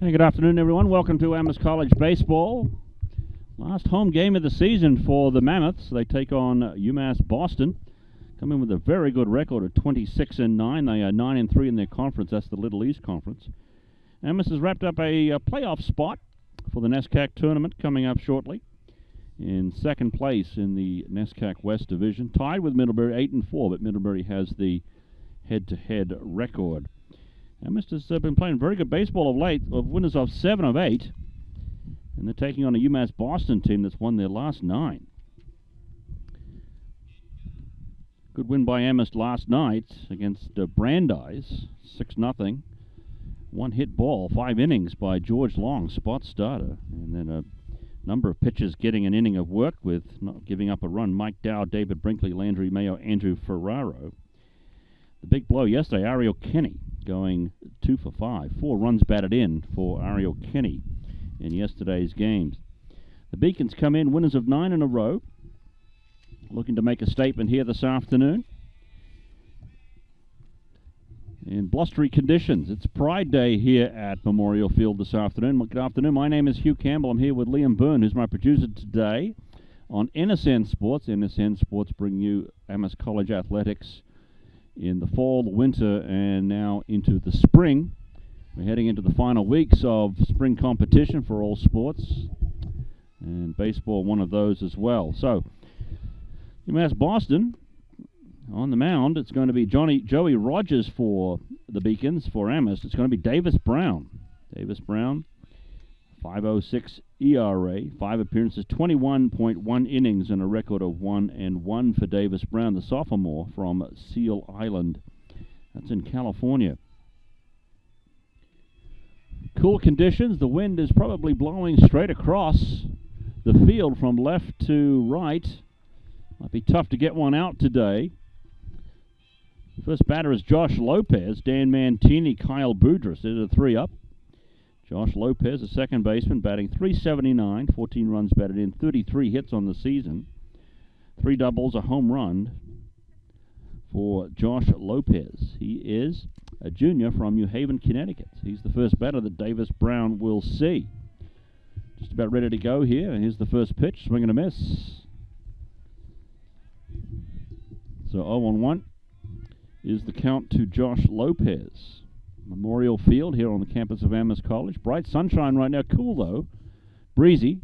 Hey, good afternoon, everyone. Welcome to Amherst College Baseball. Last home game of the season for the Mammoths. They take on UMASS Boston. Come in with a very good record of 26-9. They are 9-3 in their conference. That's the Little East Conference. Amherst has wrapped up a playoff spot for the NESCAC tournament coming up shortly. In second place in the NESCAC West Division, tied with Middlebury 8-4, but Middlebury has the head-to-head record. Amherst has been playing very good baseball of late, winners of 7 of 8, and they're taking on a UMass Boston team that's won their last 9. Good win by Amherst last night against Brandeis, 6-0. One hit ball, 5 innings by George Long, spot starter, and then a number of pitchers getting an inning of work with, not giving up a run. Mike Dow, David Brinkley, Landry Mayo, Andrew Ferraro. The big blow yesterday, Ariel Kenny going 2 for 5. 4 runs batted in for Ariel Kenny in yesterday's games. The Beacons come in winners of 9 in a row, looking to make a statement here this afternoon. In blustery conditions, it's Pride Day here at Memorial Field this afternoon. Good afternoon. My name is Hugh Campbell. I'm here with Liam Byrne, who's my producer today on NSN Sports. NSN Sports bring you Amherst College athletics in the fall, the winter, and now into the spring. We're heading into the final weeks of spring competition for all sports, and baseball one of those as well. So, UMass Boston on the mound. It's going to be Joey Rogers for the Beacons. For Amherst, it's going to be Davis Brown. Davis Brown, 5.06 ERA, 5 appearances, 21.1 innings, and a record of 1-1 for Davis Brown, the sophomore from Seal Island. That's in California. Cool conditions. The wind is probably blowing straight across the field from left to right. Might be tough to get one out today. First batter is Josh Lopez, Dan Mantini, Kyle Boudris. There's a 3-up. Josh Lopez, a second baseman, batting .379, 14 runs batted in, 33 hits on the season, 3 doubles, a home run for Josh Lopez. He is a junior from New Haven, Connecticut. He's the first batter that Davis Brown will see. Just about ready to go here, and here's the first pitch, swing and a miss. So 0-1 is the count to Josh Lopez. Memorial Field here on the campus of Amherst College. Bright sunshine right now. Cool, though. Breezy.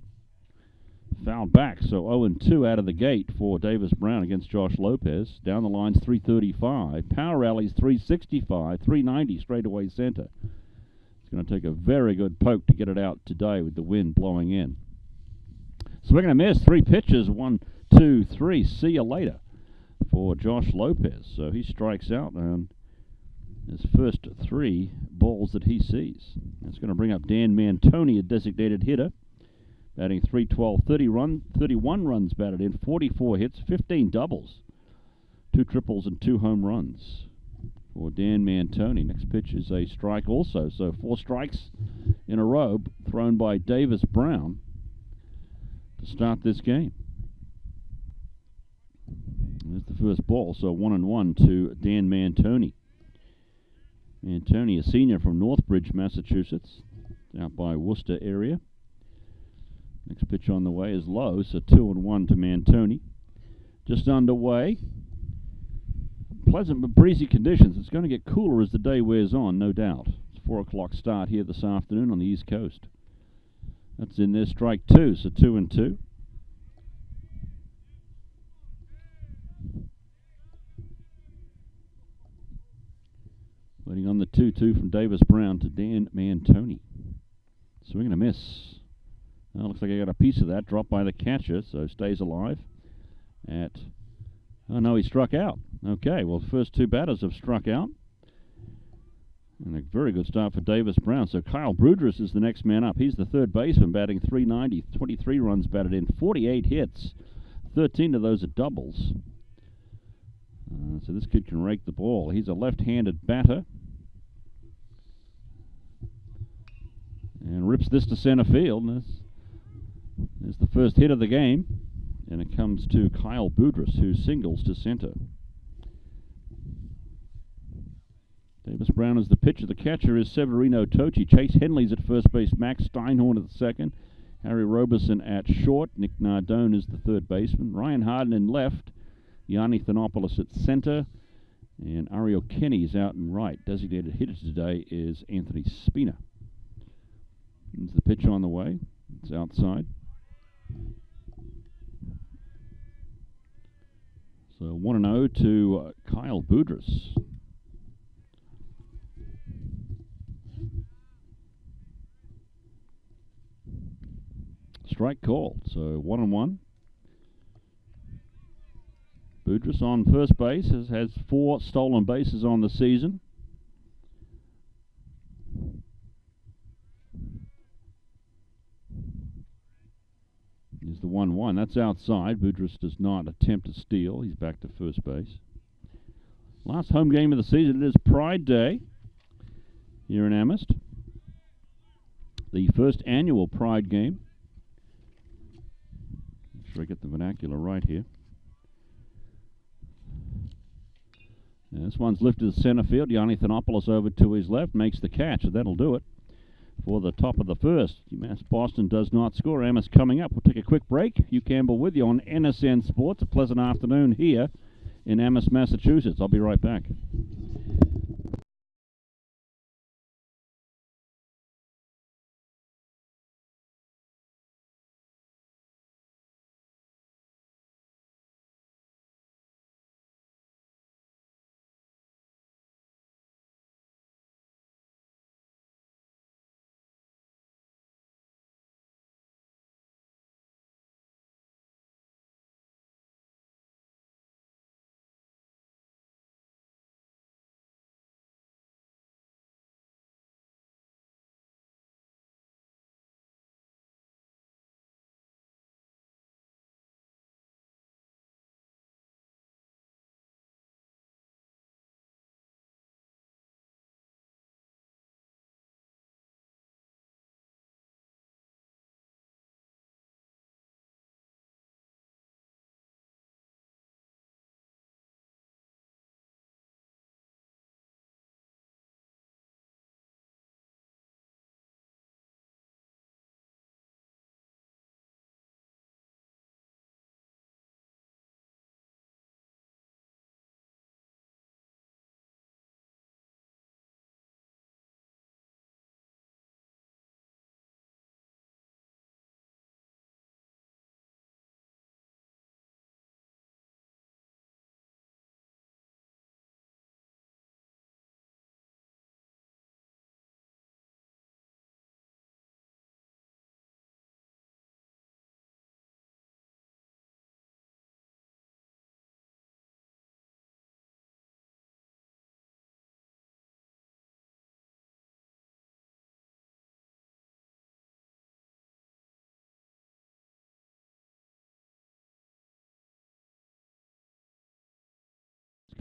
Fouled back, so 0-2 out of the gate for Davis Brown against Josh Lopez. Down the lines, 335. Power rallies, 365. 390 straightaway center. It's going to take a very good poke to get it out today with the wind blowing in. Swing and a miss. 3 pitches. 1, 2, 3. See you later for Josh Lopez. So he strikes out and his first 3 balls that he sees. That's going to bring up Dan Mantoni, a designated hitter, batting .312, 31 runs batted in, 44 hits, 15 doubles, 2 triples, and 2 home runs for Dan Mantoni. Next pitch is a strike also, so 4 strikes in a row thrown by Davis Brown to start this game. There's the first ball, so 1-1 to Dan Mantoni. Mantoni, a senior from Northbridge, Massachusetts, out by Worcester area. Next pitch on the way is low, so 2-1 to Mantoni. Just underway. Pleasant but breezy conditions. It's going to get cooler as the day wears on, no doubt. It's 4 o'clock start here this afternoon on the East Coast. That's in there, strike 2, so 2-2. Waiting on the 2-2 from Davis Brown to Dan Mantoni. Swing and a miss. Well, looks like I got a piece of that. Dropped by the catcher, so stays alive. Oh no, he struck out. Okay, well, the first 2 batters have struck out. And a very good start for Davis Brown. So Kyle Boudris is the next man up. He's the third baseman, batting .390, 23 runs batted in, 48 hits. 13 of those are doubles. So this kid can rake the ball. He's a left-handed batter. And rips this to center field. And this is the first hit of the game. And it comes to Kyle Boudris, who singles to center. Davis Brown is the pitcher. The catcher is Severino Tochi. Chase Henley's at first base. Max Steinhorn at the second. Harry Roberson at short. Nick Nardone is the third baseman. Ryan Harden in left. Yanni Thanopoulos at center. And Ariel Kenny's out in right. Designated hitter today is Anthony Spina. Here's the pitch on the way. It's outside. So 1-0 to Kyle Boudris. Strike called. So 1-1. Boudris on first base has 4 stolen bases on the season. Is the 1-1. That's outside. Boudris does not attempt to steal. He's back to first base. Last home game of the season. It is Pride Day here in Amherst. The first annual Pride game. Make sure I get the vernacular right here. And this one's lifted to center field. Yanni Thanopoulos over to his left. Makes the catch. That'll do it for the top of the first. UMass Boston does not score. Amherst coming up. We'll take a quick break. Hugh Campbell with you on NSN Sports. A pleasant afternoon here in Amherst, Massachusetts. I'll be right back.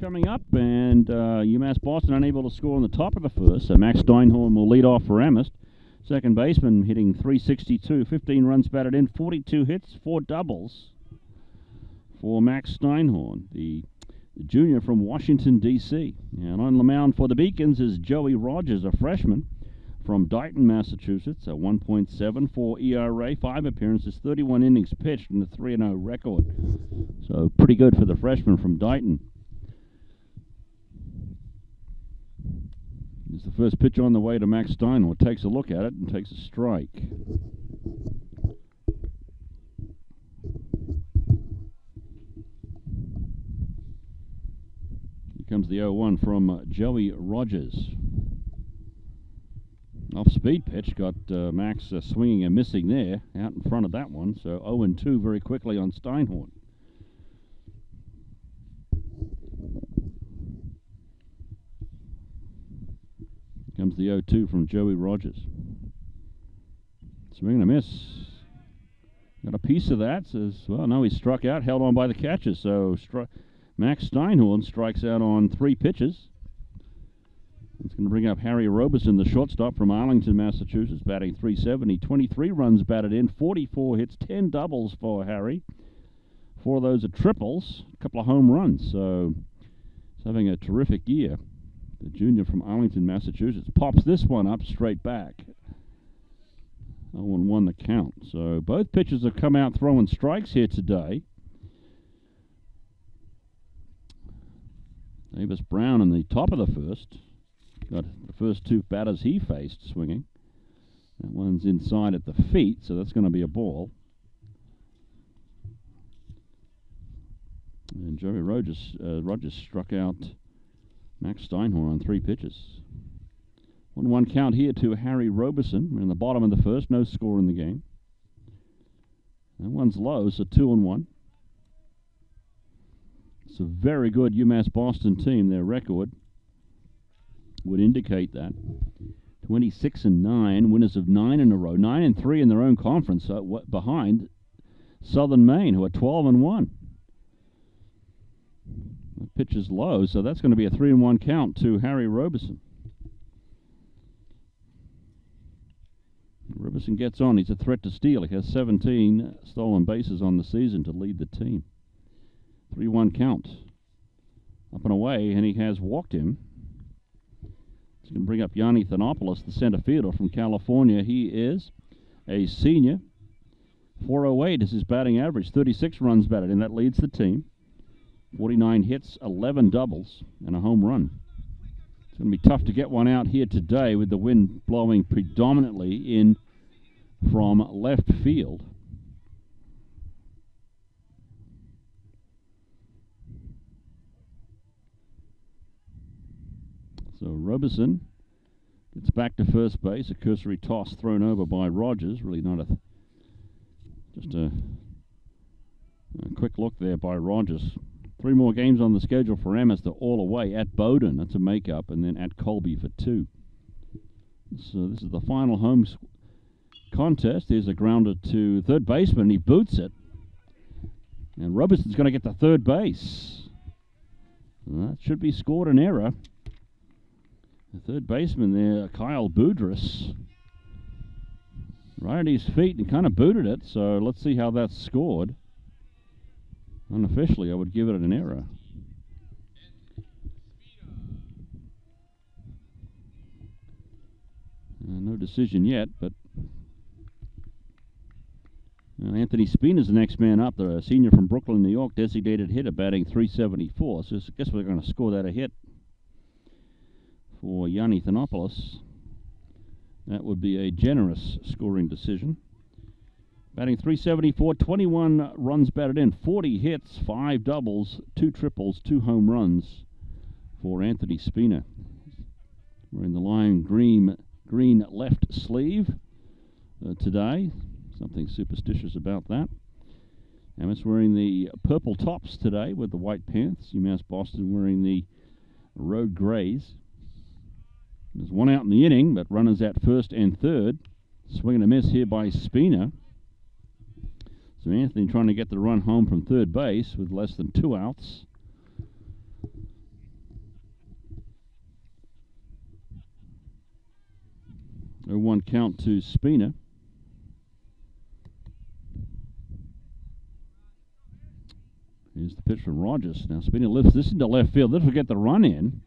Coming up, and UMass Boston unable to score on the top of the first, so Max Steinhorn will lead off for Amherst. Second baseman hitting .362, 15 runs batted in, 42 hits, 4 doubles for Max Steinhorn, the junior from Washington, D.C. And on the mound for the Beacons is Joey Rogers, a freshman from Dighton, Massachusetts, a 1.74 ERA, 5 appearances, 31 innings pitched, and a 3-0 record. So pretty good for the freshman from Dighton. It's the first pitch on the way to Max Steinhorn. Takes a look at it and takes a strike. Here comes the 0-1 from Joey Rogers. Off-speed pitch. Got Max swinging and missing there out in front of that one. So 0-2 very quickly on Steinhorn. Comes the 0-2 from Joey Rogers. Swing and a miss. Got a piece of that. Says, well, no, he struck out, held on by the catcher. So Max Steinhorn strikes out on 3 pitches. It's going to bring up Harry Roberson, the shortstop from Arlington, Massachusetts, batting .370. 23 runs batted in, 44 hits, 10 doubles for Harry. 4 of those are triples, a couple of home runs. So he's having a terrific year. the junior from Arlington, Massachusetts, pops this one up straight back. 0-1 the count. So both pitchers have come out throwing strikes here today. Davis Brown in the top of the first. Got the first two batters he faced swinging. That one's inside at the feet, so that's going to be a ball. And Joey Rogers struck out Max Steinhorn on 3 pitches. 1-1 count here to Harry Robeson. We're in the bottom of the first, no score in the game. That one's low, so 2-1. It's a very good UMass Boston team. Their record would indicate that. 26-9, winners of 9 in a row, 9-3 in their own conference, behind Southern Maine, who are 12-1. The pitch is low, so that's going to be a 3-1 count to Harry Robeson. Robeson gets on. He's a threat to steal. He has 17 stolen bases on the season to lead the team. 3-1 count. Up and away, and he has walked him. He's going to bring up Yanni Thanopoulos, the center fielder from California. He is a senior. 408 is his batting average. 36 runs batted in. That leads the team. 49 hits, 11 doubles, and a home run. It's going to be tough to get one out here today with the wind blowing predominantly in from left field. So Robeson gets back to first base. A cursory toss thrown over by Rogers. Really not just a quick look there by Rogers. 3 more games on the schedule for Amherst. They're all away at Bowdoin. That's a make-up, and then at Colby for 2. So this is the final home contest. Here's a grounder to third baseman. He boots it. And Robeson's going to get to third base. That should be scored an error. The third baseman there, Kyle Boudris, right at his feet and kind of booted it. So let's see how that's scored. Unofficially, I would give it an error. No decision yet, but Anthony Spina's the next man up. The senior from Brooklyn, New York, designated hitter, batting .374. So I guess we're going to score that a hit for Yanni Thanopoulos. That would be a generous scoring decision. Batting .374, 21 runs batted in, 40 hits, 5 doubles, 2 triples, 2 home runs for Anthony Spina. Wearing the lime green left sleeve today. Something superstitious about that. Amherst wearing the purple tops today with the white pants. UMass Boston wearing the road grays. There's one out in the inning, but runners at first and third. Swing and a miss here by Spina. So Anthony trying to get the run home from third base with less than 2 outs. A 1 count to Spina. Here's the pitch from Rogers. Now Spina lifts this into left field. This will get the run in.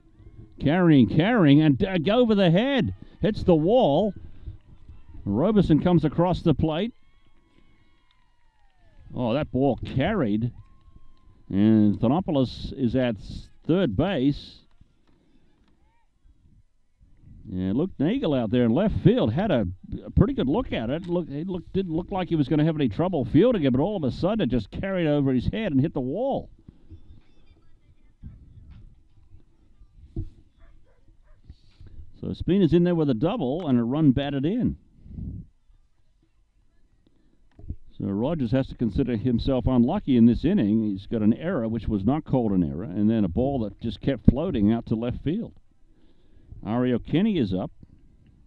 Carrying, and go over the head. Hits the wall. Robeson comes across the plate. Oh, that ball carried. And Thanopoulos is at third base. Yeah, look, Nagel out there in left field had a pretty good look at it. Didn't look like he was going to have any trouble fielding it, but all of a sudden it just carried over his head and hit the wall. So Spina's in there with a double and a run batted in. So Rogers has to consider himself unlucky in this inning. He's got an error, which was not called an error, and then a ball that just kept floating out to left field. Ariel Kenny is up,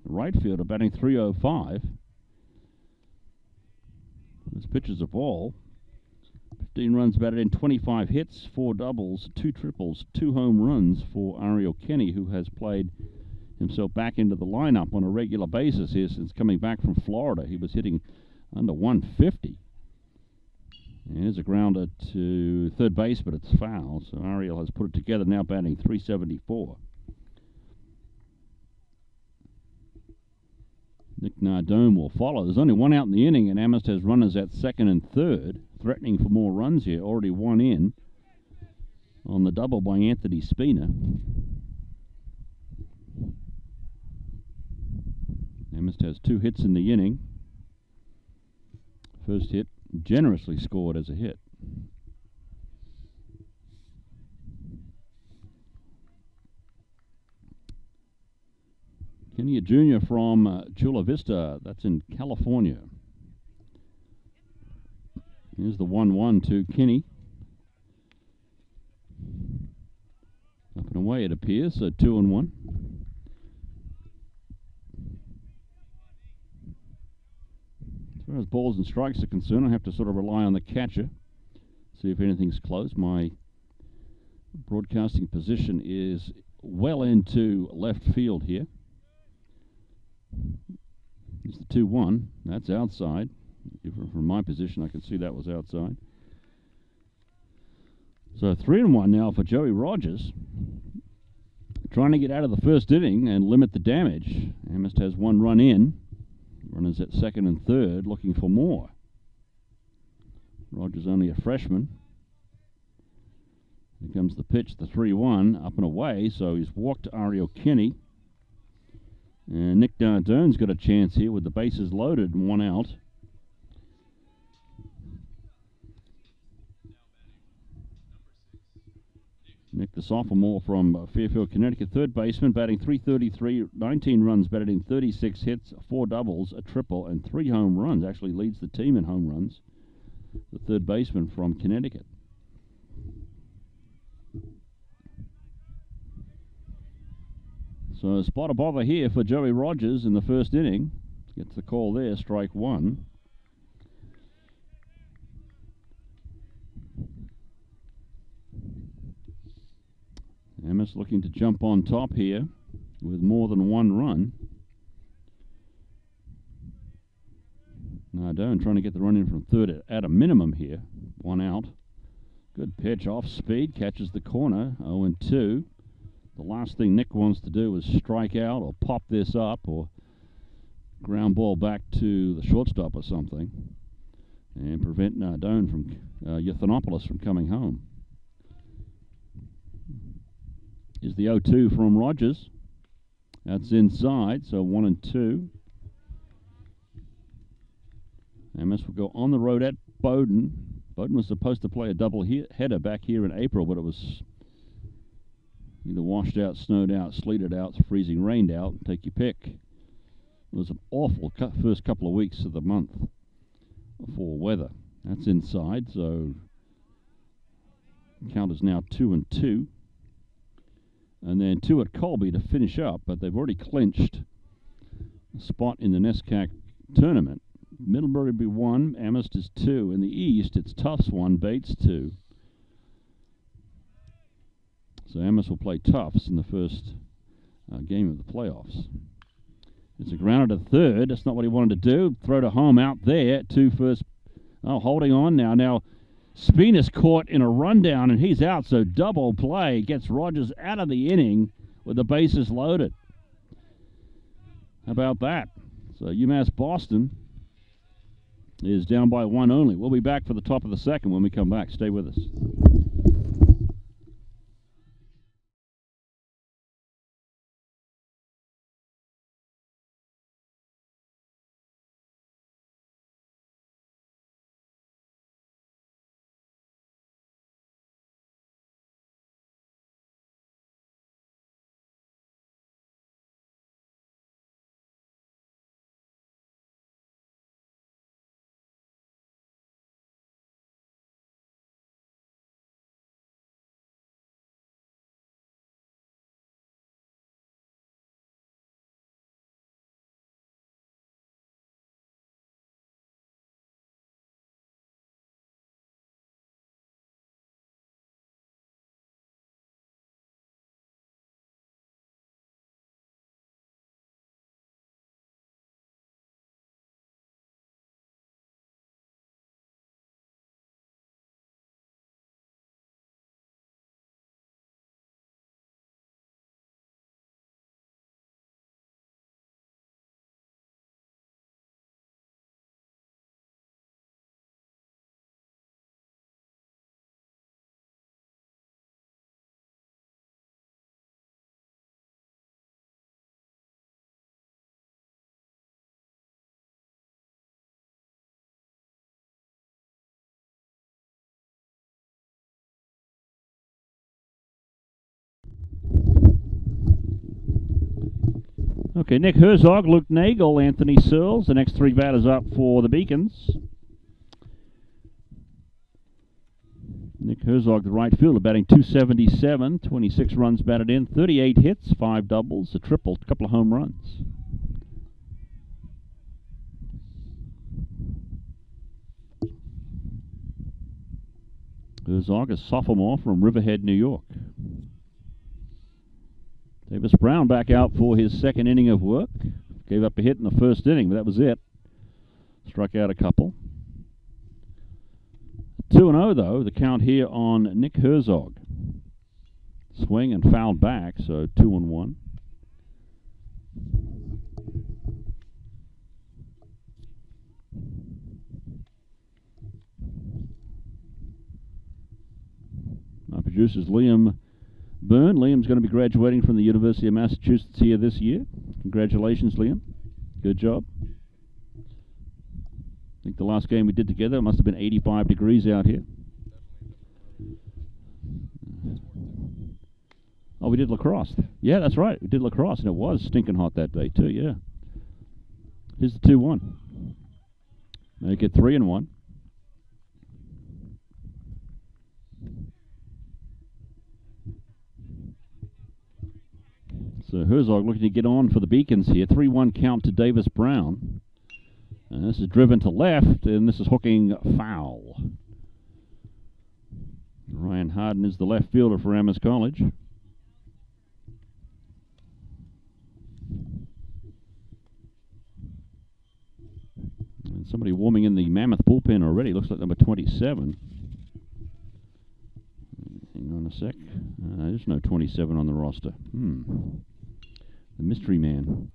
the right fielder, batting .305. This pitch is a ball. 15 runs batted in, 25 hits, 4 doubles, 2 triples, 2 home runs for Ariel Kenny, who has played himself back into the lineup on a regular basis here since coming back from Florida. He was hitting under 150. And here's a grounder to third base, but it's foul. So Ariel has put it together, now batting .374. Nick Nardone will follow. There's only one out in the inning, and Amherst has runners at second and third, threatening for more runs here. Already one in on the double by Anthony Spina. Amherst has 2 hits in the inning. First hit generously scored as a hit. Kenny, a junior from Chula Vista. That's in California. Here's the 1-1 to Kenny. Up and away it appears, so 2-1. As far as balls and strikes are concerned, I have to sort of rely on the catcher, see if anything's close. My broadcasting position is well into left field here. It's the 2-1. That's outside. From my position, I can see that was outside. So 3-1 now for Joey Rogers. Trying to get out of the first inning and limit the damage. Amherst has 1 run in. Runners at second and third looking for more. Rogers only a freshman. Here comes the pitch, the 3-1, up and away. So he's walked Ariel Kenny. And Nick Nardone's got a chance here with the bases loaded and 1 out. Nick, the sophomore from Fairfield, Connecticut, third baseman, batting .333, 19 runs, batted in 36 hits, 4 doubles, a triple, and 3 home runs. Actually leads the team in home runs. The third baseman from Connecticut. So a spot of bother here for Joey Rogers in the first inning. Gets the call there, strike 1. Amherst looking to jump on top here with more than 1 run. Nardone trying to get the run in from third at a minimum here. 1 out. Good pitch off speed, catches the corner, 0-2. The last thing Nick wants to do is strike out or pop this up or ground ball back to the shortstop or something and prevent Nardone from Euthanopoulos from coming home. Is the 0-2 from Rogers. That's inside, so 1-2. Amherst will go on the road at Bowdoin. Bowdoin was supposed to play a double header back here in April, but it was either washed out, snowed out, sleeted out, freezing rained out. Take your pick. It was an awful first couple of weeks of the month for weather. That's inside, so count is now 2-2. And then 2 at Colby to finish up, but they've already clinched a spot in the NESCAC tournament. Middlebury be 1, Amherst is 2. In the East, it's Tufts 1, Bates 2. So Amherst will play Tufts in the first game of the playoffs. It's a grounder to third. That's not what he wanted to do. Throw to home out there. 2 first. Oh, holding on now. Now Spina's caught in a rundown and he's out. So double play gets Rogers out of the inning with the bases loaded. How about that? So UMASS Boston is down by 1 only. We'll be back for the top of the second when we come back. Stay with us. Okay, Nick Herzog, Luke Nagel, Anthony Searles. The next three batters up for the Beacons. Nick Herzog, the right fielder, batting .277, 26 runs batted in, 38 hits, 5 doubles, a triple, a couple of home runs. Herzog, a sophomore from Riverhead, New York. Davis Brown back out for his second inning of work. Gave up a hit in the first inning, but that was it. Struck out a couple. 2-0, though, the count here on Nick Herzog. Swing and fouled back, so 2-1. Our producer's Liam Byrne. Liam's going to be graduating from the University of Massachusetts here this year. Congratulations, Liam. Good job. I think the last game we did together must have been 85 degrees out here. Oh, we did lacrosse. Yeah, that's right. We did lacrosse, and it was stinking hot that day, too, yeah. Here's the 2-1. Make it 3-1. So Herzog looking to get on for the Beacons here. 3-1 count to Davis Brown. And this is driven to left, and this is hooking foul. Ryan Harden is the left fielder for Amherst College. And somebody warming in the Mammoth bullpen already. Looks like number 27. Hang on a sec. There's no 27 on the roster. The mystery man.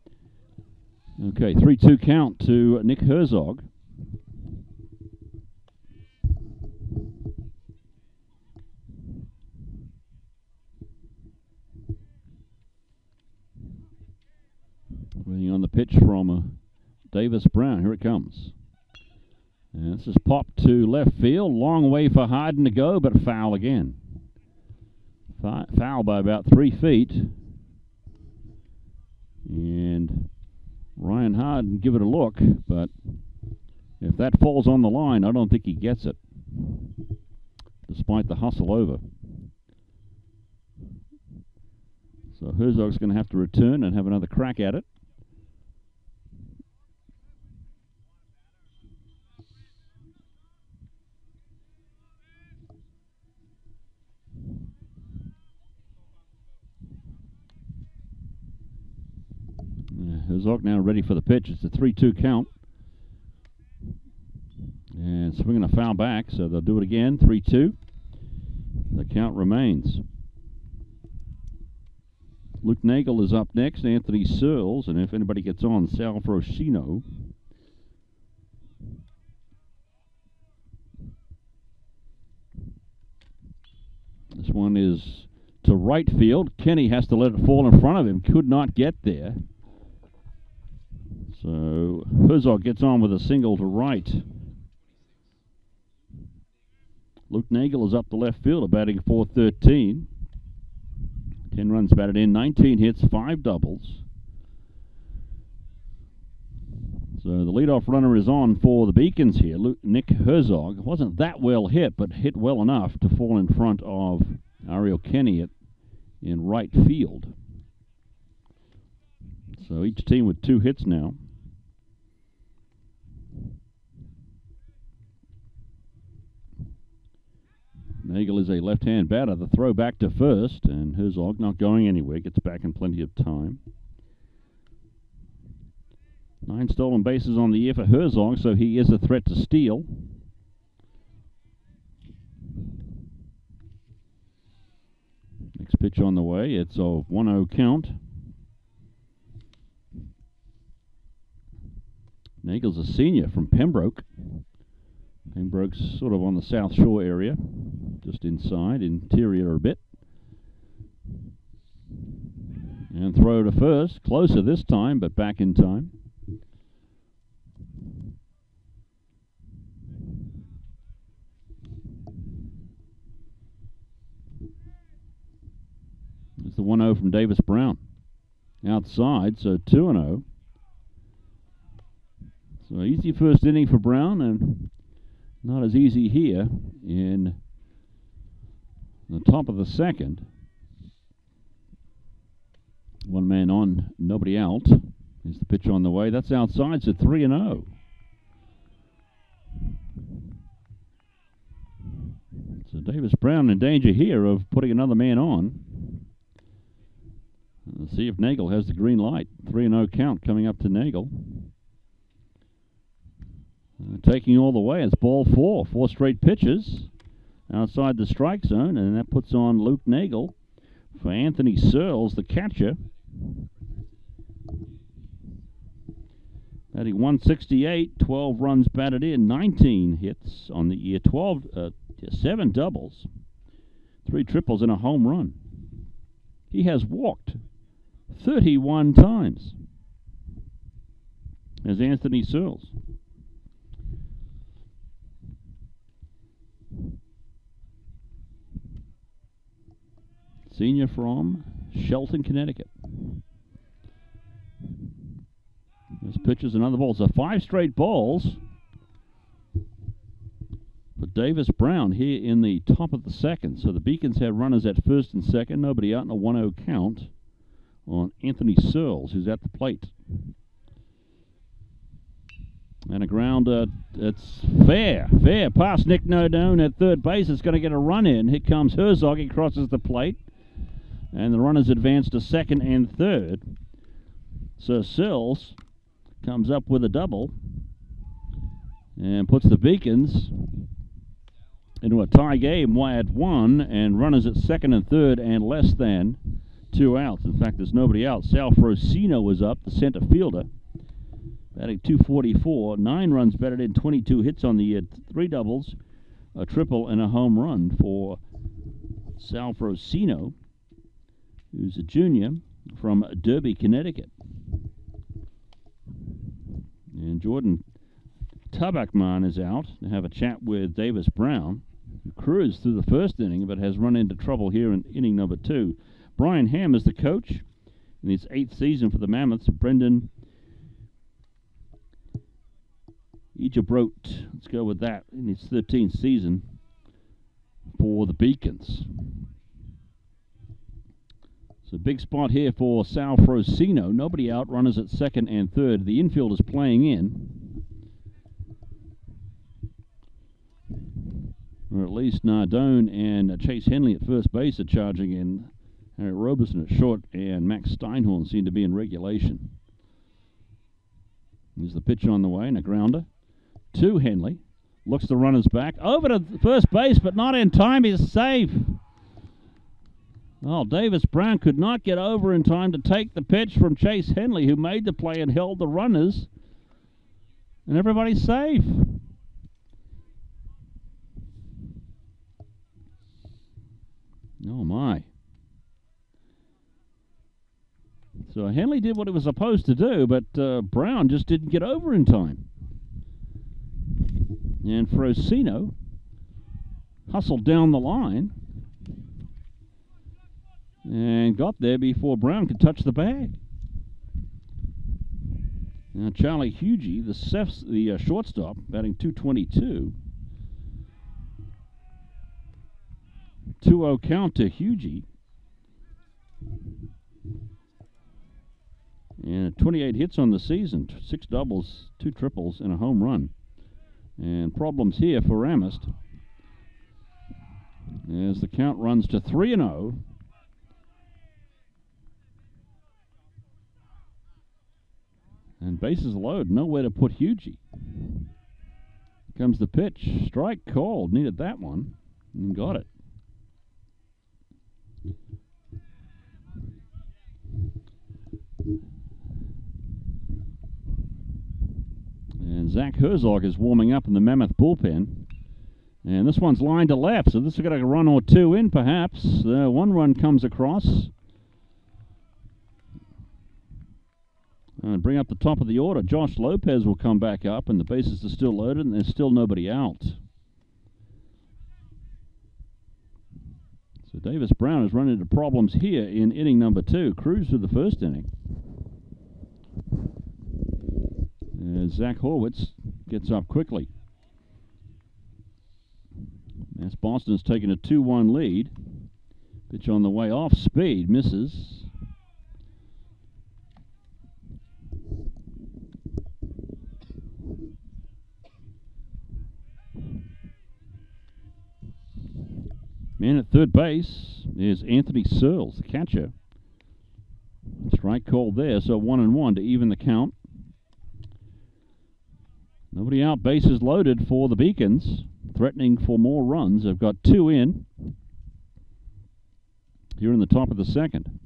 Okay, 3-2 count to Nick Herzog. Waiting on the pitch from Davis Brown. Here it comes. And this is popped to left field. Long way for Harden to go, but foul again. Foul by about 3 feet. And Ryan Harden give it a look, but if that falls on the line, I don't think he gets it, despite the hustle over. So Herzog's going to have to return and have another crack at it. Herzog now ready for the pitch. It's a 3-2 count. And swinging a foul back, so they'll do it again. 3-2. The count remains. Luke Nagel is up next. Anthony Searles, and if anybody gets on, Sal Frosino. This one is to right field. Kenny has to let it fall in front of him. Could not get there. So Herzog gets on with a single to right. Luke Nagel is up the left fielder, batting .413. 10 runs batted in, 19 hits, 5 doubles. So the leadoff runner is on for the Beacons here. Nick Herzog wasn't that well hit, but hit well enough to fall in front of Ariel Kenny in right field. So each team with 2 hits now. Nagel is a left-hand batter. The throw back to first, and Herzog not going anywhere. Gets back in plenty of time. 9 stolen bases on the year for Herzog, so he is a threat to steal. Next pitch on the way. It's a 1-0 count. Nagel's a senior from Pembroke. Pembroke's sort of on the South Shore area, just inside, interior a bit. And throw to first, closer this time, but back in time. It's the 1-0 from Davis Brown. outside, so 2-0. So easy first inning for Brown, and not as easy here in the top of the second. One man on, nobody out. Here's the pitch on the way. That's outside, so 3-0. So Davis Brown in danger here of putting another man on. Let's see if Nagel has the green light. 3-0 count coming up to Nagel. Taking all the way, it's ball 4. 4 straight pitches outside the strike zone, and that puts on Luke Nagel for Anthony Searles, the catcher. Batting 168, 12 runs batted in, 19 hits on the year, 7 doubles, 3 triples, and a home run. He has walked 31 times as Anthony Searles. Senior from Shelton, Connecticut. This pitch is another ball. So 5 straight balls for Davis Brown here in the top of the second. So the Beacons have runners at first and second. Nobody out in a 1-0 count on Anthony Searles, who's at the plate. And a grounder, it's fair past Nick Nodone at third base. It's going to get a run in. Here comes Herzog. He crosses the plate. And the runners advance to second and third. So Searles comes up with a double and puts the Beacons into a tie game at 1, and runners at second and third and less than 2 outs. In fact, there's nobody out. Sal Frosino is up, the center fielder, batting .244, 9 runs batted in, 22 hits on the year, 3 doubles, a triple, and a home run for Sal Frosino, who's a junior from Derby, Connecticut. And Jordan Tabakman is out to have a chat with Davis Brown, who cruised through the first inning but has run into trouble here in inning number 2. Brian Hamm is the coach in his 8th season for the Mammoths. Brendan Ejabrot, let's go with that, in his 13th season for the Beacons. So big spot here for Sal Frosino. Nobody out, runners at second and third. The infield is playing in, or at least Nardone and Chase Henley at first base are charging in. Harry Roberson at short and Max Steinhorn seem to be in regulation. Here's the pitch on the way, and a grounder to Henley. Looks the runners back. Over to first base, but not in time. He's safe. Oh, Davis Brown could not get over in time to take the pitch from Chase Henley, who made the play and held the runners. And everybody's safe. Oh, my. So Henley did what he was supposed to do, but Brown just didn't get over in time. And Frosino hustled down the line and got there before Brown could touch the bag. Now Charlie Hugie, the shortstop, batting .222. 2-0 count to Hugie. And 28 hits on the season, 6 doubles, 2 triples, and a home run. And problems here for Amherst as the count runs to 3-0. And bases loaded, nowhere to put Hugie. Here comes the pitch. Strike called. Needed that one and got it. And Zach Herzog is warming up in the Mammoth bullpen. And this one's lined to left, so this is going to run or 2 in, perhaps. 1 run comes across. And bring up the top of the order. Josh Lopez will come back up, and the bases are still loaded, and there's still nobody out. So Davis Brown has run into problems here in inning number 2. Cruised through the first inning. Zach Horwitz gets up quickly. UMASS Boston's taken a 2-1 lead. Pitch on the way off speed, misses. Man at third base is Anthony Searles, the catcher. Strike called there, so 1-1 to even the count. Nobody out, bases loaded for the Beacons, threatening for more runs. They've got 2 in here in the top of the second.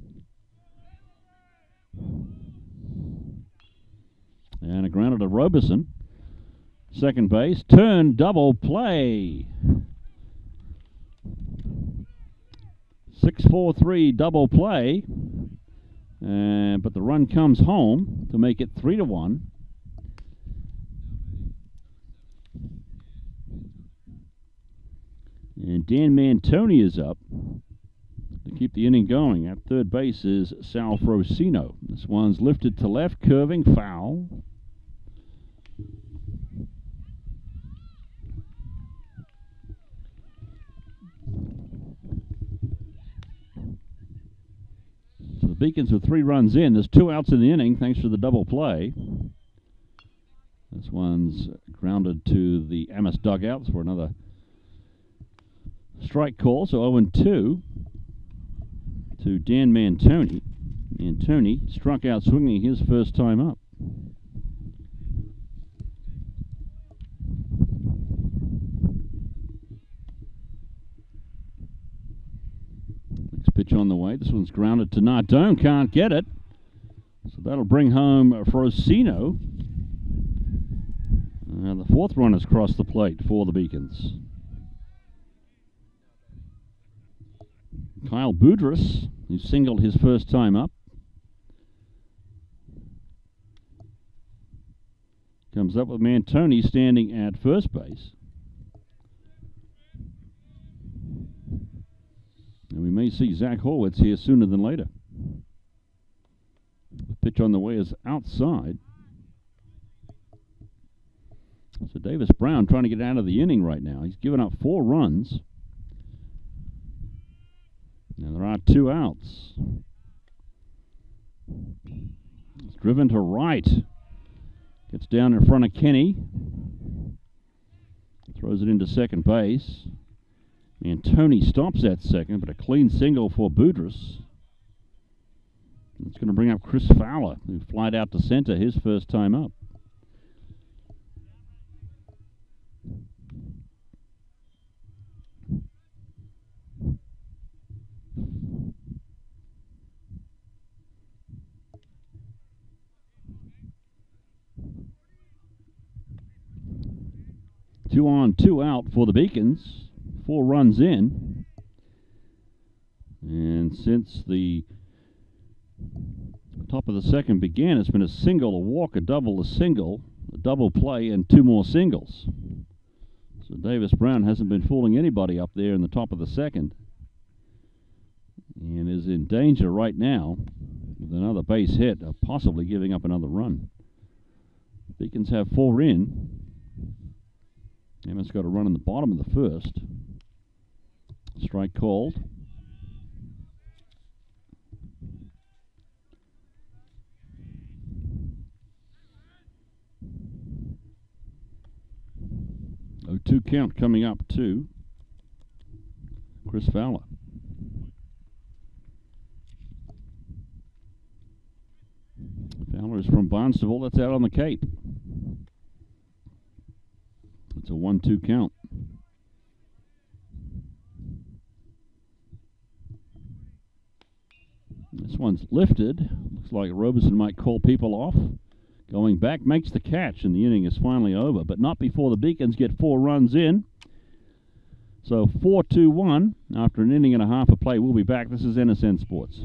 And a grounded to Robeson. Second base, turn, double play. 6-4-3 double play. But the run comes home to make it 3-1. And Dan Mantoni is up to keep the inning going. At third base is Sal Frosino. This one's lifted to left, curving, foul. So the Beacons with 3 runs in. There's 2 outs in the inning thanks to the double play. This one's grounded to the Amherst dugouts for another strike call. So 0-2 to Dan Mantoni. Mantoni struck out swinging his first time up. Next pitch on the way. This one's grounded to Nardone. Can't get it. So that'll bring home Frosino. The 4th runner's crossed the plate for the Beacons. Kyle Boudris, who singled his first time up, comes up with Mantoni standing at first base. And we may see Zach Horwitz here sooner than later. The pitch on the way is outside. So Davis Brown trying to get out of the inning right now. He's given up 4 runs. And there are 2 outs. It's driven to right. Gets down in front of Kenny. Throws it into second base. Mantoni stops at second, but a clean single for Boudris. It's going to bring up Chris Fowler, who flied out to center his first time up. Two on, 2 out for the Beacons. 4 runs in. And since the top of the second began, it's been a single, a walk, a double, a single, a double play, and 2 more singles. So Davis Brown hasn't been fooling anybody up there in the top of the second. And is in danger right now with another base hit, possibly giving up another run. Beacons have 4 in. Amherst got a run in the bottom of the first. Strike called. A 2 count coming up to Chris Fowler. Fowler is from Barnstable. That's out on the Cape. It's a 1-2 count. This one's lifted. Looks like Robeson might call people off. Going back, makes the catch, and the inning is finally over, but not before the Beacons get 4 runs in. So 4-2-1 after an inning and a half of play. We'll be back. This is NSN Sports.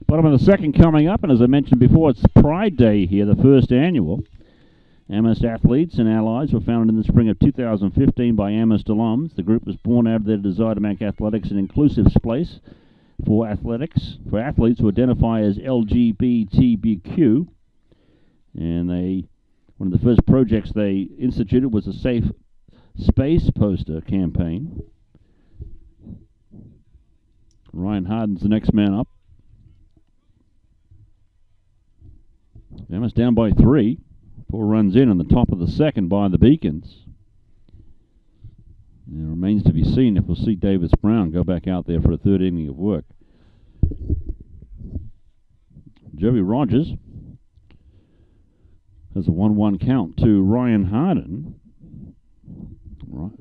Bottom of the second coming up, and as I mentioned before, it's Pride Day here, the first annual. Amherst athletes and allies were founded in the spring of 2015 by Amherst alums. The group was born out of their desire to make athletics an inclusive space for athletes who identify as LGBTQ. And one of the first projects they instituted was a safe space poster campaign. Ryan Harden's the next man up. Amherst down by 3. 4 runs in on the top of the second by the Beacons. And it remains to be seen if we'll see Davis Brown go back out there for a third inning of work. Joey Rogers has a 1-1 count to Ryan Harden.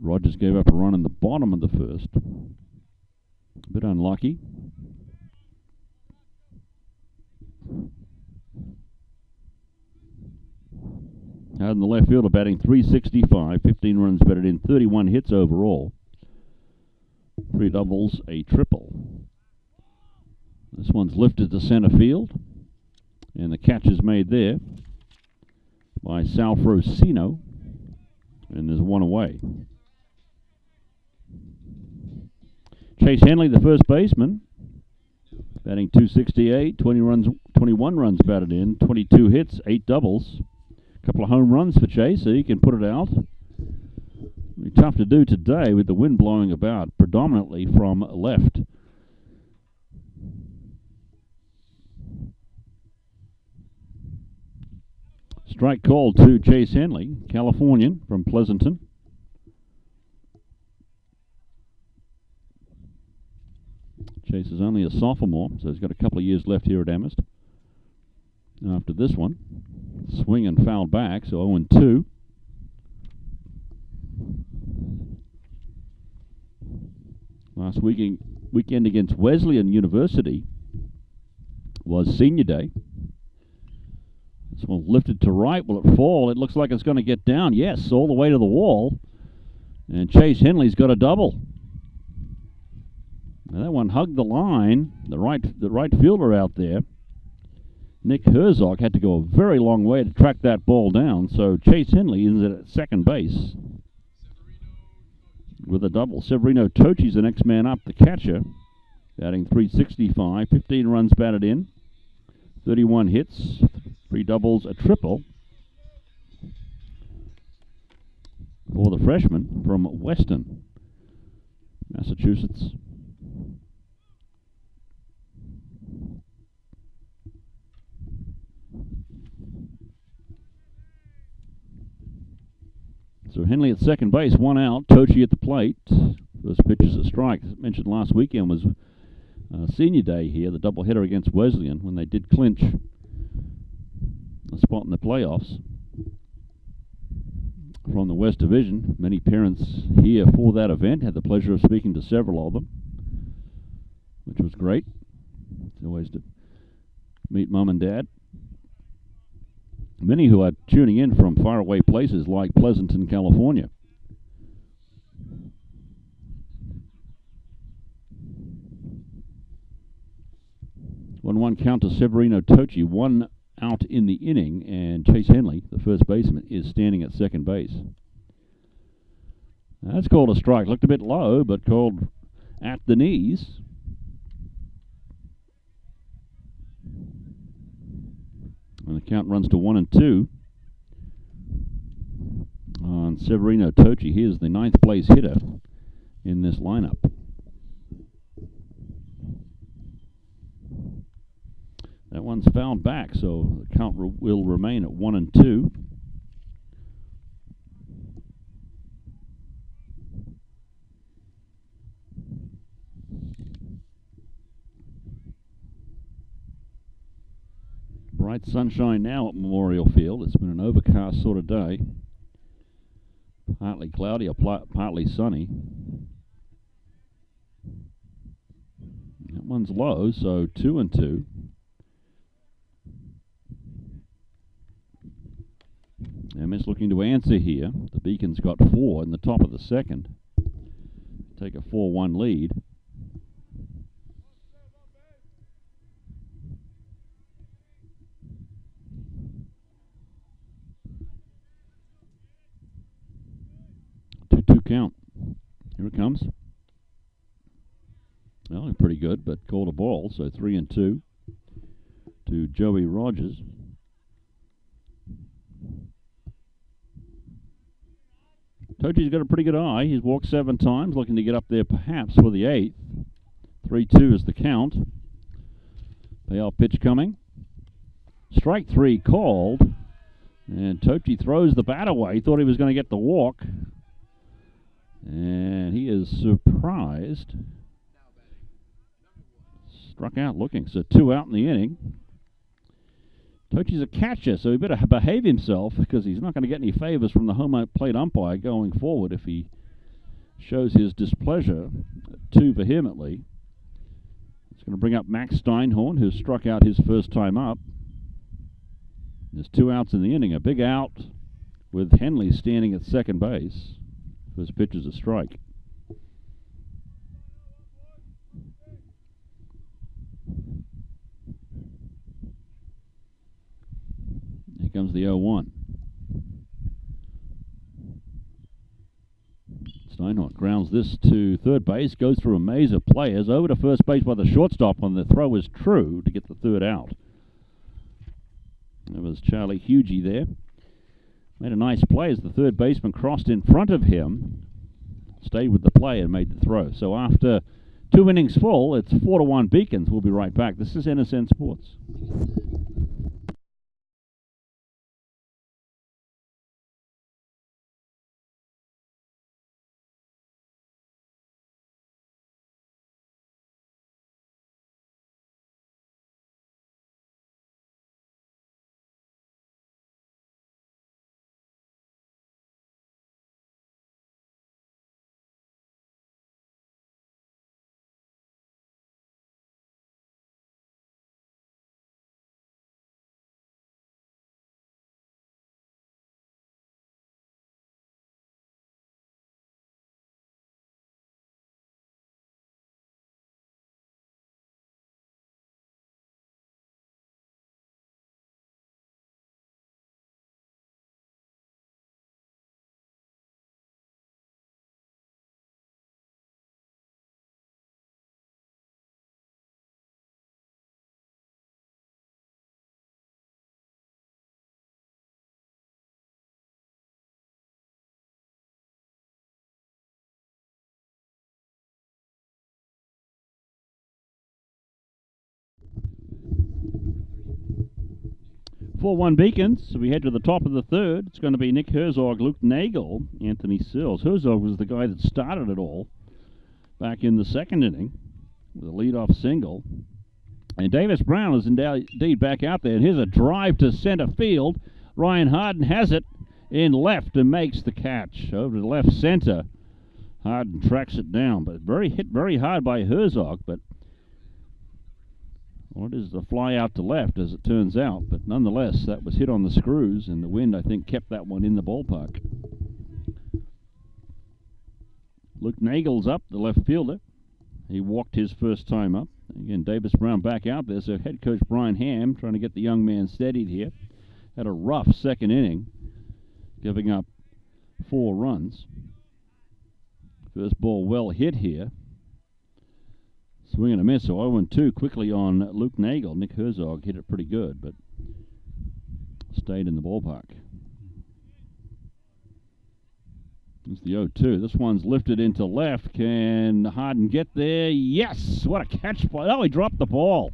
Rogers gave up a run in the bottom of the first. A bit unlucky. Harden, the left fielder, batting .365, 15 runs batted in, 31 hits overall. 3 doubles, a triple. This one's lifted to center field, and the catch is made there by Sal Frosino, and there's 1 away. Chase Henley, the first baseman, batting .268, 21 runs batted in, 22 hits, 8 doubles. Couple of home runs for Chase, so he can put it out. It'll be tough to do today with the wind blowing about, predominantly from left. Strike called to Chase Henley, Californian from Pleasanton. Chase is only a sophomore, so he's got a couple of years left here at Amherst. After this one, swing and foul back, so 0-2. Last weekend against Wesleyan University was senior day. This one lifted to right. Will it fall? It looks like it's going to get down. Yes, all the way to the wall. And Chase Henley's got a double. Now that one hugged the line. The right fielder out there, Nick Herzog, had to go a very long way to track that ball down, so Chase Henley is at second base with a double. Severino Tochi's the next man up, the catcher, batting .365, 15 runs batted in, 31 hits, 3 doubles, a triple for the freshman from Weston, Massachusetts. So Henley at second base, 1 out. Tochi at the plate. First pitch is a strike. As I mentioned last weekend was senior day here, the doubleheader against Wesleyan, when they did clinch a spot in the playoffs from the West Division. Many parents here for that event. Had the pleasure of speaking to several of them, which was great. It's always to meet Mum and Dad. Many who are tuning in from faraway places like Pleasanton, California. 1-1 count to Severino Tochi, 1 out in the inning, and Chase Henley, the first baseman, is standing at second base. That's called a strike. Looked a bit low, but called at the knees. And the count runs to 1-2 on Severino Tochi. He is the 9th place hitter in this lineup. That one's fouled back, so the count will remain at 1-2. Bright sunshine now at Memorial Field. It's been an overcast sort of day. Partly cloudy or partly sunny. That one's low, so 2-2. Amherst looking to answer here. The Beacons got 4 in the top of the second. Take a 4-1 lead. count. Here it comes. Well, pretty good, but called a ball, so 3-2 to Joey Rogers. Tochi's got a pretty good eye. He's walked 7 times, looking to get up there perhaps for the 8th. 3-2 is the count. Payoff pitch coming. Strike 3 called. And Tochi throws the bat away. Thought he was going to get the walk. And he is surprised. Struck out looking. So 2 out in the inning. Tochi's a catcher, so he better behave himself because he's not going to get any favors from the home plate umpire going forward if he shows his displeasure too vehemently. It's going to bring up Max Steinhorn, who struck out his first time up. There's 2 outs in the inning. A big out with Henley standing at second base. First pitch is a strike. Here comes the 0-1. Steinhorn grounds this to third base, goes through a maze of players, over to first base by the shortstop when the throw is true to get the third out. There was Charlie Hugie there. Made a nice play as the third baseman crossed in front of him, stayed with the play and made the throw. So after 2 innings full, it's 4-1 Beacons. We'll be right back. This is NSN Sports. For 4-1 Beacons, so we head to the top of the third. It's going to be Nick Herzog, Luke Nagel, Anthony Sills. Herzog was the guy that started it all back in the second inning with a leadoff single. And Davis Brown is indeed back out there. And here's a drive to center field. Ryan Harden has it in left and makes the catch over to left center. Harden tracks it down, but hit very hard by Herzog, but well, it is a fly out to left, as it turns out, but nonetheless, that was hit on the screws, and the wind, I think, kept that one in the ballpark. Luke Nagel's up, the left fielder. He walked his first time up. Again, Davis Brown back out there, so head coach Brian Ham trying to get the young man steadied here. Had a rough second inning, giving up 4 runs. First ball well hit here. Swing and a miss, so 0-2 quickly on Luke Nagel. Nick Herzog hit it pretty good, but stayed in the ballpark. It's the 0-2. This one's lifted into left. Can Harden get there? Yes! What a catch by... Oh, he dropped the ball.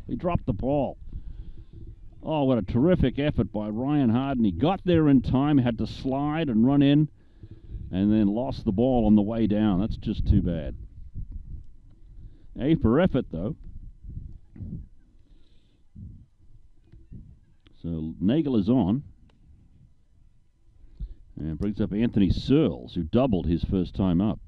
Oh, what a terrific effort by Ryan Harden. He got there in time, had to slide and run in, and then lost the ball on the way down. That's just too bad. A for effort, though. So Nagel is on. And brings up Anthony Searles, who doubled his first time up.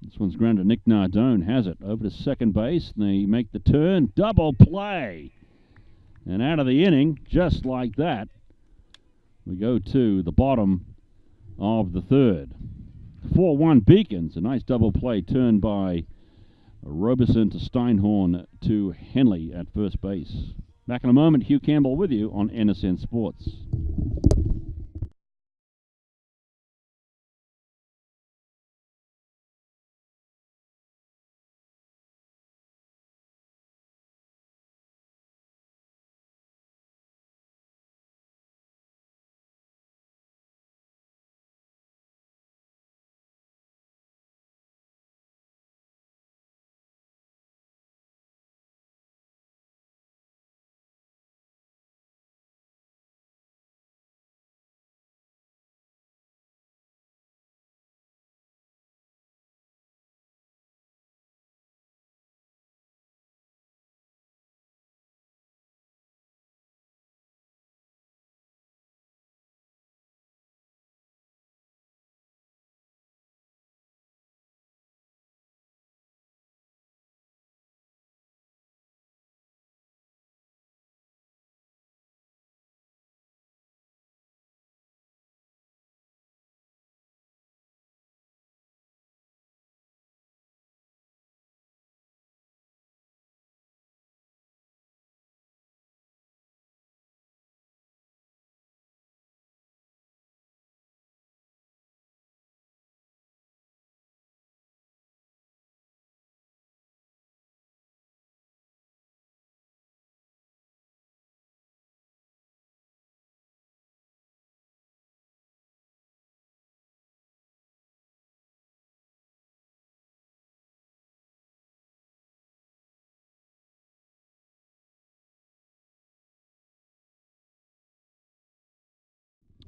This one's grounded. Nick Nardone has it over to second base. And they make the turn. Double play. And out of the inning, just like that, we go to the bottom of the third. 4-1 Beacons. A nice double play turn by Robeson to Steinhorn to Henley at first base. Back in a moment, Hugh Campbell with you on NSN Sports.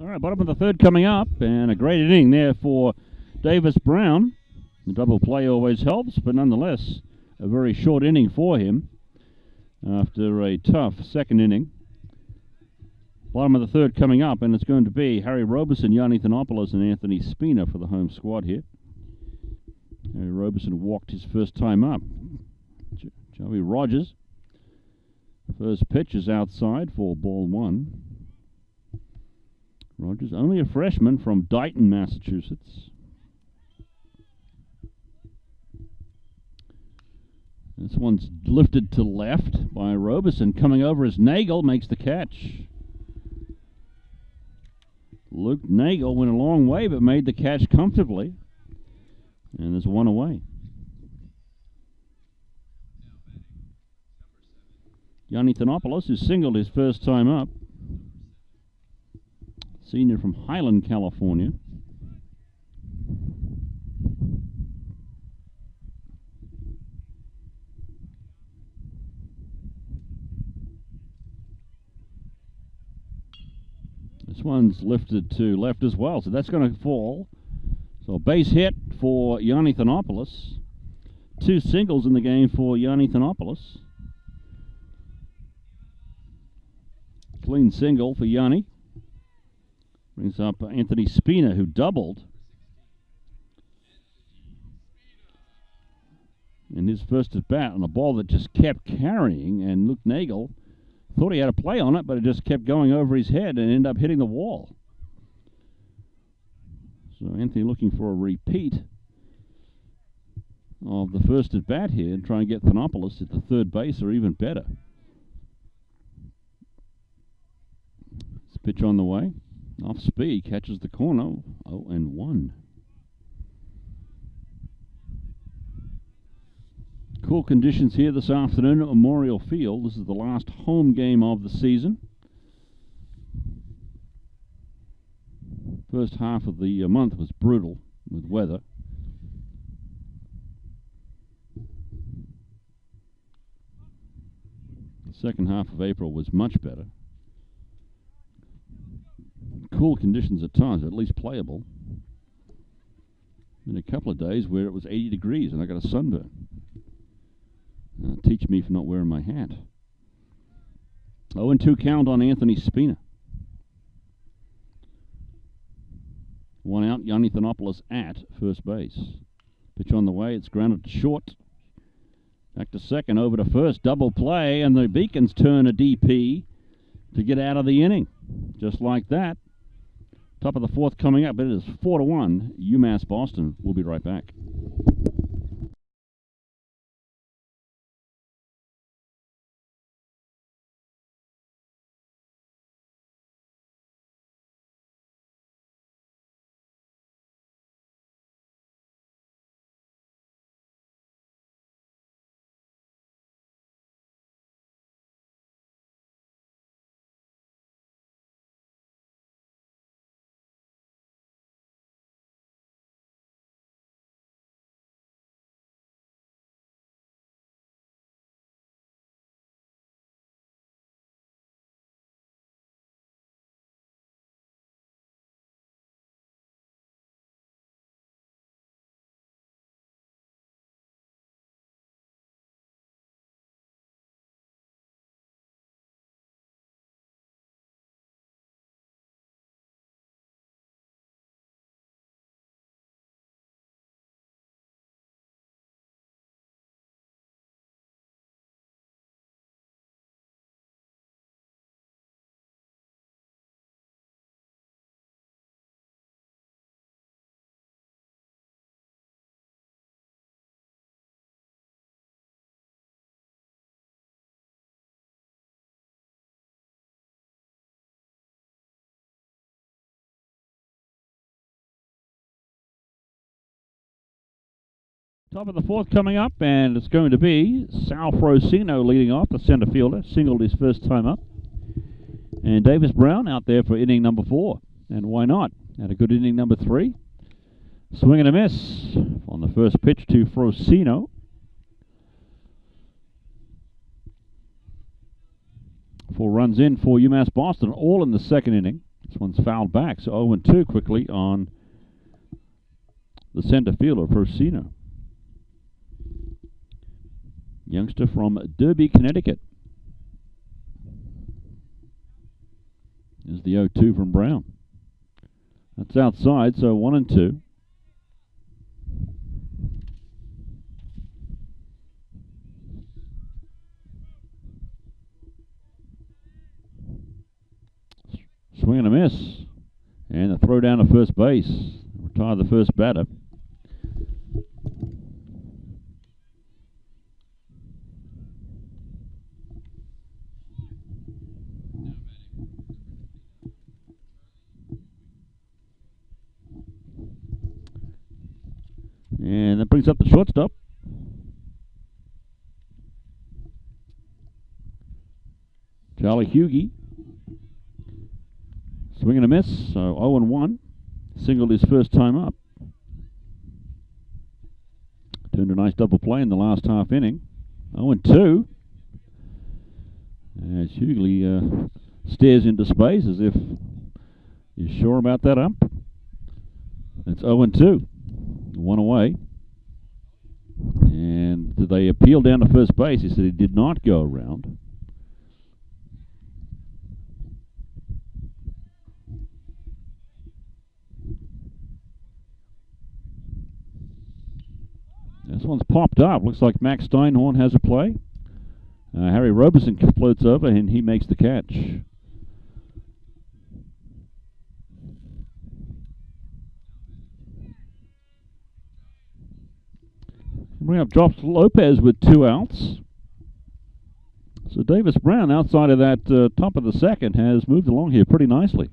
All right, bottom of the third coming up, and a great inning there for Davis Brown. The double play always helps, but nonetheless, a very short inning for him after a tough second inning. Bottom of the third coming up, and it's going to be Harry Roberson, Yanni Thanopoulos, and Anthony Spina for the home squad here. Harry Roberson walked his first time up. Joey Rogers. First pitch is outside for ball one. Rogers, only a freshman from Dighton, Massachusetts. This one's lifted to left by Roberson. Coming over as Nagel makes the catch. Luke Nagel went a long way but made the catch comfortably. And there's one away. Yanni Thanopoulos, who singled his first time up. Senior from Highland, California. This one's lifted to left as well, so that's going to fall. So a base hit for Yanni Thanopoulos. Two singles in the game for Yanni Thanopoulos. Clean single for Yanni. Brings up Anthony Spina, who doubled in his first at bat on a ball that just kept carrying, and Luke Nagel thought he had a play on it, but it just kept going over his head and ended up hitting the wall. So Anthony looking for a repeat of the first at bat here and try and get Thanopoulos at the third base or even better. This pitch on the way. Off speed, catches the corner. 0-1. Cool conditions here this afternoon at Memorial Field. This is the last home game of the season. First half of the month was brutal with weather. The second half of April was much better. Cool conditions at times, at least playable. Been a couple of days where it was 80 degrees and I got a sunburn. Teach me for not wearing my hat. 0-2 count on Anthony Spina. One out, Yanni Thanopoulos at first base. Pitch on the way, it's grounded to short. Back to second, over to first, double play, and the Beacons turn a DP to get out of the inning. Just like that. Top of the fourth coming up. It is 4-1. UMass Boston. We'll be right back. Top of the fourth coming up, and it's going to be Sal Frosino leading off, the center fielder. Singled his first time up. And Davis Brown out there for inning number 4. And why not? Had a good inning number 3. Swing and a miss on the first pitch to Frosino. 4 runs in for UMass Boston, all in the second inning. This one's fouled back, so 0-2 quickly on the center fielder for Cena. Youngster from Derby, Connecticut. Here's the 0-2 from Brown. That's outside, so 1-2. Swing and a miss. And a throw down to first base. Retire the first batter. And that brings up the shortstop. Charlie Hughie. Swing and a miss, so 0-1. Singled his first time up. Turned a nice double play in the last half inning. 0-2. As Hughley stares into space as if he's sure about that ump. It's 0-2. One away. And they appealed down to first base. He said he did not go around. This one's popped up. Looks like Max Steinhorn has a play. Harry Roberson floats over and he makes the catch. Bring up Josh Lopez with 2 outs. So Davis Brown, outside of that top of the second, has moved along here pretty nicely.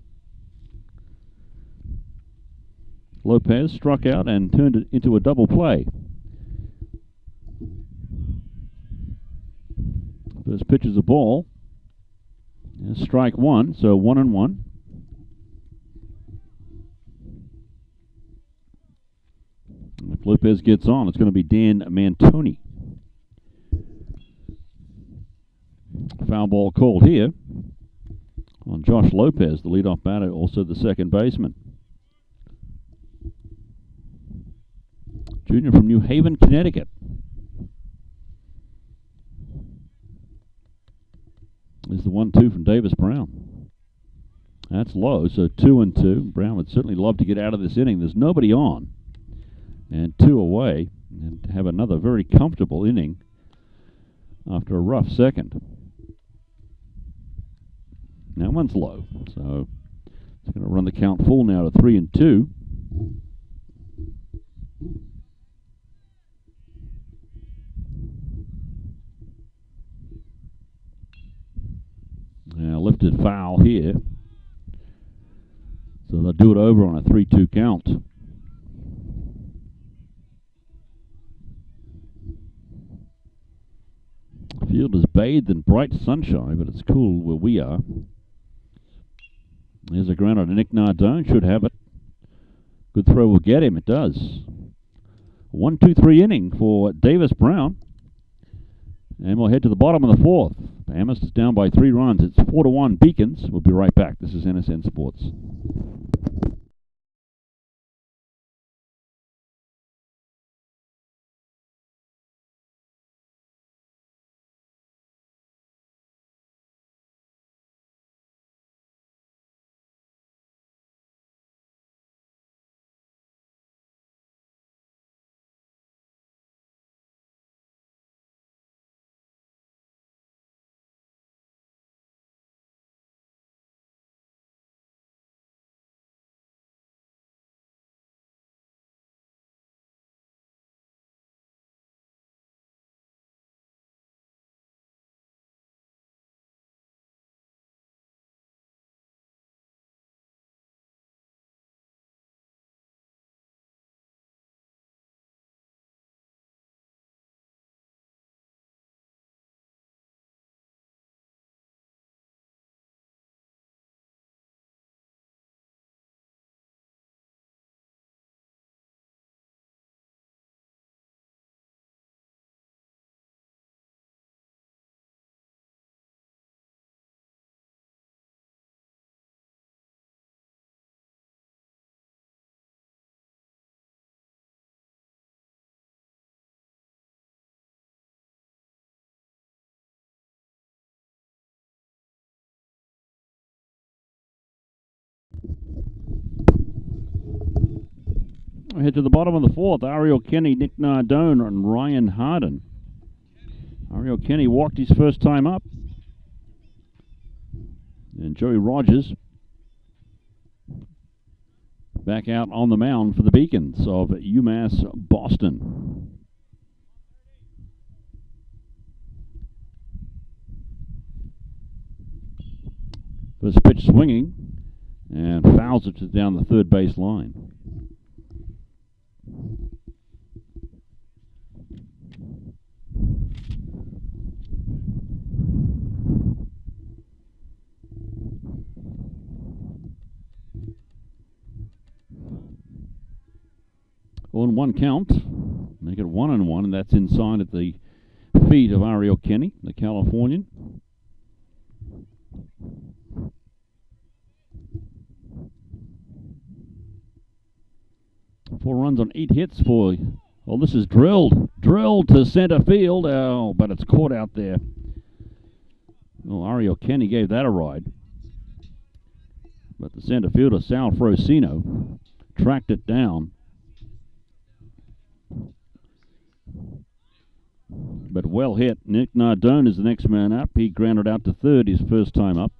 Lopez struck out and turned it into a double play. First pitch is a ball. Strike 1, so 1-1. If Lopez gets on, it's going to be Dan Mantoni. Foul ball called here on Josh Lopez, the leadoff batter, also the second baseman. Junior from New Haven, Connecticut. Is the 1-2 from Davis Brown. That's low, so 2-2. Brown would certainly love to get out of this inning. There's nobody on. And 2 away, and have another very comfortable inning after a rough second. That one's low, so it's going to run the count full now to 3-2. Now lifted foul here, so they'll do it over on a 3-2 count. The field is bathed in bright sunshine, but it's cool where we are. There's a grounder to Nick Nardone. Should have it. Good throw will get him. It does. 1-2-3 inning for Davis Brown. And we'll head to the bottom of the 4th. Amherst is down by 3 runs. It's 4-1 Beacons. We'll be right back. This is NSN Sports. We head to the bottom of the fourth. Ariel Kenny, Nick Nardone, and Ryan Harden. Ariel Kenny walked his first time up. And Joey Rogers back out on the mound for the Beacons of UMass Boston. First pitch swinging and fouls it down the third base line. On one count, make it 1-1, and that's inside at the feet of Ariel Kenny, the Californian. Four runs on 8 hits for. Oh, this is drilled to center field. Oh, but it's caught out there. Oh, Ariel Kenny gave that a ride, but the center fielder Sal Frosino tracked it down. But well hit. Nick Nardone is the next man up. He grounded out to third his first time up.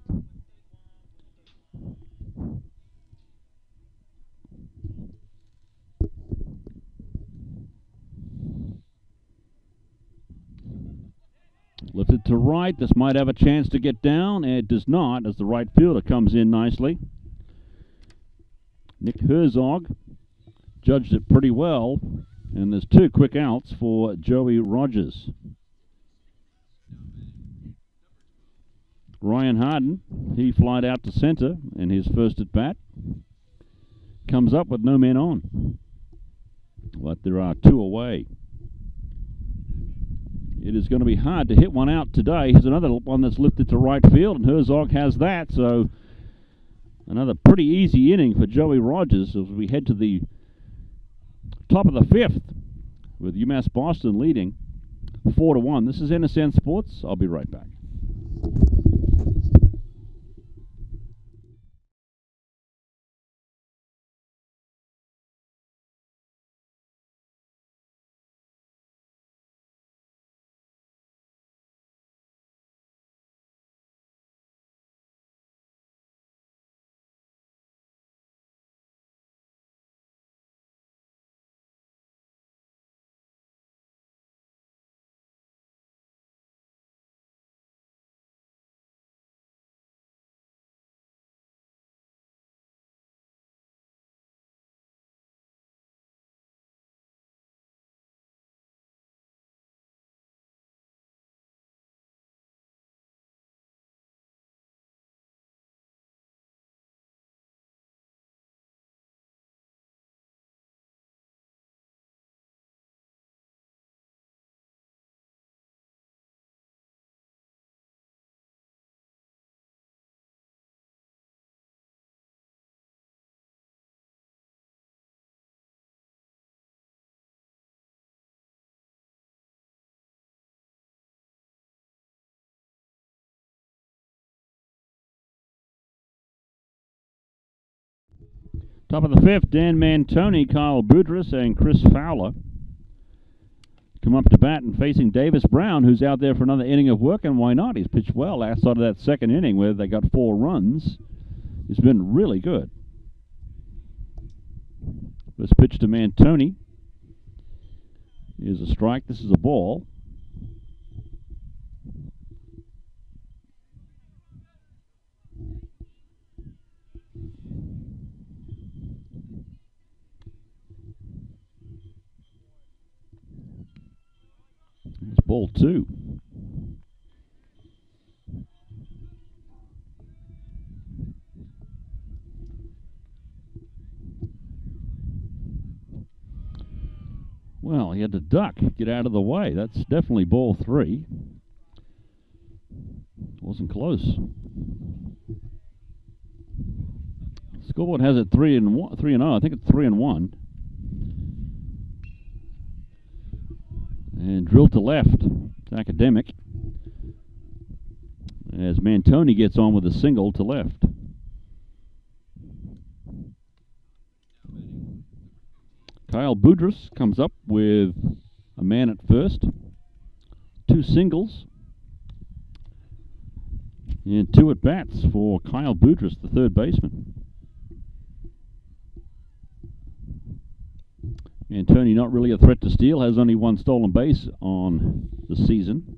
Lifted to right. This might have a chance to get down. It does not, as the right fielder comes in nicely. Nick Herzog judged it pretty well. And there's 2 quick outs for Joey Rogers. Ryan Harden, he flied out to center in his first at bat. Comes up with no men on. But there are 2 away. It is going to be hard to hit one out today. Here's another one that's lifted to right field, and Herzog has that. So another pretty easy inning for Joey Rogers as we head to the top of the 5th, with UMass Boston leading 4-1. This is NSN Sports. I'll be right back. Top of the 5th, Dan Mantoni, Kyle Boudris, and Chris Fowler come up to bat and facing Davis Brown, who's out there for another inning of work, and why not? He's pitched well last out of that second inning where they got 4 runs. He's been really good. This pitch to Mantoni is a strike. This is a ball. It's ball 2. Well, he had to duck, get out of the way. That's definitely ball 3. Wasn't close. Scoreboard has it 3-0. I think it's 3-1. And drilled to left. It's academic. As Mantoni gets on with a single to left. Kyle Boudris comes up with a man at first, 2 singles, and 2 at bats for Kyle Boudris, the third baseman. And Tony, not really a threat to steal, has only 1 stolen base on the season.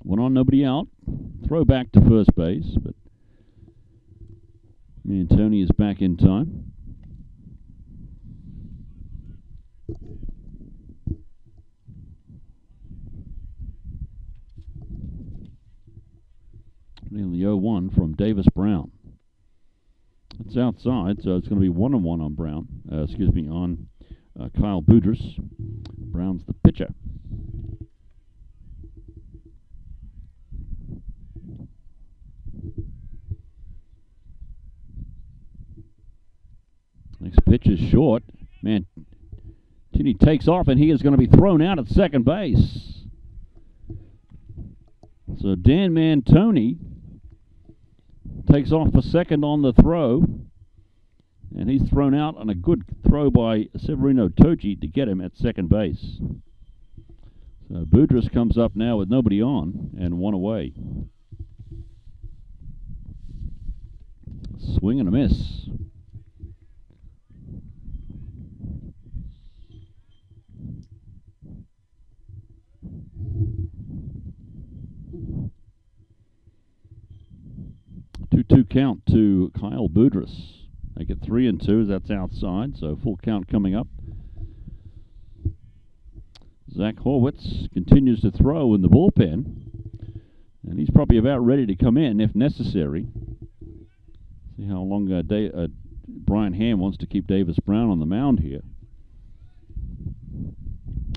One on, nobody out. Throw back to first base, but me and Tony is back in time. In the 0-1 from Davis Brown. It's outside, so it's going to be 1-1 on Brown. On Kyle Boudris. Brown's the pitcher. Next pitch is short. Man, Tinney takes off, and he is going to be thrown out at second base. So Dan Mantoni takes off for second on the throw, and he's thrown out on a good throw by Severino Toji to get him at second base. So Boudris comes up now with nobody on and 1 away. Swing and a miss. Two count to Kyle Boudris. They get 3-2 as that's outside, so full count coming up. Zach Horwitz continues to throw in the bullpen, and he's probably about ready to come in if necessary. See how long Brian Ham wants to keep Davis Brown on the mound here.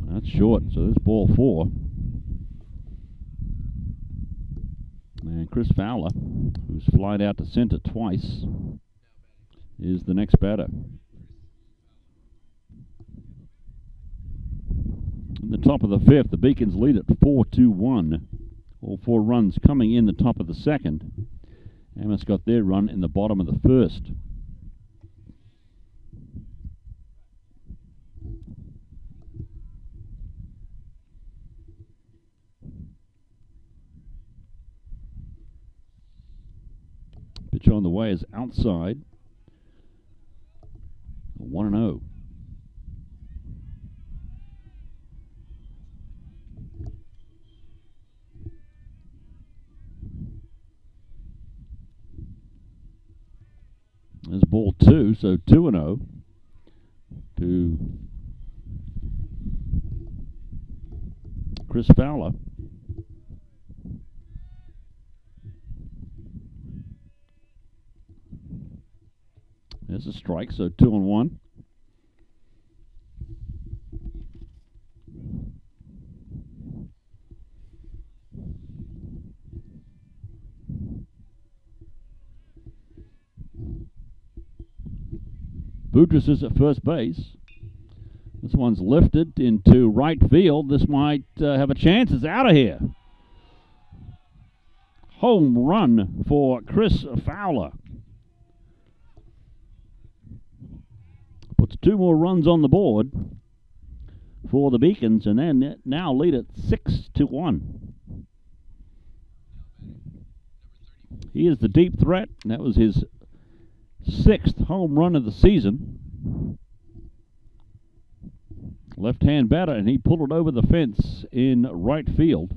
That's short, so this ball 4. And Chris Fowler, who's flied out to center twice, is the next batter. In the top of the 5th, the Beacons lead at 4-1. All 4 runs coming in the top of the 2nd. Amherst got their run in the bottom of the 1st. Pitch on the way is outside. 1-0. There's ball 2, so 2-0 to Chris Fowler. There's a strike, so 2-1. Boudris is at first base. This one's lifted into right field. This might have a chance. It's out of here. Home run for Chris Fowler. Puts 2 more runs on the board for the Beacons, and then now lead at 6-1. He is the deep threat, and that was his 6th home run of the season. Left-hand batter, and he pulled it over the fence in right field,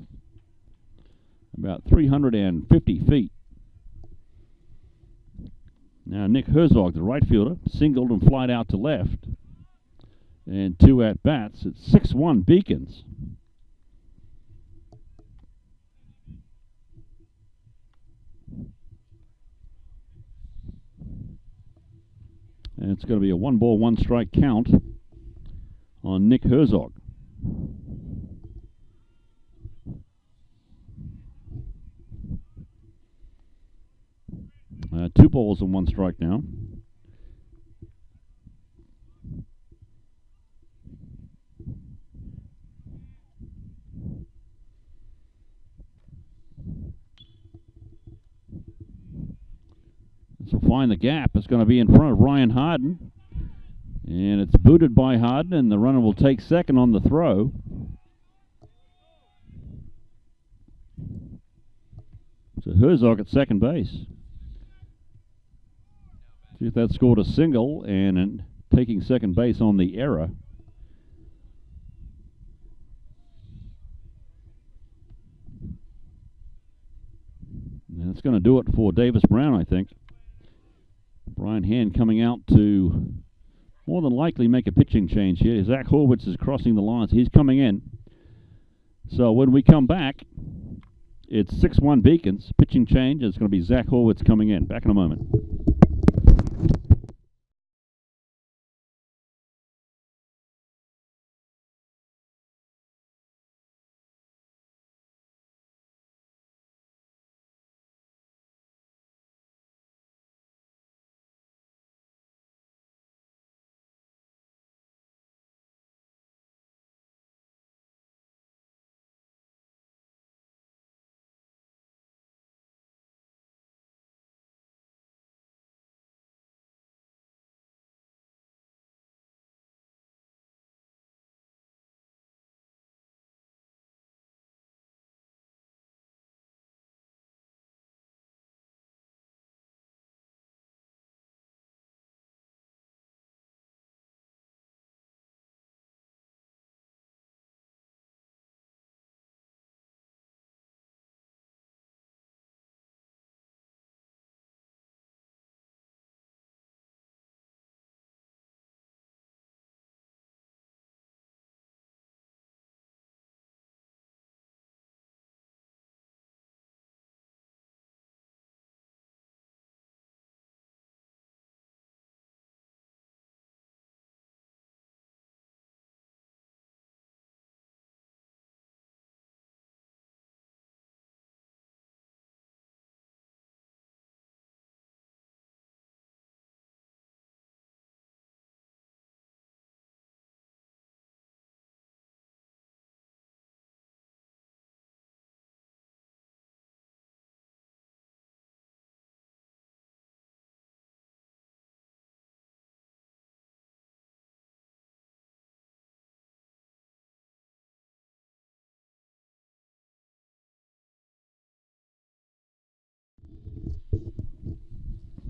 about 350 feet. Now Nick Herzog, the right fielder, singled and flied out to left. And 2 at-bats. It's 6-1 Beacons. And it's going to be a 1-ball, 1-strike count on Nick Herzog. 2 balls and 1 strike now. So find the gap. It's going to be in front of Ryan Harden. And it's booted by Harden, and the runner will take second on the throw. So Herzog at second base. See if that scored a single and taking second base on the error. And that's going to do it for Davis Brown, I think. Brian Hand coming out to more than likely make a pitching change here. Zach Horwitz is crossing the lines. He's coming in. So when we come back, it's 6-1 Beacons. Pitching change. It's going to be Zach Horwitz coming in. Back in a moment.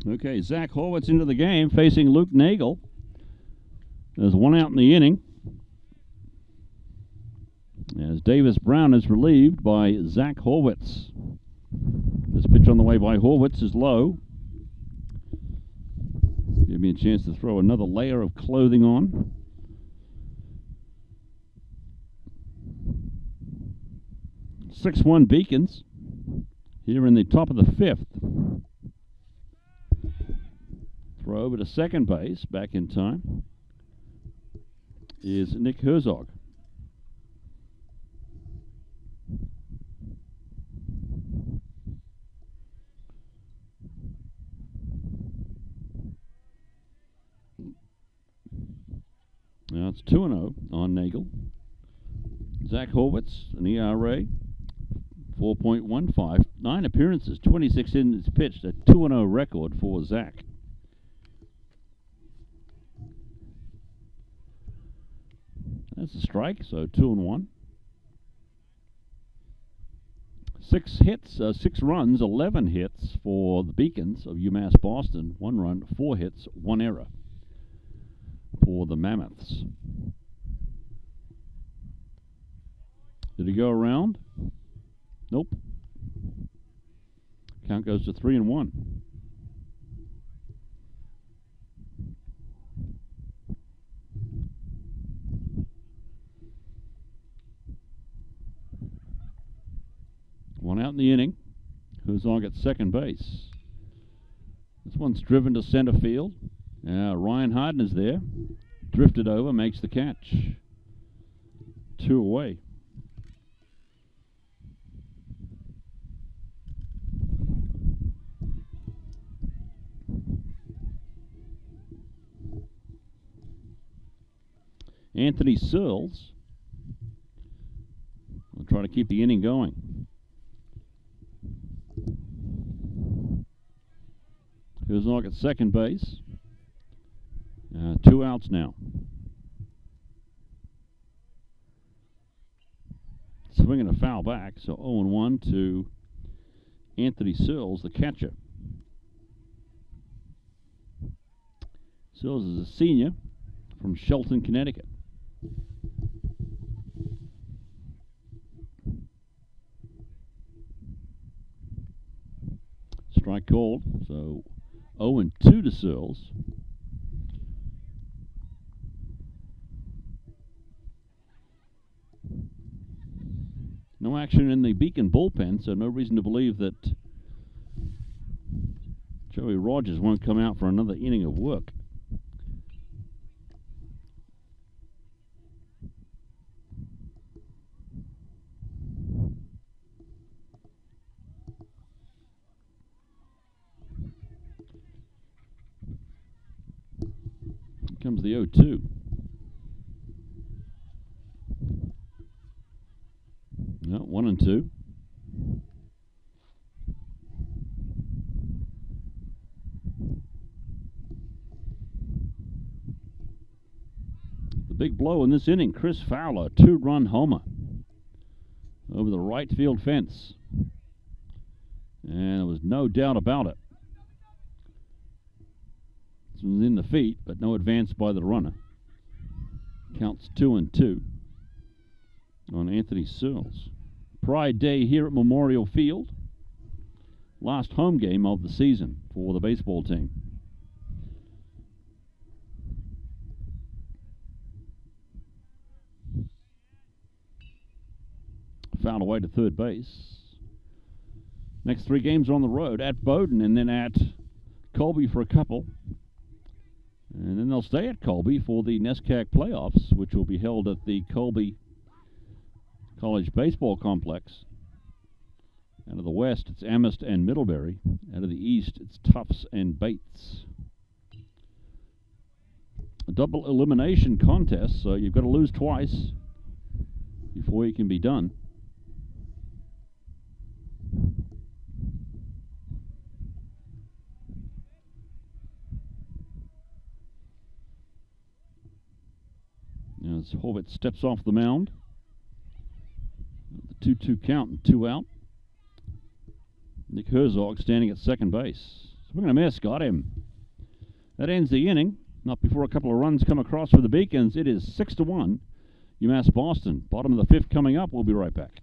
Okay, Zach Horwitz into the game, facing Luke Nagel. There's one out in the inning, as Davis Brown is relieved by Zach Horwitz. This pitch on the way by Horwitz is low. Give me a chance to throw another layer of clothing on. Six-1 Beacons here in the top of the fifth. Throw over to second base, back in time, is Nick Herzog. Now it's 2-0 on Nagel. Zach Horwitz, an ERA 4.15, 9 appearances, 26 innings pitched, a 2-0 record for Zach. That's a strike, so 2-1. 6 hits, 6 runs, 11 hits for the Beacons of UMass Boston. 1 run, 4 hits, 1 error for the Mammoths. Did he go around? Nope. Count goes to 3-1. One out in the inning. Herzog at second base. This one's driven to center field. Ryan Harden is there. Drifted over, makes the catch. 2 away. Anthony Searles will try to keep the inning going. Herzog at second base. 2 outs now. Swinging a foul back, so 0-1 to Anthony Sills, the catcher. Sills is a senior from Shelton, Connecticut. Strike called, so 0-2 to Sills. No action in the Beacon bullpen, so no reason to believe that Joey Rogers won't come out for another inning of work. Here comes the 0-2. No, 1-2. The big blow in this inning, Chris Fowler, 2-run homer over the right field fence. And there was no doubt about it. This was in the feet, but no advance by the runner. Counts 2-2 on Anthony Sills. Pride Day here at Memorial Field. Last home game of the season for the baseball team. Foul away to third base. Next 3 games are on the road, at Bowdoin and then at Colby for a couple. And then they'll stay at Colby for the NESCAC playoffs, which will be held at the Colby College Baseball Complex. Out of the west, it's Amherst and Middlebury. Out of the east, it's Tufts and Bates. A double elimination contest, so you've got to lose twice before you can be done. Now as Horvitz steps off the mound. The 2-2 count and 2 out. Nick Herzog standing at second base. Swinging a miss, got him. That ends the inning. Not before a couple of runs come across for the Beacons. It is 6-1. UMass Boston. Bottom of the 5th coming up. We'll be right back.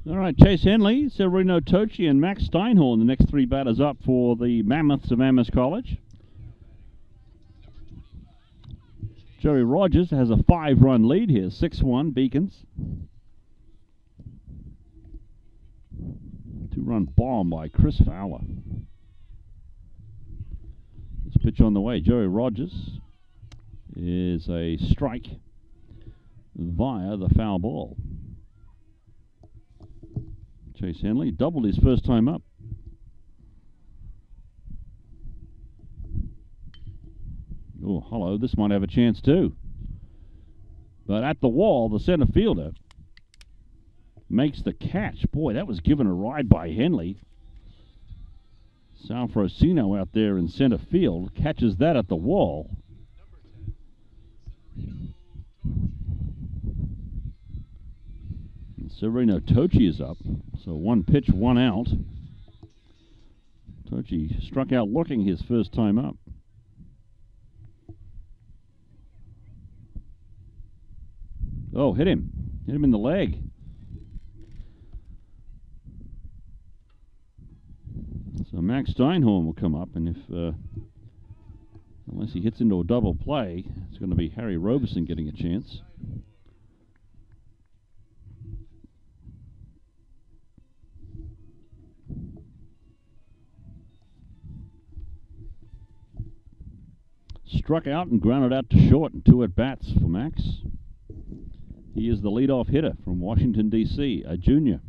All right, Chase Henley, Severino Tochi, and Max Steinhorn, the next 3 batters up for the Mammoths of Amherst College. Joey Rogers has a 5-run lead here, 6-1 Beacons. Two-run bomb by Chris Fowler. This pitch on the way, Joey Rogers, is a strike via the foul ball. Chase Henley doubled his first time up. Oh, hello, this might have a chance too. But at the wall, the center fielder makes the catch. Boy, that was given a ride by Henley. Sal Frosino out there in center field catches that at the wall. And Severino Tochi is up. So one pitch, one out. Tochi struck out looking his first time up. Oh, hit him. Hit him in the leg. So Max Steinhorn will come up, and if unless he hits into a double play, it's going to be Harry Robeson getting a chance. Struck out and grounded out to short in 2 at-bats for Max. He is the leadoff hitter from Washington, D.C., a junior.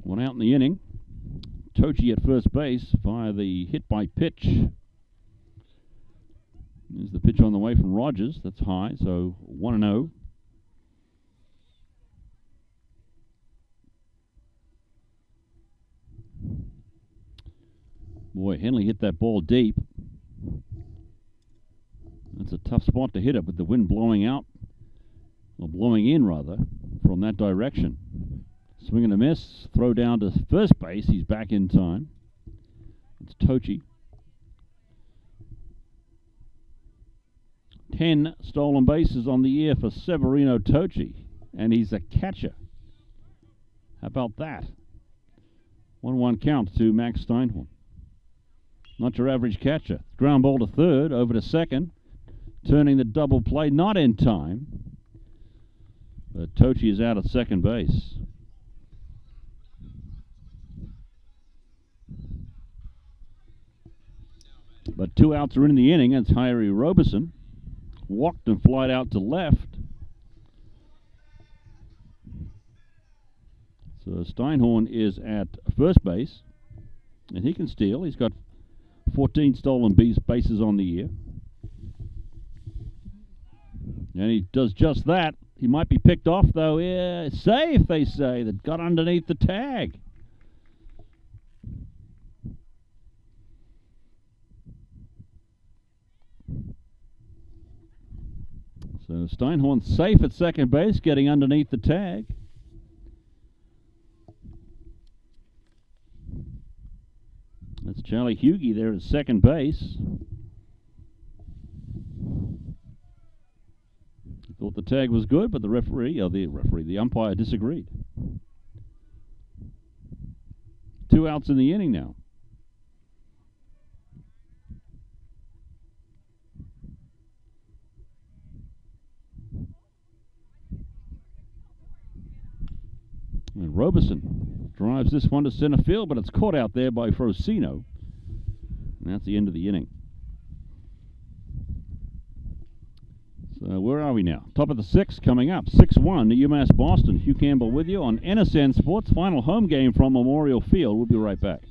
One out in the inning. Tochi at first base via the hit by pitch. There's the pitch on the way from Rogers. That's high, so 1-0. Boy, Henley hit that ball deep. That's a tough spot to hit it with the wind blowing out, or blowing in rather, from that direction. Swing and a miss, throw down to first base. He's back in time. It's Tochi. 10 stolen bases on the year for Severino Tochi, and he's a catcher. How about that? 1-1 count to Max Steinhorn. Not your average catcher. Ground ball to third, over to second, turning the double play, not in time. But Tochi is out at second base. But 2 outs are in the inning, and it's Harry Robeson. Walked and flied out to left. So Steinhorn is at first base, and he can steal. He's got 14 stolen bases on the year. And he does just that. He might be picked off, though. Yeah, safe, they say, that got underneath the tag. So Steinhorn safe at second base, getting underneath the tag. That's Charlie Hughie there at second base. He thought the tag was good, but the umpire disagreed. 2 outs in the inning now. And Robeson drives this one to center field, but it's caught out there by Frosino. And that's the end of the inning. So where are we now? Top of the 6th coming up. 6-1 to UMass Boston. Hugh Campbell with you on NSN Sports. Final home game from Memorial Field. We'll be right back.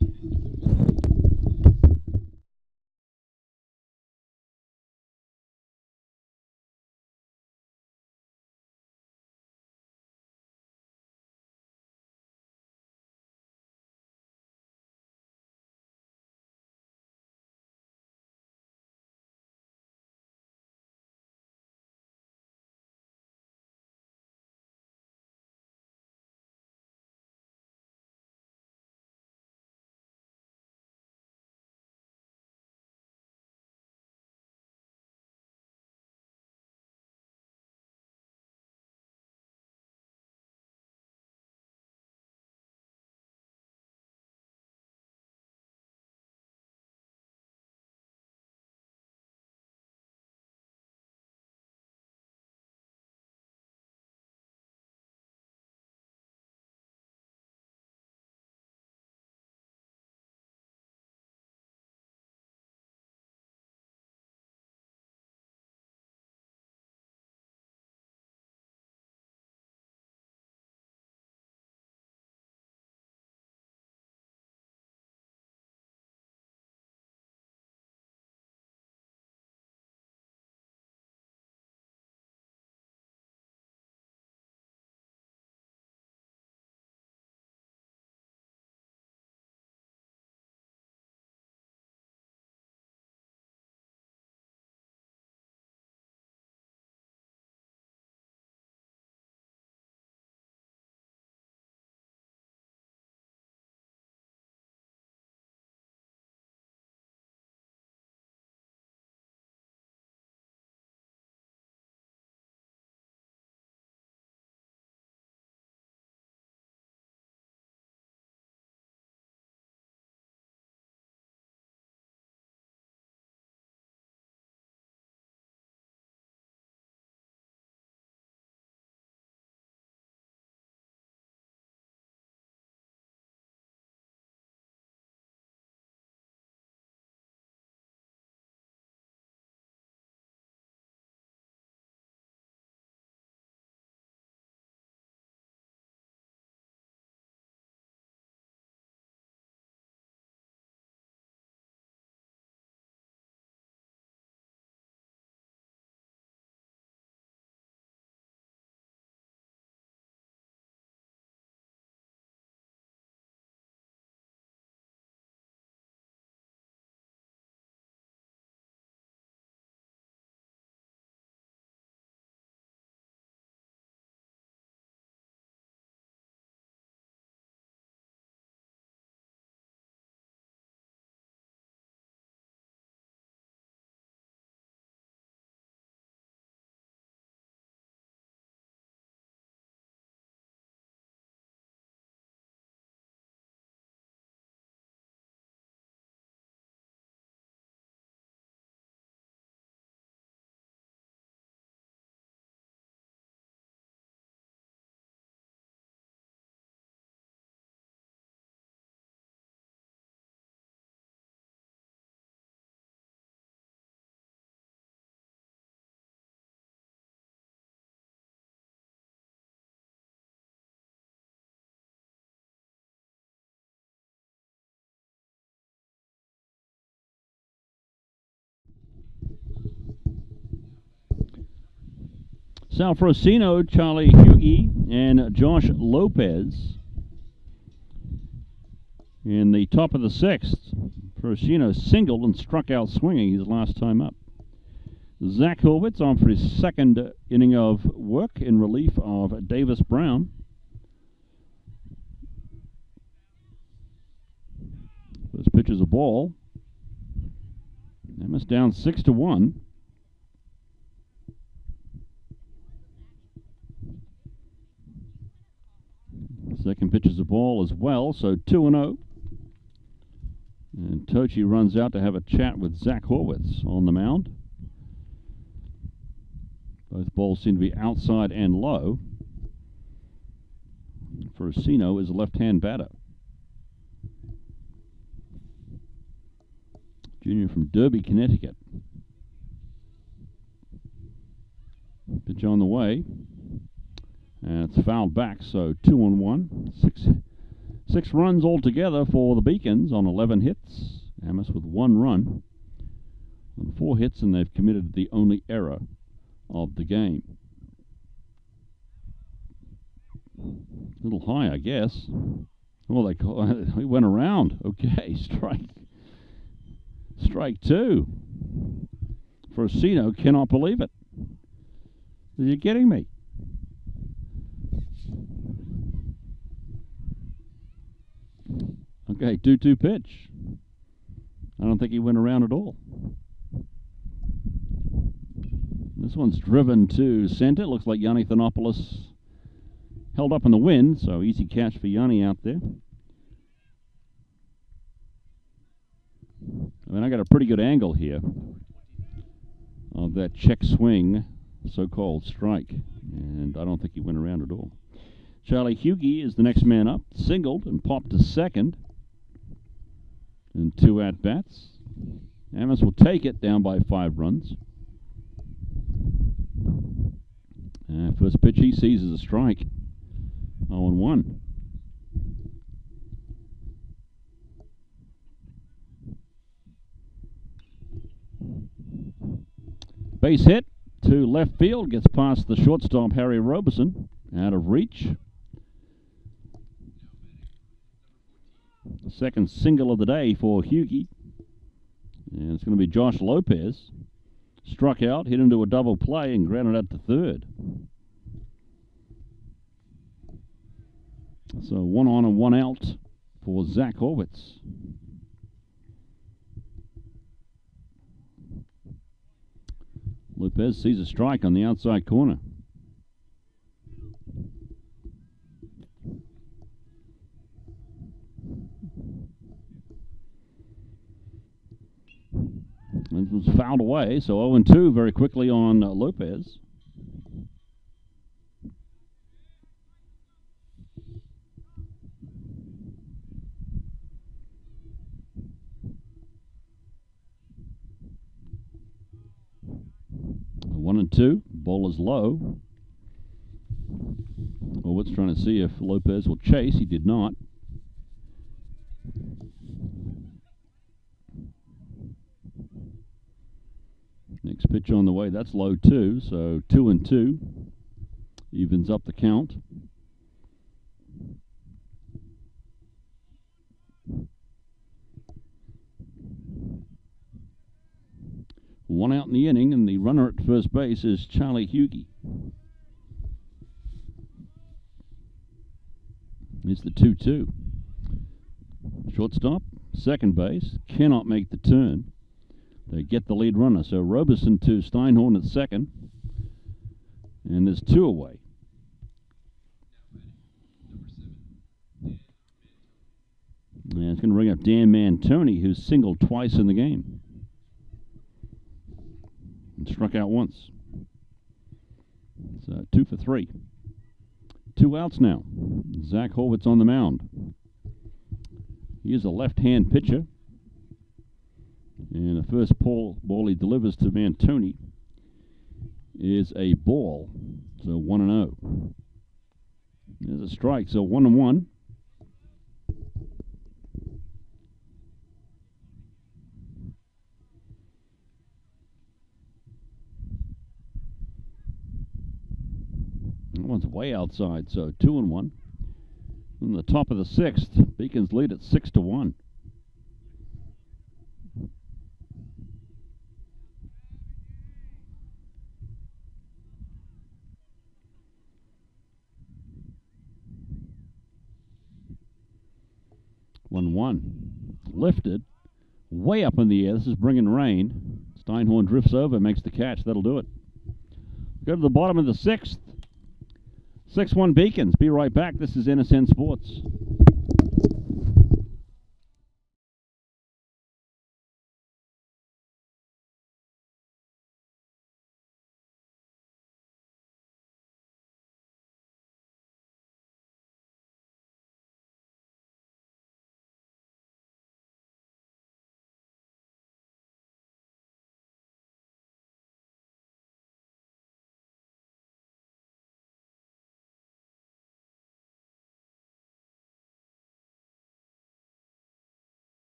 Sal Frosino, Charlie Hughie, and Josh Lopez. In the top of the sixth, Frosino singled and struck out swinging his last time up. Zach Horwitz on for his second inning of work in relief of Davis Brown. First pitch is a ball. Amherst down 6-1. Second pitch is a ball as well, so 2-0. And Tochi runs out to have a chat with Zach Horwitz on the mound. Both balls seem to be outside and low. Frosino is a left-hand batter. Junior from Derby, Connecticut. Pitch on the way. And it's fouled back, so 2-1. Six runs altogether for the Beacons on 11 hits. Amherst with 1 run on 4 hits, and they've committed the only error of the game. A little high, I guess. Oh, he went around. Okay, strike 2. Frosino cannot believe it. Are you kidding me? Okay, 2-2 pitch. I don't think he went around at all. This one's driven to center. Looks like Yanni Thanopoulos held up in the wind, so easy catch for Yanni out there. I mean, I got a pretty good angle here of that check swing, so-called strike, and I don't think he went around at all. Charlie Hughie is the next man up, singled and popped to second. And 2 at-bats. Amherst will take it, down by 5 runs. First pitch he sees is a strike. 0-1. Base hit to left field, gets past the shortstop Harry Robeson, out of reach. Second single of the day for Hughie. And it's going to be Josh Lopez. Struck out, hit into a double play, and grounded out to third. So 1 on and 1 out for Zach Horwitz. Lopez sees a strike on the outside corner. And it was fouled away, so 0-2 very quickly on Lopez. One and 2. Ball is low. Horwitz trying to see if Lopez will chase. He did not. Next pitch on the way. That's low too. So 2-2. Evens up the count. One out in the inning, and the runner at first base is Charlie Hughie. It's the 2-2. Shortstop, second base, cannot make the turn. They get the lead runner. So Robeson to Steinhorn at second. And there's 2 away. And it's going to bring up Dan Mantoni, who's singled twice in the game. And struck out once. So 2 for 3. 2 outs now. Zach Horwitz on the mound. He is a left-hand pitcher. And the first ball he delivers to Mantoni is a ball. So 1-0. There's a strike, so 1-1. one's way outside, so 2-1. In the top of the 6th, Beacons lead at 6-1. One. Lifted. Way up in the air. This is bringing rain. Steinhorn drifts over, makes the catch. That'll do it. Go to the bottom of the 6th. 6-1 Beacons. Be right back. This is NSN Sports.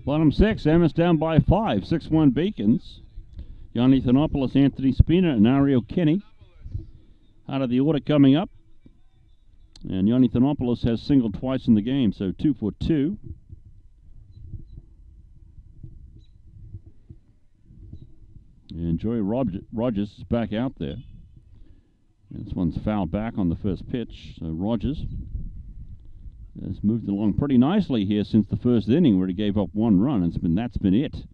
Bottom 6, Amherst down by 5. 6-1 Beacons. Yanni Thanopoulos, Anthony Spina, and Ariel Kenny. Out of the order coming up. And Yanni Thanopoulos has singled twice in the game, so 2 for 2. And Joey Rogers is back out there. And this one's fouled back on the first pitch, so Rogers has moved along pretty nicely here since the first inning, where he gave up 1 run. That's been it.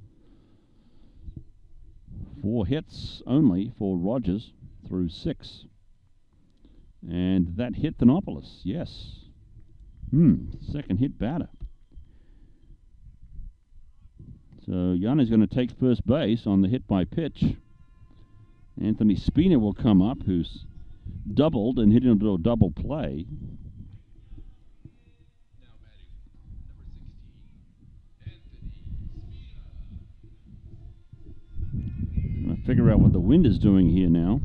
4 hits only for Rogers through 6. And that hit Thanopoulos, yes. Second hit batter. So Yanni's going to take first base on the hit by pitch. Anthony Spina will come up, who's doubled and hit into a double play. Figure out what the wind is doing here now.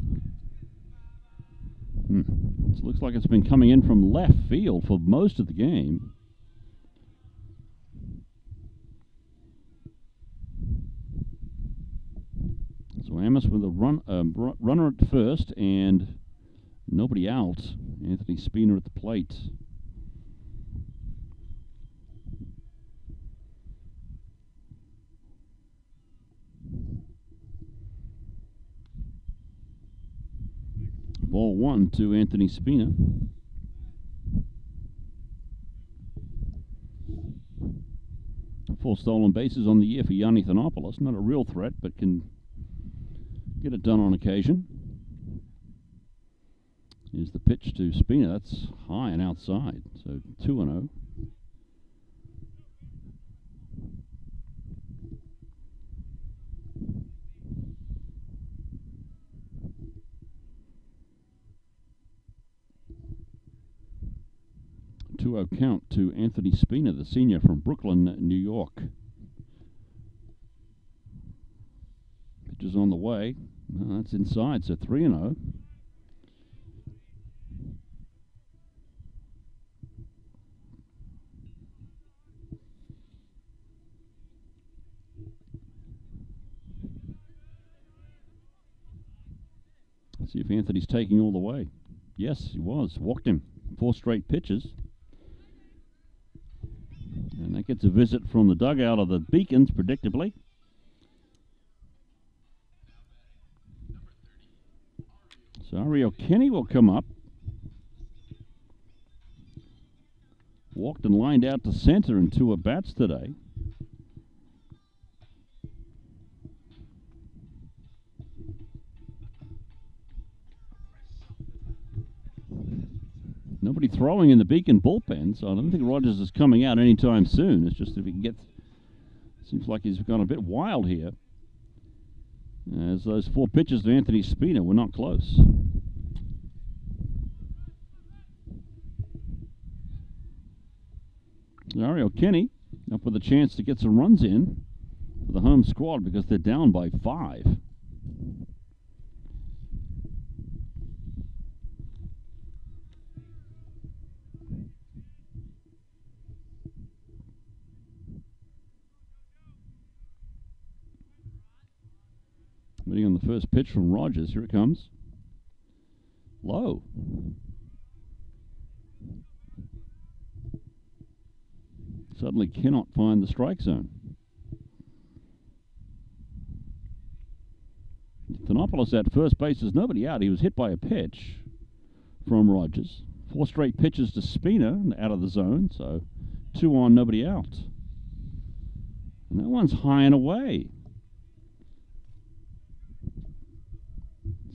It looks like it's been coming in from left field for most of the game. So Amherst with a runner at first and nobody out. Anthony Spina at the plate. Ball 1 to Anthony Spina. Full stolen bases on the year for Yanni Thanopoulos. Not a real threat, but can get it done on occasion. Here's the pitch to Spina. That's high and outside, so 2-0. Count to Anthony Spina, the senior from Brooklyn, New York. Pitch is on the way. No, that's inside, so 3-0. See if Anthony's taking all the way. Yes, he was. Walked him. 4 straight pitches. And that gets a visit from the dugout of the Beacons, predictably. So Ariel Kenny will come up. Walked walked and lined out to center in 2 at-bats today. Nobody throwing in the Beacon bullpen, so I don't think Rogers is coming out anytime soon. It's just if he can get... Seems like he's gone a bit wild here, as those 4 pitches to Anthony Spina were not close. Ariel Kenny up with a chance to get some runs in for the home squad because they're down by 5. Waiting on the first pitch from Rogers. Here it comes. Low. Suddenly cannot find the strike zone. Thanopoulos at first base. There's nobody out. He was hit by a pitch from Rogers. 4 straight pitches to Spina out of the zone. So 2 on, nobody out. And that one's high and away.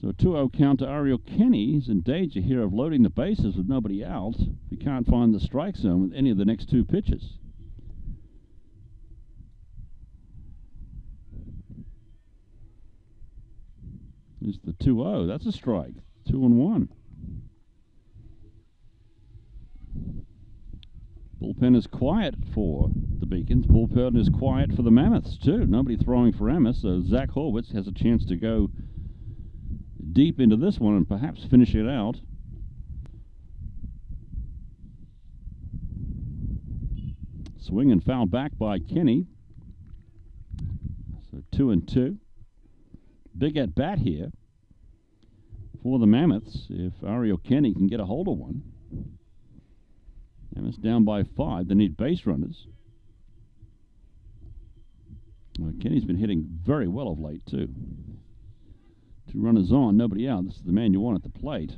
So a 2-0 count to Ariel Kenny. He's in danger here of loading the bases with nobody out if he can't find the strike zone with any of the next 2 pitches. Here's the 2-0. That's a strike. 2-1. Bullpen is quiet for the Beacons. Bullpen is quiet for the Mammoths, too. Nobody throwing for Amherst, so Zach Horwitz has a chance to go deep into this one and perhaps finish it out. Swing and foul back by Kenny. So 2-2. Big at bat here for the Mammoths if Ariel Kenny can get a hold of one. Mammoths down by 5. They need base runners. Well, Kenny's been hitting very well of late, too. 2 runners on, nobody out. This is the man you want at the plate.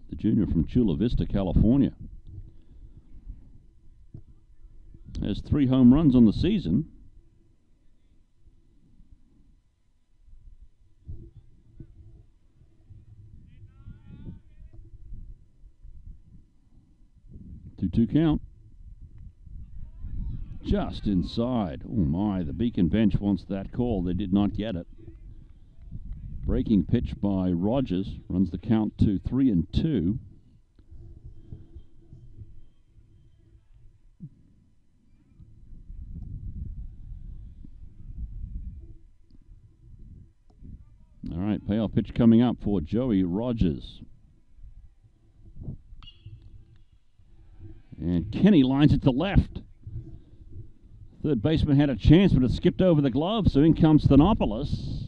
The junior from Chula Vista, California. Has 3 home runs on the season. Two count. Just inside. Oh my, the Beacon bench wants that call. They did not get it. Breaking pitch by Rogers runs the count to 3-2. All right, payoff pitch coming up for Joey Rogers. And Kenny lines it to left. Third baseman had a chance, but it skipped over the glove, so in comes Thanopoulos.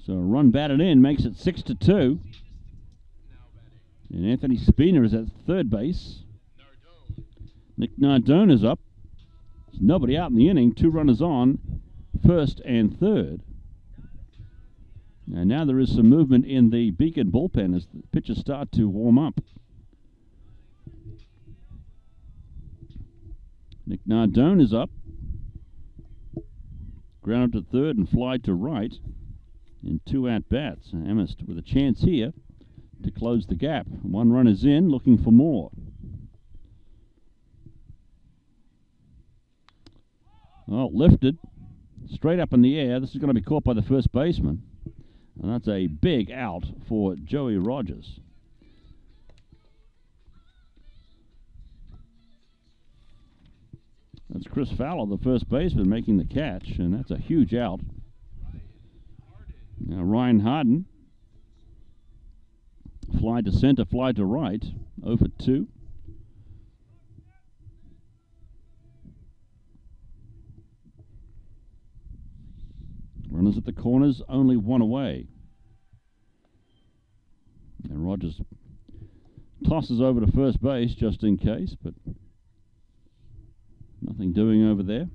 So a run batted in makes it 6-2. And Anthony Spina is at third base. Nick Nardone is up. There's nobody out in the inning. 2 runners on, first and third. And now there is some movement in the Beacon bullpen as the pitchers start to warm up. Nick Nardone is up. Grounded to third and fly to right in 2 at-bats. Amherst with a chance here to close the gap. 1 run is in, looking for more. Oh, lifted. Straight up in the air. This is going to be caught by the first baseman. And that's a big out for Joey Rogers. That's Chris Fowler, the first baseman, making the catch, and that's a huge out. Now Ryan Harden. Fly to center, fly to right. 0 for 2. Runners at the corners, only 1 away. And Rogers tosses over to first base just in case, but nothing doing over there.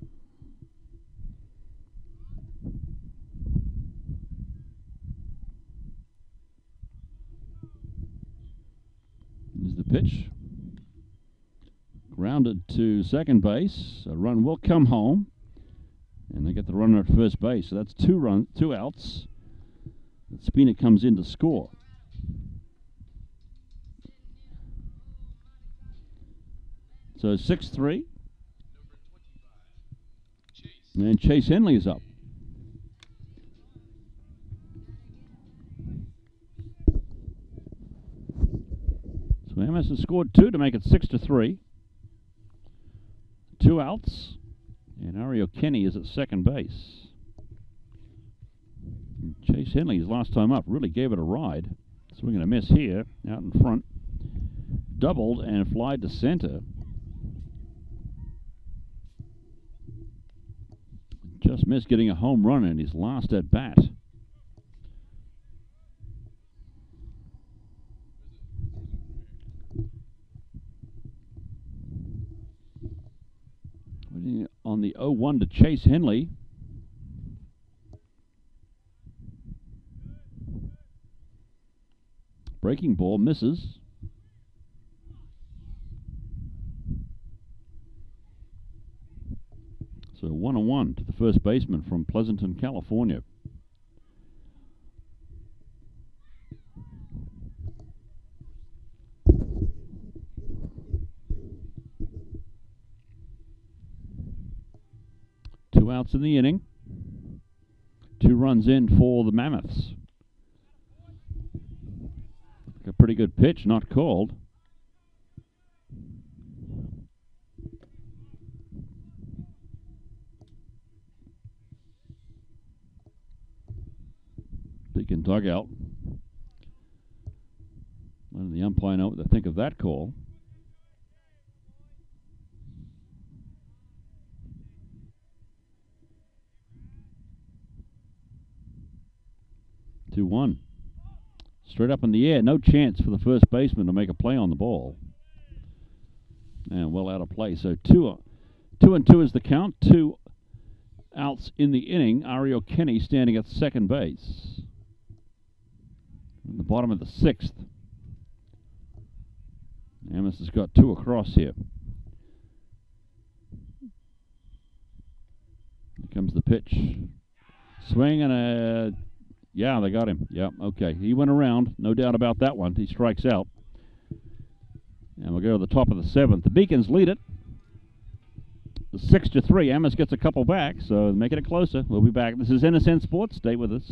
pitch. Grounded to second base. A run will come home. And they get the runner at first base. So that's two outs. Spina comes in to score. So 6-3. And Chase Henley is up. So Amherst has scored 2 to make it 6-3. 2 outs. And Ario Kenny is at second base. And Chase Henley, his last time up, really gave it a ride. Swing and a miss here, out in front. Doubled and flied to center. Just missed getting a home run in his last at bat. On the 0-1 to Chase Henley. Breaking ball misses. So 1-1 to the first baseman from Pleasanton, California. Two outs in the inning. 2 runs in for the Mammoths. A pretty good pitch, not called. Beacon dugout. Letting the umpire know what they think of that call. Two one. Straight up in the air. No chance for the first baseman to make a play on the ball. And well out of play. So 2-2 is the count. 2 outs in the inning. Ario Kenny standing at second base. In the bottom of the 6th. Amherst has got 2 across here. Here comes the pitch. Swing and a... Yeah, they got him. Yeah, okay. He went around. No doubt about that one. He strikes out. And we'll go to the top of the 7th. The Beacons lead it. 6-3. Amherst gets a couple back, so making it closer. We'll be back. This is NSN Sports. Stay with us.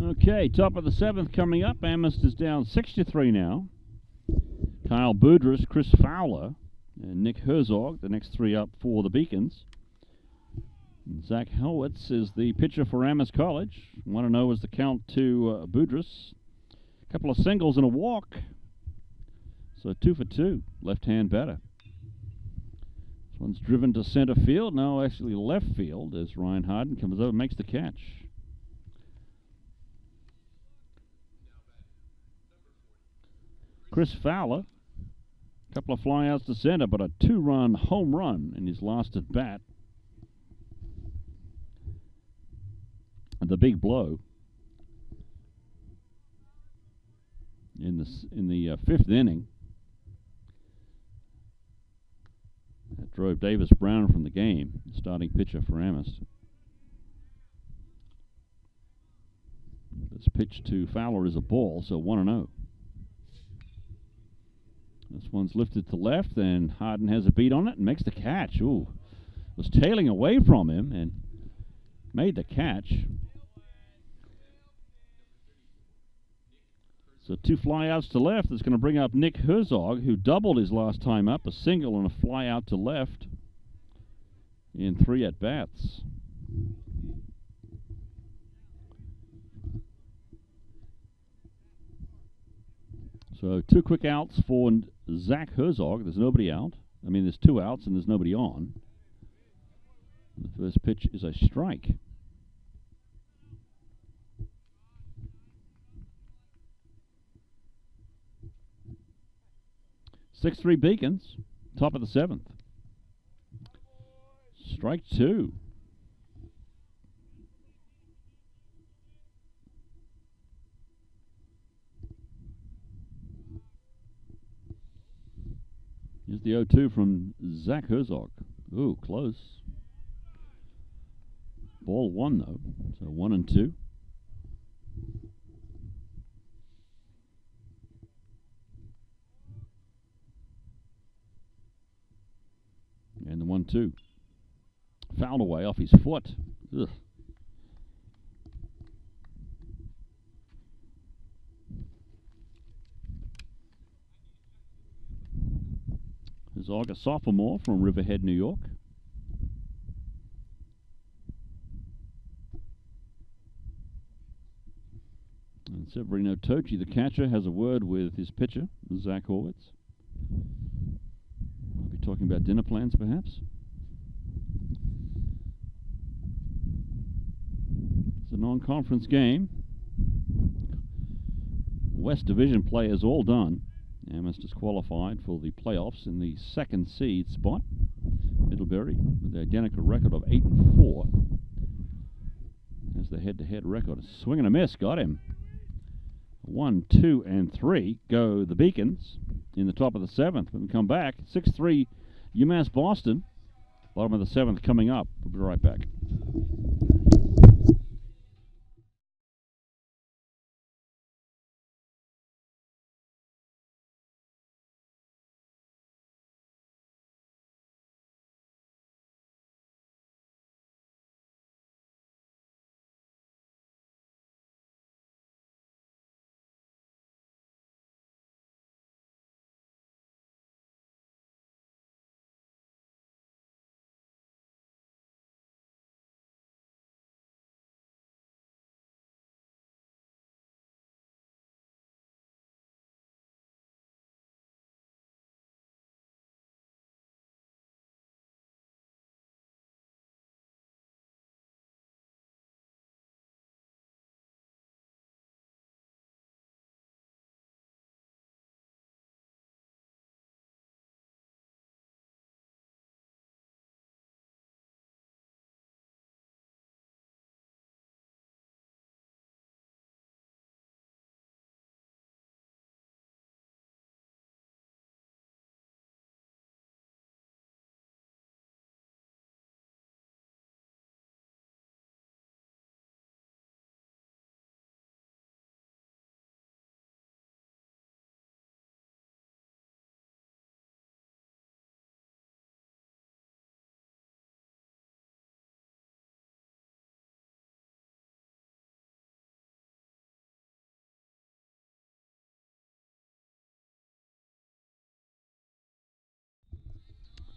Okay, top of the 7th coming up. Amherst is down 6-3 now. Kyle Boudris, Chris Fowler, and Nick Herzog, the next 3 up for the Beacons. And Zach Helwitz is the pitcher for Amherst College. 1-0 is the count to Boudris. A couple of singles and a walk So 2 for 2, left-hand batter. This one's driven to center field. No, actually left field as Ryan Harden comes over and makes the catch. Chris Fowler, a couple of flyouts to center, but a 2-run home run in his last at bat. And the big blow in the 5th inning that drove Davis Brown from the game, starting pitcher for Amherst. This pitch to Fowler is a ball, so 1-0. This one's lifted to left, and Harden has a beat on it and makes the catch. Ooh, was tailing away from him and made the catch. So 2 flyouts to left. That's going to bring up Nick Herzog, who doubled his last time up, a single and a flyout to left in 3 at-bats. So 2 quick outs for Zach Herzog. There's nobody out. I mean, there's 2 outs and there's nobody on. The first pitch is a strike. Six-3 Beacons, top of the 7th. Strike 2. Here's the 0-2 from Zach Herzog. Ooh, close. Ball 1 though, so 1-2. And the 1-2. Fouled away off his foot. Ugh. Herzog, a sophomore from Riverhead, New York. And Severino Tochi, the catcher, has a word with his pitcher, Zach Horwitz. I'll be talking about dinner plans, perhaps. It's a non-conference game. West Division players all done. Amherst is qualified for the playoffs in the 2nd seed spot. Middlebury, with the identical record of 8-4, has the head-to-head record. A swing and a miss, got him. 1, 2, and 3 go the Beacons in the top of the 7th. When we come back, 6-3 UMASS Boston. Bottom of the 7th coming up. We'll be right back.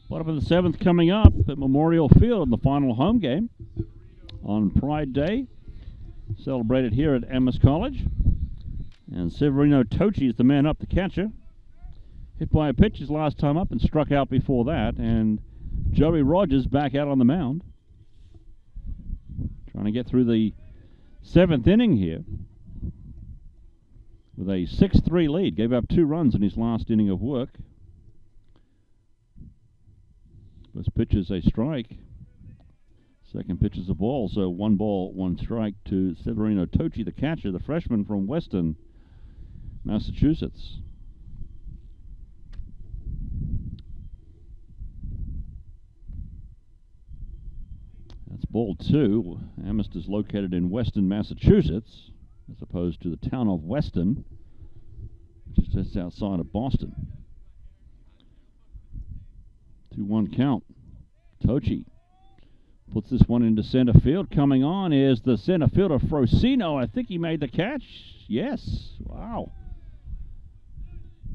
Bottom of the 7th coming up at Memorial Field in the final home game on Pride Day, celebrated here at Amherst College. And Severino Tochi is the man up, the catcher. Hit by a pitch his last time up and struck out before that. And Joey Rogers back out on the mound. Trying to get through the 7th inning here with a 6-3 lead. Gave up 2 runs in his last inning of work. First pitch is a strike. Second pitch is a ball. So 1 ball, 1 strike to Severino Tochi, the catcher, the freshman from Weston, Massachusetts. That's ball 2. Amherst is located in Weston, Massachusetts, as opposed to the town of Weston, which is just outside of Boston. 2-1 count. Tochi puts this one into center field. Coming on is the center fielder, Frosino. I think he made the catch. Yes. Wow.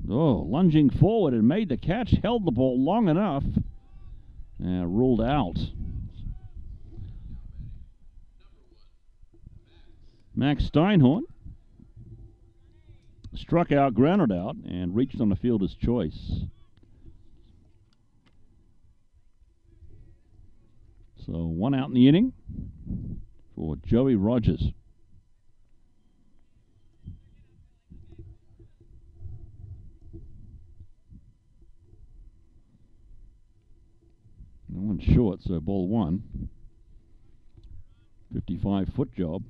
Oh, lunging forward and made the catch. Held the ball long enough. Ruled out. Max Steinhorn struck out, grounded out, and reached on the fielder's choice. So 1 out in the inning for Joey Rogers. No one short, so ball 1. 55-foot job.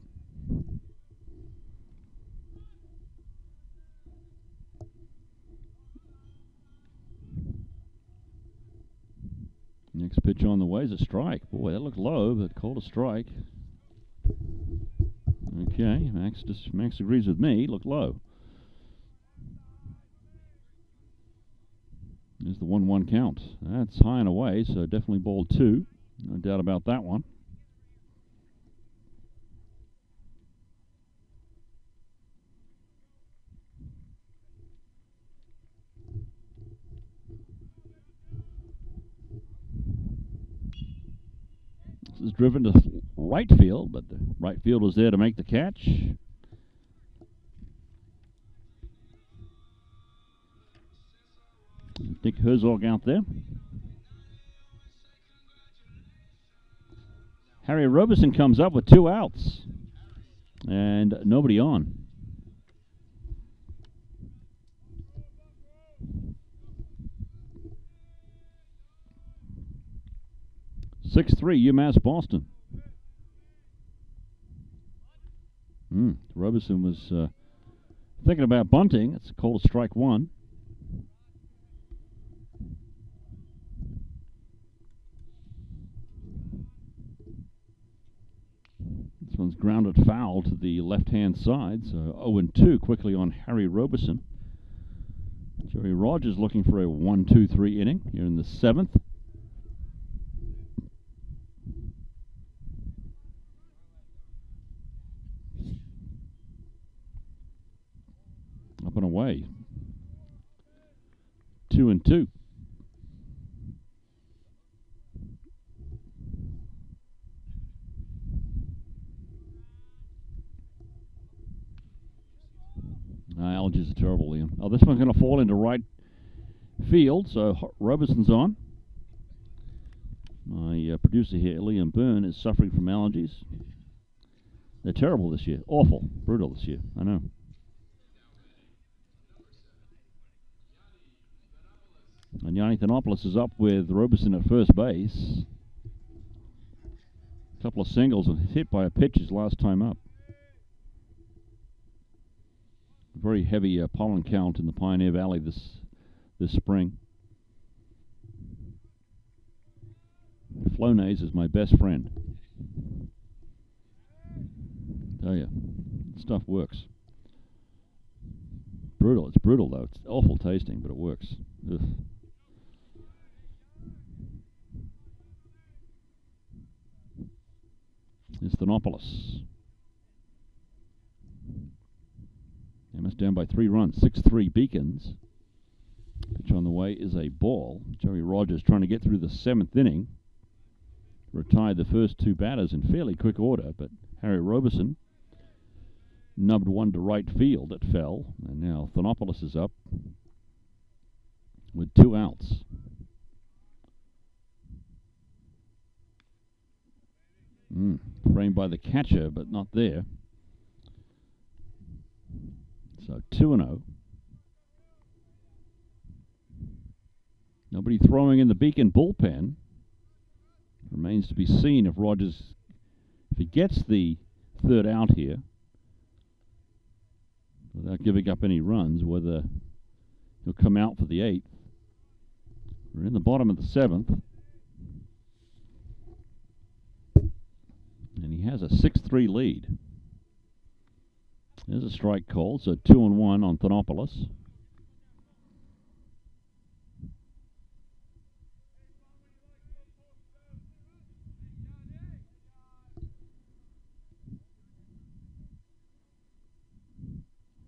Next pitch on the way is a strike. Boy, that looked low, but called a strike. Okay, Max agrees with me. Looked low. There's the 1-1 count. That's high and away, so definitely ball 2. No doubt about that one. This is driven to right field, but the right fielder's there to make the catch. Dick Herzog out there. Harry Roberson comes up with 2 outs and nobody on. (6-3) UMass Boston. Roberson was thinking about bunting. It's called a strike 1. This one's grounded foul to the left-hand side, so 0-2 quickly on Harry Roberson. Joey Rogers looking for a 1-2-3 inning here in the 7th. Up and away. 2-2. Allergies are terrible, Liam. Oh, this one's going to fall into right field, so Roberson's on. My producer here, Liam Byrne, is suffering from allergies. They're terrible this year. Awful. Brutal this year. I know. And Yanni Thanopoulos is up with Roberson at first base. A couple of singles and hit by a pitch his last time up. Very heavy pollen count in the Pioneer Valley this spring. Flonase is my best friend. Tell you, stuff works. Brutal. It's brutal though. It's awful tasting, but it works. Ugh. It's Thanopoulos. Amherst down by 3 runs, 6-3 Beacons. Pitch on the way is a ball. Joey Rogers trying to get through the 7th inning. Retired the first 2 batters in fairly quick order, but Harry Roberson nubbed one to right field. It fell, and now Thanopoulos is up. with 2 outs. Framed by the catcher, but not there. So 2-0. Nobody throwing in the Beacon bullpen. Remains to be seen if Rogers, if he gets the 3rd out here, without giving up any runs, whether he'll come out for the 8th. We're in the bottom of the 7th. And he has a 6-3 lead. There's a strike called, so 2-1 on Thanopoulos.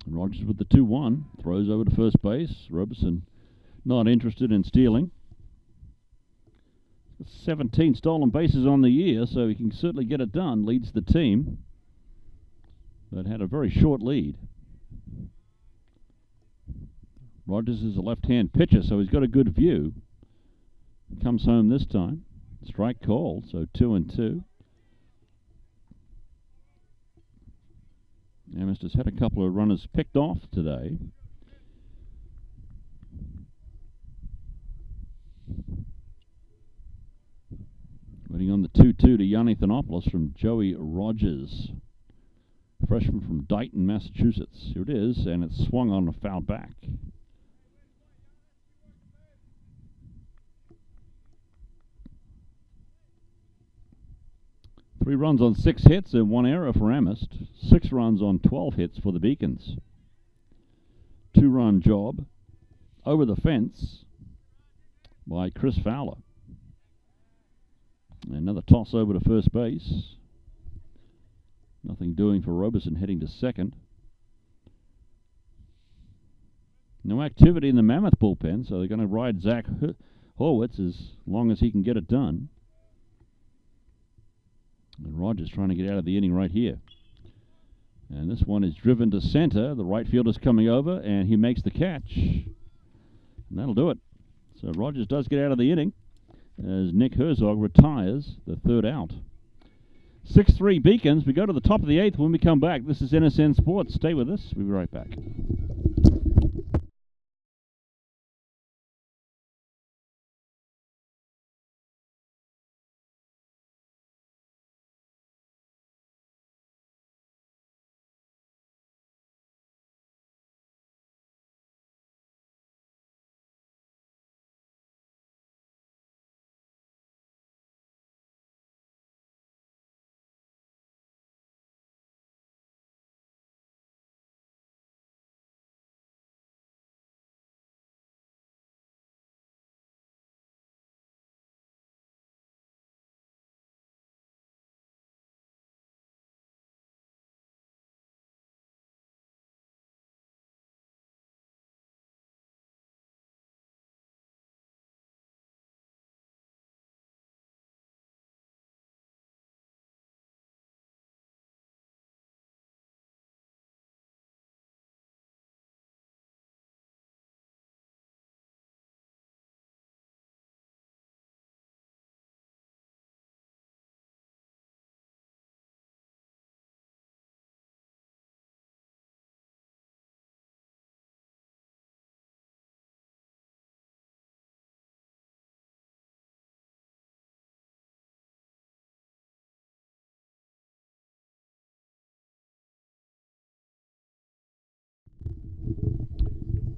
And Rogers with the 2-1, throws over to first base. Roberson not interested in stealing. 17 stolen bases on the year, so he can certainly get it done. Leads the team, but had a very short lead. Rogers is a left-hand pitcher, so he's got a good view. Comes home this time. Strike called, so 2-2. Amherst has had a couple of runners picked off today. Waiting on the 2-2 to Yanni Thanopoulos from Joey Rogers. Freshman from Dighton, Massachusetts. Here it is, and it's swung on a foul back. Three runs on 6 hits and 1 error for Amherst. 6 runs on 12 hits for the Beacons. 2-run job over the fence by Chris Fowler. Another toss over to first base. Nothing doing for Roberson, heading to second. No activity in the Mammoth bullpen, so they're going to ride Zach Horwitz as long as he can get it done. And Rogers trying to get out of the inning right here. And this one is driven to center. The right fielder's coming over, and he makes the catch. And that'll do it. So Rogers does get out of the inning as Nick Herzog retires the 3rd out. 6-3 Beacons. We go to the top of the 8th when we come back. This is NSN Sports. Stay with us. We'll be right back.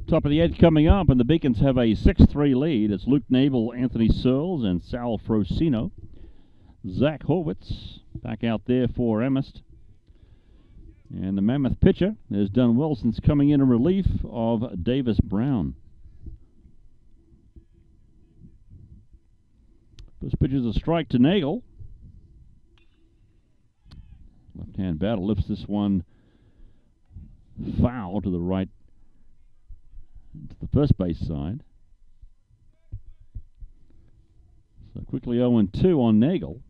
Top of the 8th coming up, and the Beacons have a 6-3 lead. It's Luke Nabel, Anthony Searles, and Sal Frosino. Zach Horwitz back out there for Amherst. And the Mammoth pitcher has done well since coming in relief of Davis Brown. First pitch is a strike to Nagel. Left-hand batter lifts this one foul to the right, to the first base side. So quickly 0-2 on Nagel.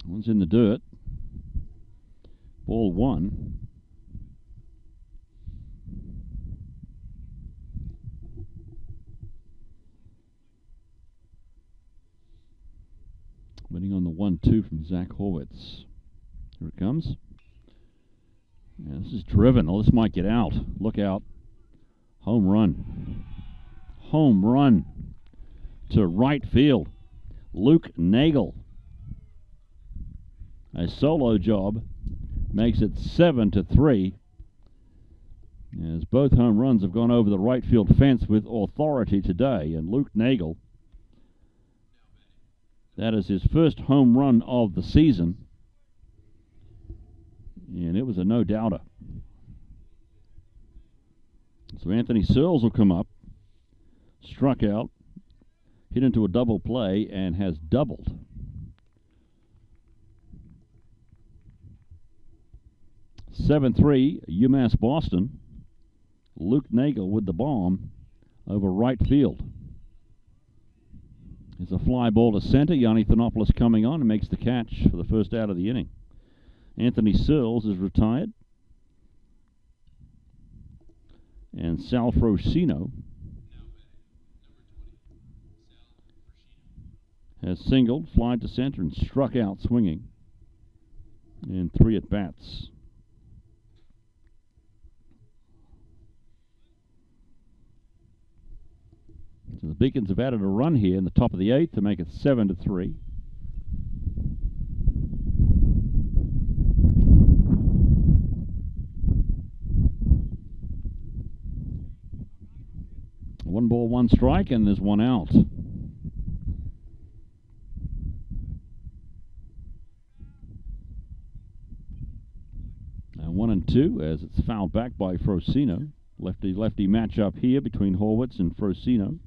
One One's in the dirt. Ball one. Waiting on the 1-2 from Zach Horwitz. Here it comes. Yeah, this is driven. Oh, this might get out. Look out. Home run. Home run to right field. Luke Nagel. A solo job makes it 7-3. As both home runs have gone over the right field fence with authority today. And Luke Nagel, that is his first home run of the season. And it was a no-doubter. So Anthony Searles will come up. Struck out. Hit into a double play and has doubled. (7-3) UMass Boston. Luke Nagel with the bomb over right field. It's a fly ball to center. Yanni Thanopoulos coming on and makes the catch for the first out of the inning. Anthony Searles is retired. And Sal Frosino has singled, flied to center, and struck out swinging in 3 at-bats. So the Beacons have added a run here in the top of the 8th to make it 7-3. One ball, one strike, and there's one out. Now 1-2 as it's fouled back by Frosino. Lefty-lefty matchup here between Horwitz and Frosino.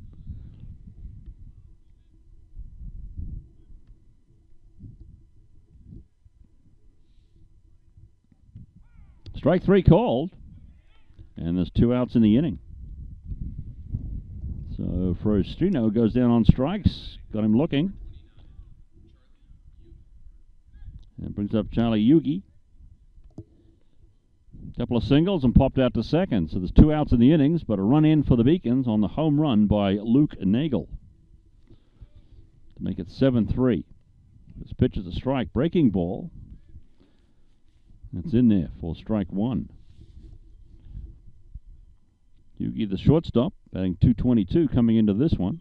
Strike 3 called, and there's 2 outs in the inning. So Frosino goes down on strikes. Got him looking. And brings up Charlie Yugi. Couple of singles and popped out to second. So there's 2 outs in the innings, but a run in for the Beacons on the home run by Luke Nagel to make it 7-3. This pitch is a strike. Breaking ball. It's in there for strike 1. Yugi, the shortstop, batting .222 coming into this one.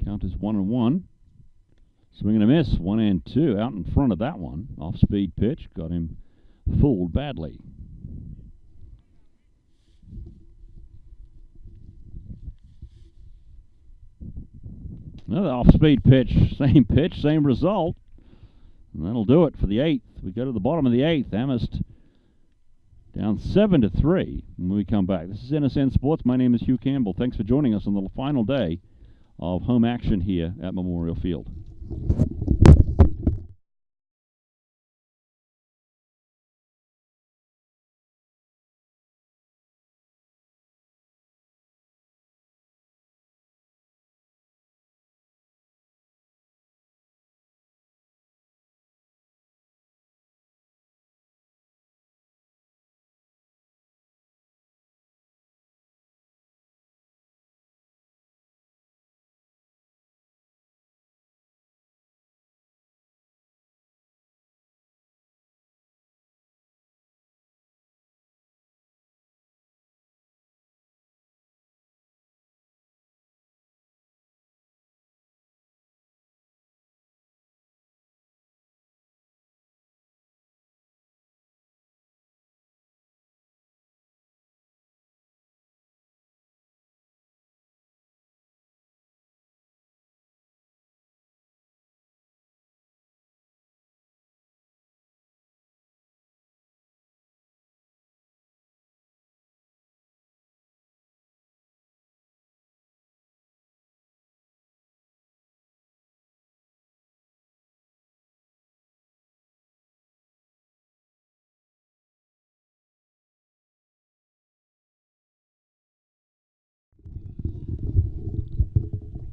Count is 1-1. Swing and a miss, 1-2. Out in front of that one. Off-speed pitch, got him fooled badly. Another off-speed pitch, same result. And that'll do it for the 8th. We go to the bottom of the 8th. Amherst down 7-3 when we come back. This is NSN Sports. My name is Hugh Campbell. Thanks for joining us on the final day of home action here at Memorial Field.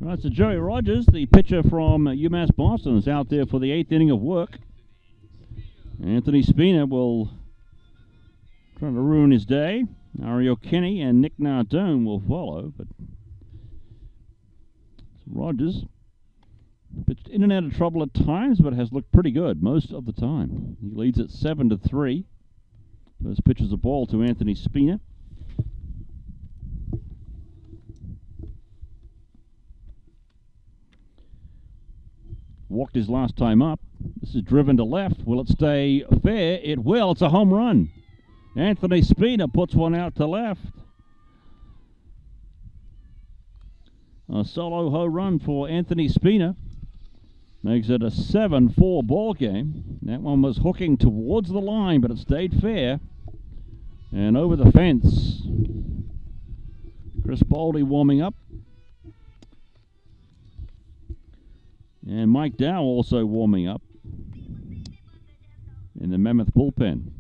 Right, so Joey Rogers, the pitcher from UMass Boston, is out there for the 8th inning of work. Anthony Spina will try to ruin his day. Ariel Kenny and Nick Nardone will follow, but Rogers pitched in and out of trouble at times, but has looked pretty good most of the time. He leads at 7-3. First pitch is a ball to Anthony Spina. Walked his last time up. This is driven to left. Will it stay fair? It will. It's a home run. Anthony Spina puts one out to left. A solo home run for Anthony Spina. Makes it a 7-4 ball game. That one was hooking towards the line, but it stayed fair. And over the fence. Chris Baldy warming up. And Mike Dow also warming up in the Mammoth bullpen.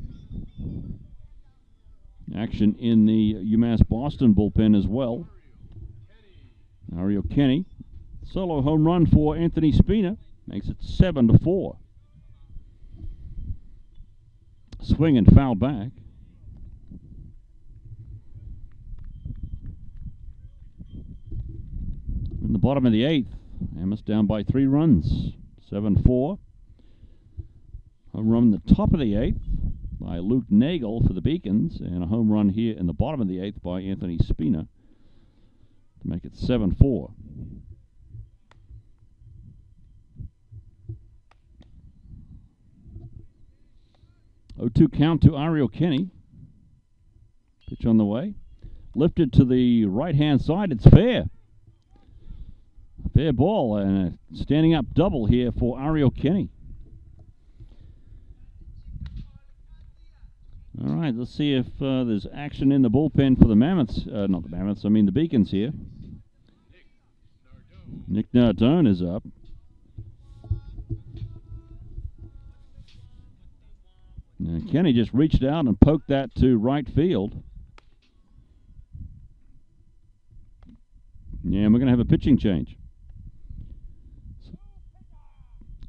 Action in the UMass Boston bullpen as well. Ariel Kenny. Solo home run for Anthony Spina. Makes it 7-4. Swing and foul back. In the bottom of the 8th. Amherst down by 3 runs, 7-4. Home run in the top of the 8th by Luke Nagel for the Beacons, and a home run here in the bottom of the 8th by Anthony Spina to make it 7-4. Oh-2 count to Ariel Kenny. Pitch on the way. Lifted to the right-hand side. It's fair. Fair ball, and a standing up double here for Ariel Kenny. All right, let's see if there's action in the bullpen for the Mammoths. Not the Mammoths, I mean the Beacons here. Nick Nardone is up. Now, Kenny just reached out and poked that to right field. Yeah, and we're going to have a pitching change.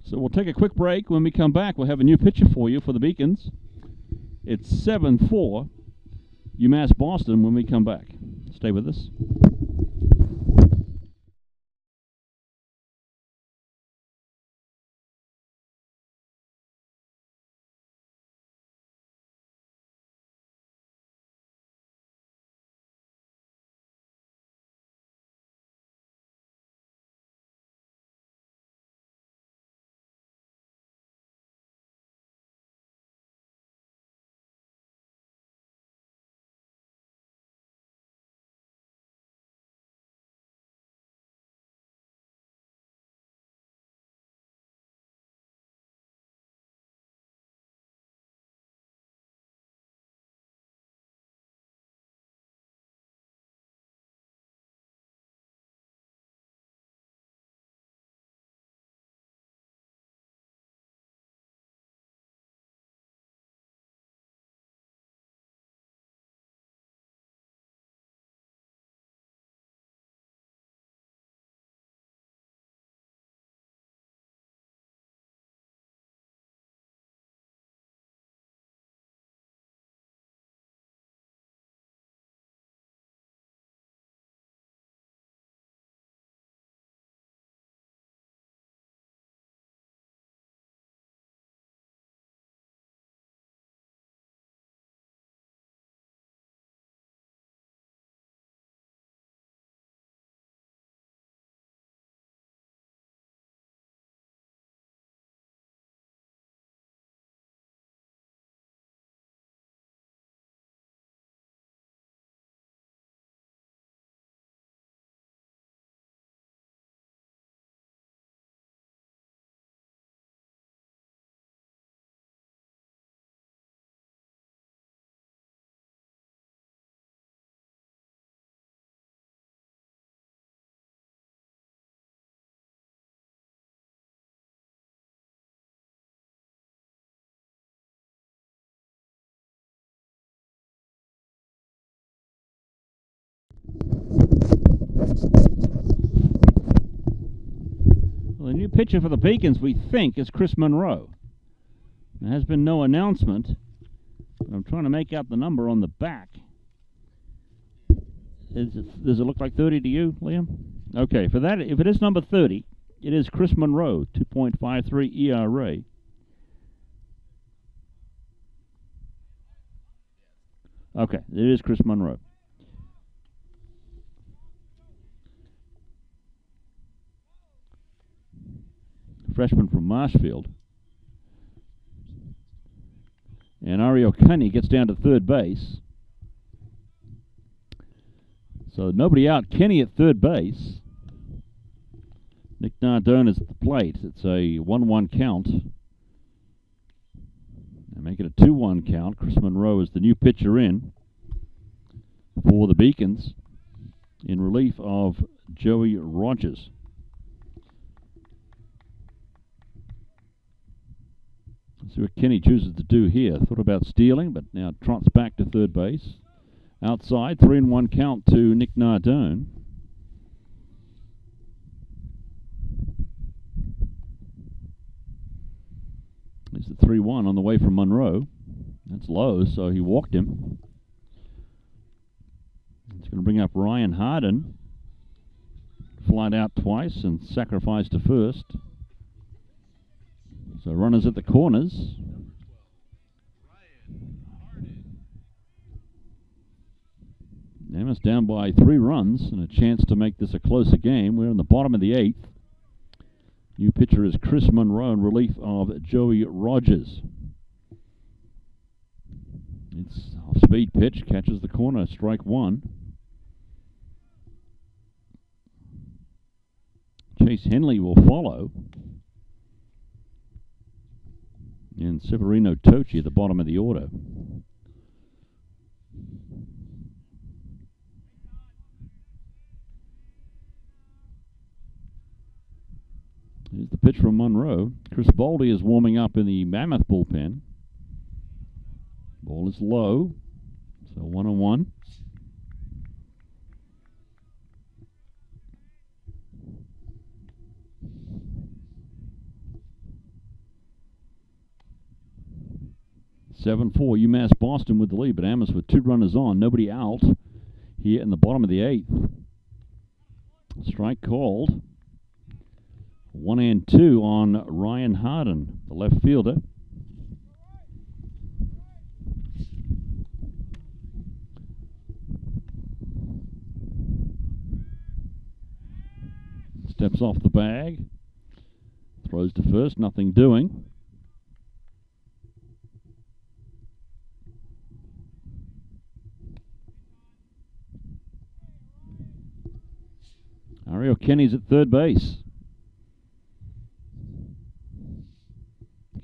So we'll take a quick break. When we come back, we'll have a new pitcher for you for the Beacons. It's 7-4 UMass Boston when we come back. Stay with us. the new pitcher for the Beacons, we think, is Chris Monroe. There has been no announcement, but I'm trying to make out the number on the back. Does it look like 30 to you, Liam? Okay, for that, if it is number 30, it is Chris Monroe, 2.53 ERA. Okay, it is Chris Monroe. Freshman from Marshfield. And Ariel Kenny gets down to third base. So nobody out. Kenny at third base. Nick Nardone is at the plate. It's a 1-1 count. And make it a 2-1 count. Chris Monroe is the new pitcher in for the Beacons in relief of Joey Rogers. Let's see what Kenny chooses to do here. Thought about stealing, but now trots back to third base. Outside, 3-1 count to Nick Nardone. There's the 3-1 on the way from Monroe. That's low, so he walked him. It's going to bring up Ryan Harden. Flied out twice and sacrificed to first. So runners at the corners. Amherst down by 3 runs and a chance to make this a closer game. We're in the bottom of the 8th. New pitcher is Chris Monroe in relief of Joey Rogers. It's off-speed pitch, catches the corner, strike 1. Chase Henley will follow. And Severino Tochi at the bottom of the order. Here's the pitch from Monroe. Chris Boldy is warming up in the Mammoth bullpen. Ball is low, so 1-1. (7-4) UMass Boston with the lead, but Amherst with 2 runners on, nobody out here in the bottom of the 8th. Strike called. 1-2 on Ryan Harden, the left fielder. Steps off the bag. Throws to first, nothing doing. Ariel Kenny's at third base.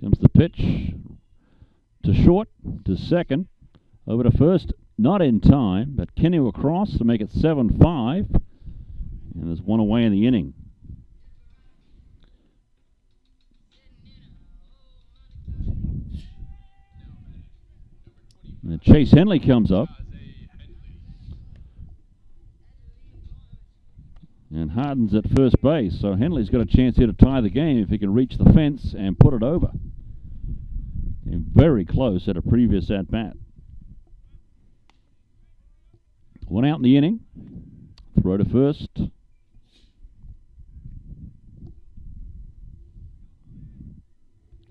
Comes the pitch to short, to second, over to first, not in time, but Kenny will cross to make it 7-5, and there's 1 away in the inning. And Chase Henley comes up. And Harden's at first base, so Henley's got a chance here to tie the game if he can reach the fence and put it over. And very close at a previous at-bat. 1 out in the inning. Throw to first.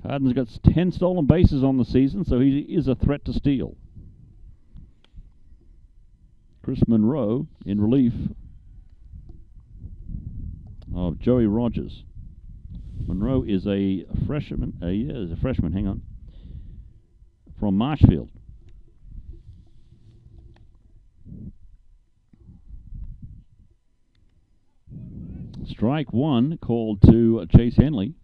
Harden's got 10 stolen bases on the season, so he is a threat to steal. Chris Monroe in relief of Joey Rogers. Monroe is a freshman. Hang on. From Marshfield. Strike 1 called to Chase Henley.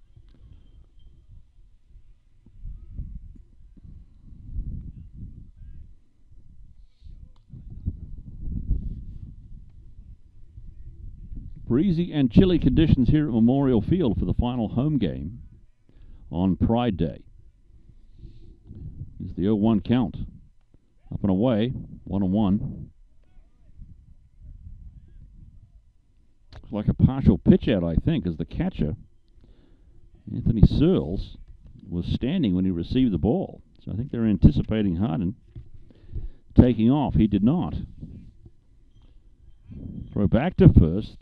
Breezy and chilly conditions here at Memorial Field for the final home game on Pride Day. Is the 0-1 count. Up and away, 1-1. Like a partial pitch out, I think, as the catcher Anthony Searles was standing when he received the ball. So I think they're anticipating Harden taking off. He did not. Throw back to first.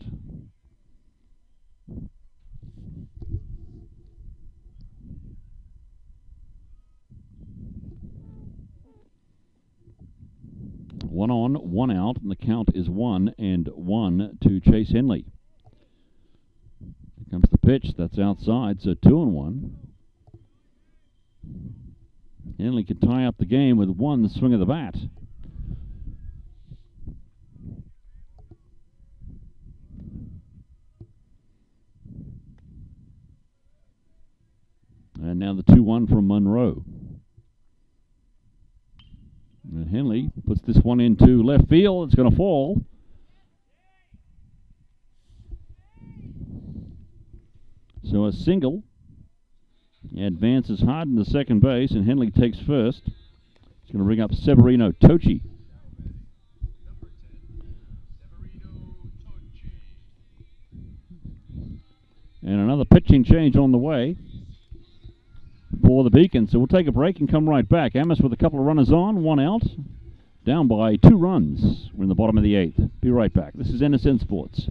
One on, one out, and the count is 1-1 to Chase Henley. Here comes the pitch. That's outside, so 2-1. Henley could tie up the game with one swing of the bat. And now the 2-1 from Monroe. And Henley puts this one into left field. It's going to fall. So a single advances Harden to second base, and Henley takes first. It's going to bring up Severino Tochi. And another pitching change on the way for the Beacons. So we'll take a break and come right back. Amherst with a couple of runners on, one out. Down by 2 runs. We're in the bottom of the 8th. Be right back. This is NSN Sports.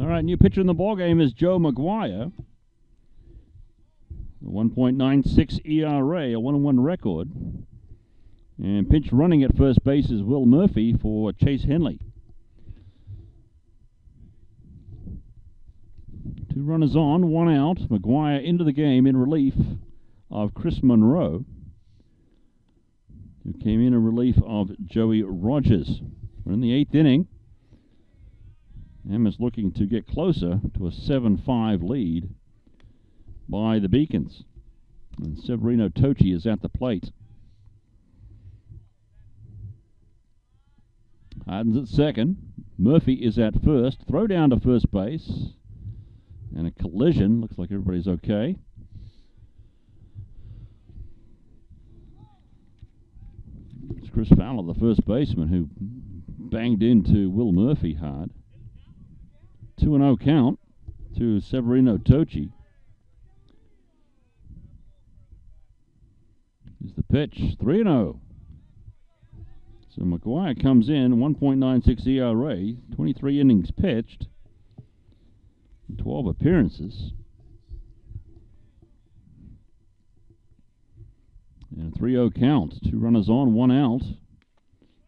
All right, new pitcher in the ballgame is Joe McGuire. A 1.96 ERA, a 1-1 record. And pinch running at first base is Will Murphy for Chase Henley. 2 runners on, 1 out. McGuire into the game in relief of Chris Monroe, who came in relief of Joey Rogers. We're in the 8th inning. Amherst looking to get closer to a 7-5 lead by the Beacons. And Severino Tochi is at the plate. Harden's at second. Murphy is at first. Throw down to first base. And a collision. Looks like everybody's okay. It's Chris Fowler, the first baseman, who banged into Will Murphy hard. 2-0 count to Severino Tochi. Here's the pitch, 3-0. So McGuire comes in, 1.96 ERA, 23 innings pitched, 12 appearances. And a 3-0 count, 2 runners on, 1 out.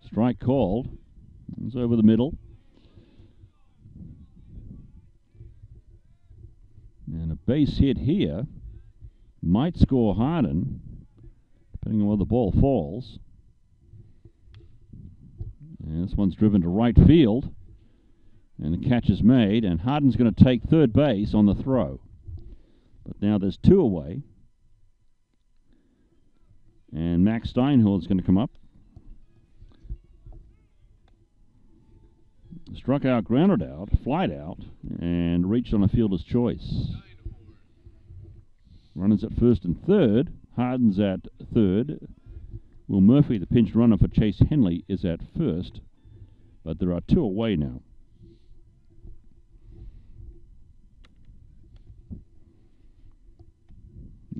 Strike called. It's over the middle. base hit here might score Harden, depending on where the ball falls. And this one's driven to right field, and the catch is made, and Harden's going to take third base on the throw. But now there's two away, and Max Steinhorn's going to come up. Struck out, grounded out, flied out, and reached on a fielder's choice. Runners at first and third. Harden's at third. Will Murphy, the pinch runner for Chase Henley, is at first. But there are two away now.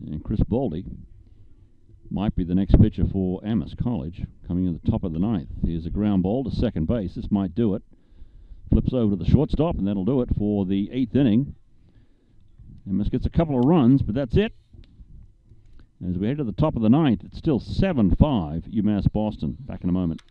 And Chris Baldy might be the next pitcher for Amherst College, coming in the top of the ninth. Here's a ground ball to second base. This might do it. Flips over to the shortstop, and that'll do it for the eighth inning. Amherst gets a couple of runs, but that's it. As we head to the top of the ninth, it's still 7-5 UMass Boston. Back in a moment.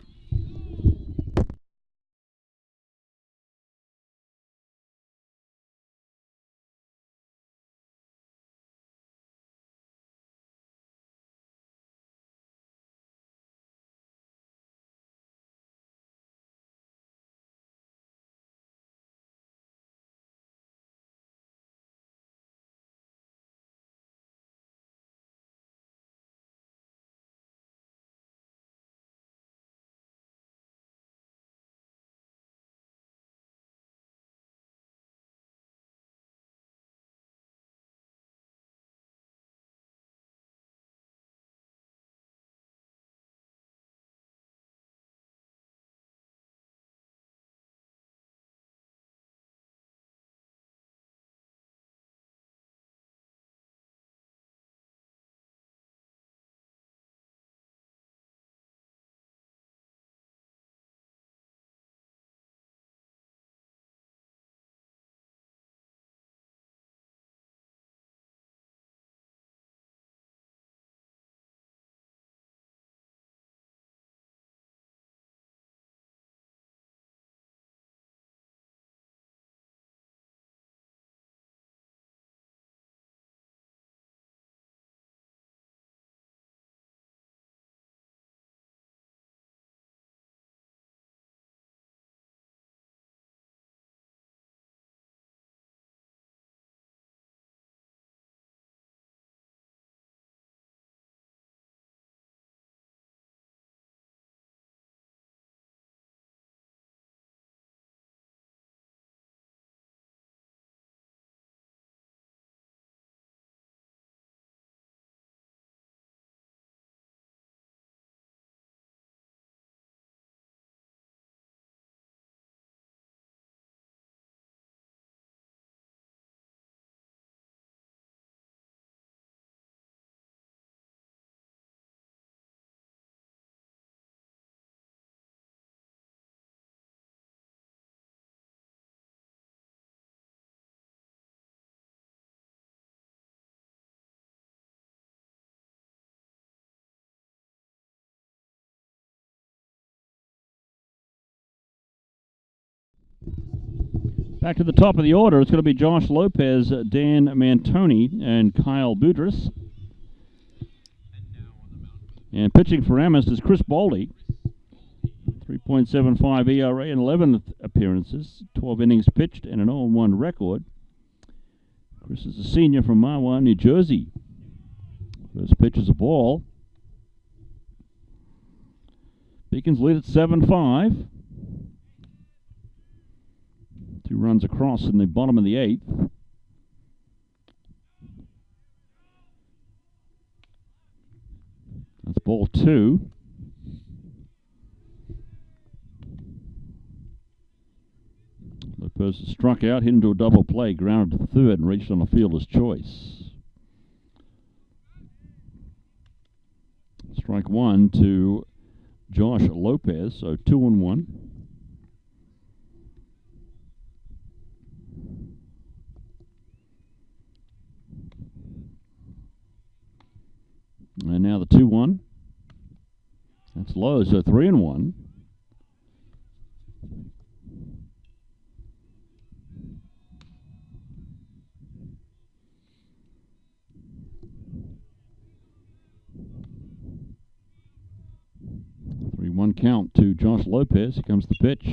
Back to the top of the order, it's going to be Josh Lopez, Dan Mantoni, and Kyle Boudris. And pitching for Amherst is Chris Baldy. 3.75 ERA in 11 appearances, 12 innings pitched, and an 0-1 record. Chris is a senior from Mahwah, New Jersey. First pitch is a ball. Beacons lead at 7-5. Two runs across in the bottom of the eighth. That's ball two. Lopez struck out, hit into a double play, grounded to third, and reached on a fielder's choice. Strike one to Josh Lopez, so 2-1. And now the 2-1. That's low, so 3-1. 1 count to Josh Lopez. Here comes the pitch.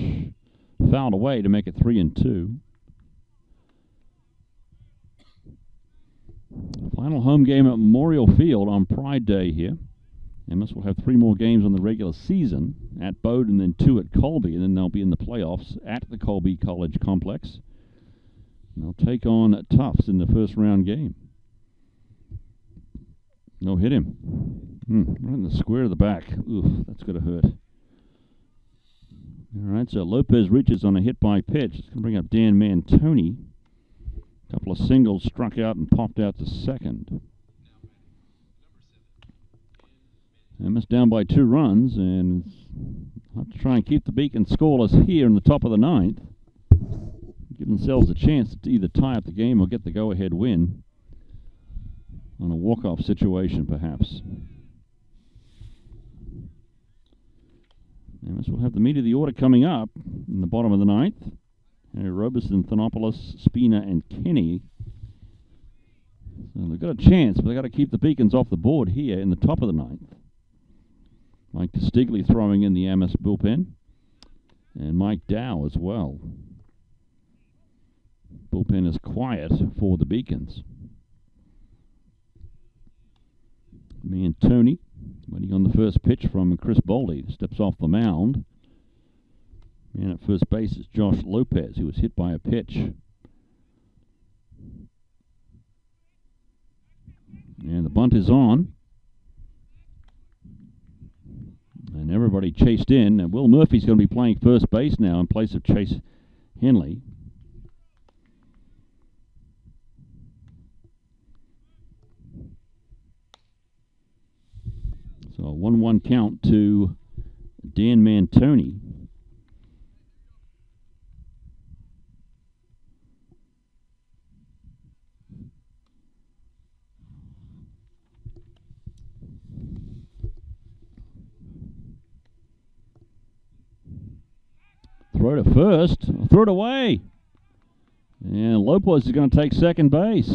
Fouled away to make it 3-2. Final home game at Memorial Field on Pride Day here. Amherst will have 3 more games on the regular season at Bowdoin, then 2 at Colby, and then they'll be in the playoffs at the Colby College Complex. And they'll take on Tufts in the first round game. No, hit him. Right in the square of the back. Oof, that's going to hurt. All right, so Lopez reaches on a hit by pitch. It's going to bring up Dan Mantoni. A couple of singles struck out and popped out to second. Amherst down by 2 runs, and have to try and keep the Beacons scoreless here in the top of the 9th. Give themselves a chance to either tie up the game or get the go-ahead win on a walk-off situation, perhaps. Amherst will have the meat of the order coming up in the bottom of the 9th. Robeson, Thanopoulos, Spina, and Kenny. So they've got a chance, but they've got to keep the Beacons off the board here in the top of the 9th. Mike Castiglione throwing in the Amherst bullpen, and Mike Dow as well. Bullpen is quiet for the Beacons. Mantoni waiting on the first pitch from Chris Boldy. Steps off the mound. Man at first base is Josh Lopez, who was hit by a pitch. And the bunt is on. And everybody chased in. And Will Murphy's going to be playing first base now in place of Chase Henley. So a 1-1 count to Dan Mantoni. Throw to first. Throw it away. And Lopez is going to take second base.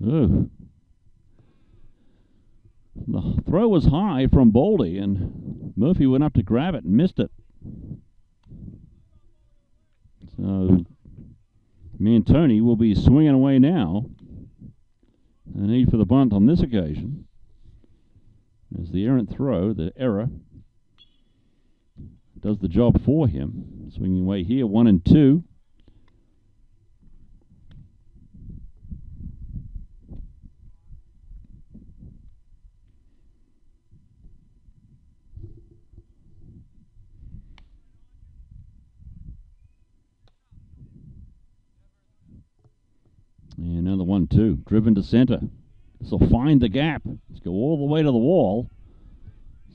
Ooh. The throw was high from Boldy, and Murphy went up to grab it and missed it. So Mantoni will be swinging away now. A need for the bunt on this occasion. As the errant throw, the error, does the job for him. Swinging away here, 1-2. And another 1-2, driven to center. This will find the gap. Let's go all the way to the wall.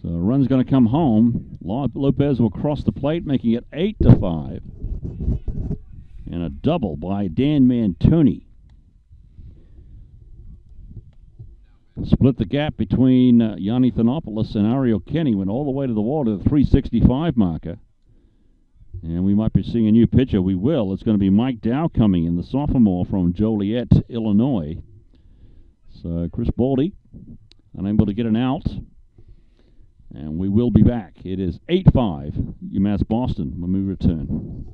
So a run's going to come home. Lopez will cross the plate, making it 8-5. And a double by Dan Mantoni. Split the gap between Yanni Thanopoulos and Ariel Kenny. Went all the way to the wall to the 365 marker. And we might be seeing a new pitcher. We will. It's going to be Mike Dow coming in, the sophomore from Joliet, Illinois. So Chris Boldy, unable to get an out. And we will be back. It is 8-5, UMASS Boston, when we return.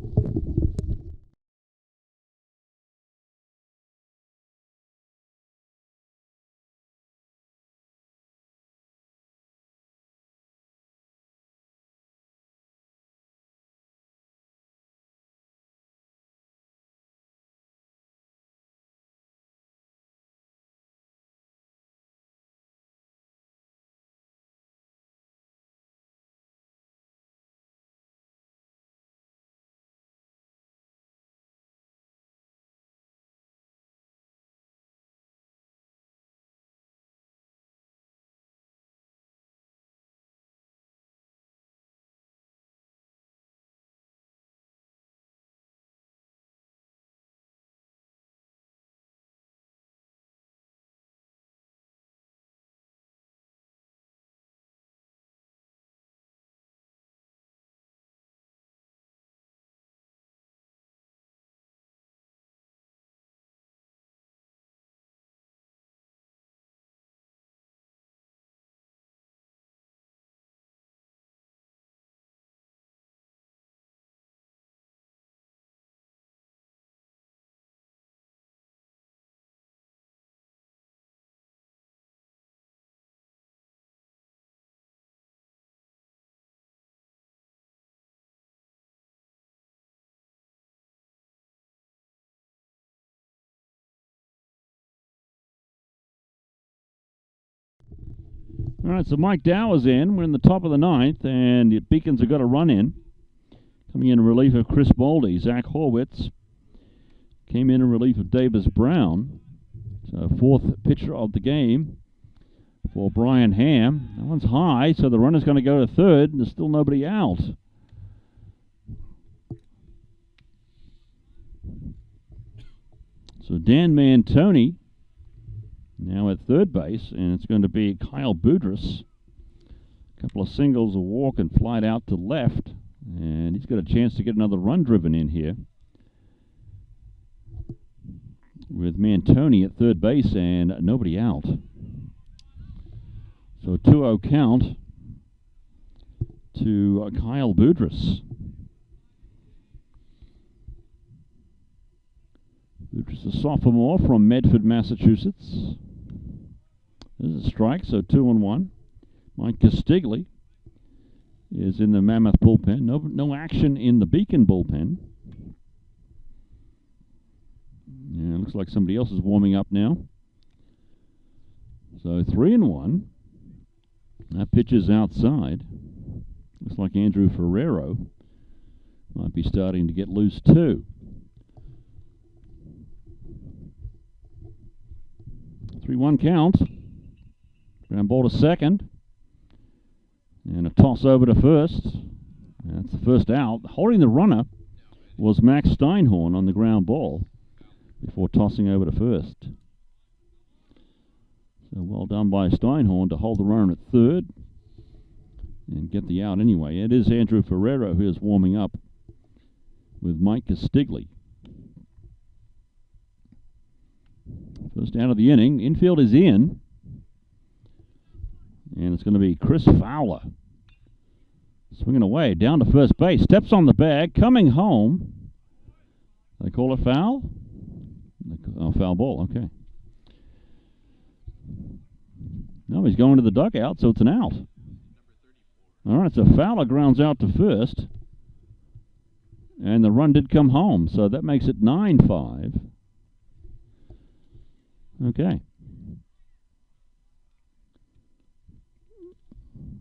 All right, so Mike Dow is in. We're in the top of the ninth, and the Beacons have got a run in. Coming in relief of Chris Baldy. Zach Horwitz came in relief of Davis Brown. So fourth pitcher of the game for Brian Ham. That one's high, so the runner's going to go to third, and there's still nobody out. So Dan Mantoni now at third base, and it's going to be Kyle Boudris. A couple of singles, a walk, and flight out to left, and he's got a chance to get another run driven in here with Mantoni at third base and nobody out. So a 2-0 count to Kyle Boudris. Boudris, a sophomore from Medford, Massachusetts. There's a strike, so 2-1. Mike Castigli is in the Mammoth bullpen. No action in the Beacon bullpen. Yeah, looks like somebody else is warming up now. So 3-1. That pitch is outside. Looks like Andrew Ferrero might be starting to get loose too. 3-1 count. Ground ball to second. And a toss over to first. And that's the first out. Holding the runner was Max Steinhorn on the ground ball before tossing over to first. So well done by Steinhorn to hold the runner at third and get the out anyway. It is Andrew Ferrero who is warming up with Mike Castigli. First out of the inning. Infield is in. And it's going to be Chris Fowler. Swinging away, down to first base. Steps on the bag, coming home. They call it foul? Oh, foul ball, okay. No, he's going to the dugout, so it's an out. All right, so Fowler grounds out to first. And the run did come home, so that makes it 9-5. Okay.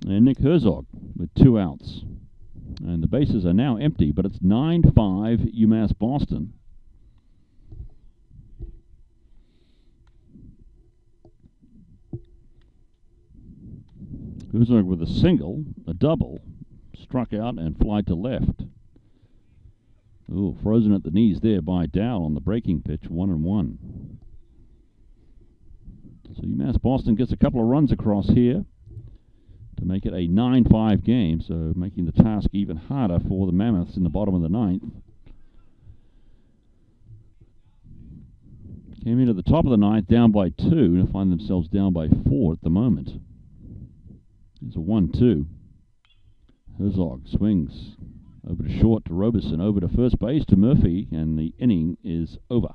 And Nick Herzog with 2 outs. And the bases are now empty, but it's 9-5 UMass Boston. Herzog with a single, a double, struck out and fly to left. Ooh, frozen at the knees there by Dow on the breaking pitch, 1-1. So UMass Boston gets a couple of runs across here to make it a 9-5 game, so making the task even harder for the Mammoths in the bottom of the ninth. Came into the top of the ninth down by 2 to find themselves down by 4 at the moment. It's a 1-2. Herzog swings over to short to Robeson, over to first base to Murphy, and the inning is over.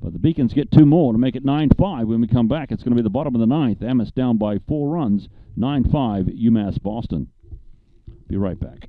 But the Beacons get 2 more to make it 9-5. When we come back, it's going to be the bottom of the ninth. Amherst down by 4 runs, 9-5 UMass Boston. Be right back.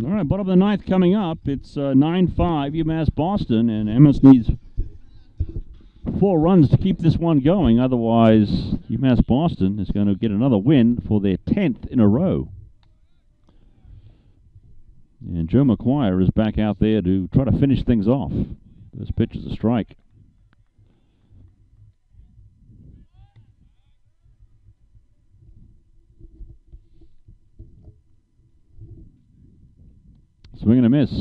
All right, bottom of the ninth coming up. It's 9-5 UMass Boston, and Amherst needs 4 runs to keep this one going. Otherwise, UMass Boston is going to get another win for their 10th in a row. And Joe McGuire is back out there to try to finish things off. This pitch is a strike. Swing and a miss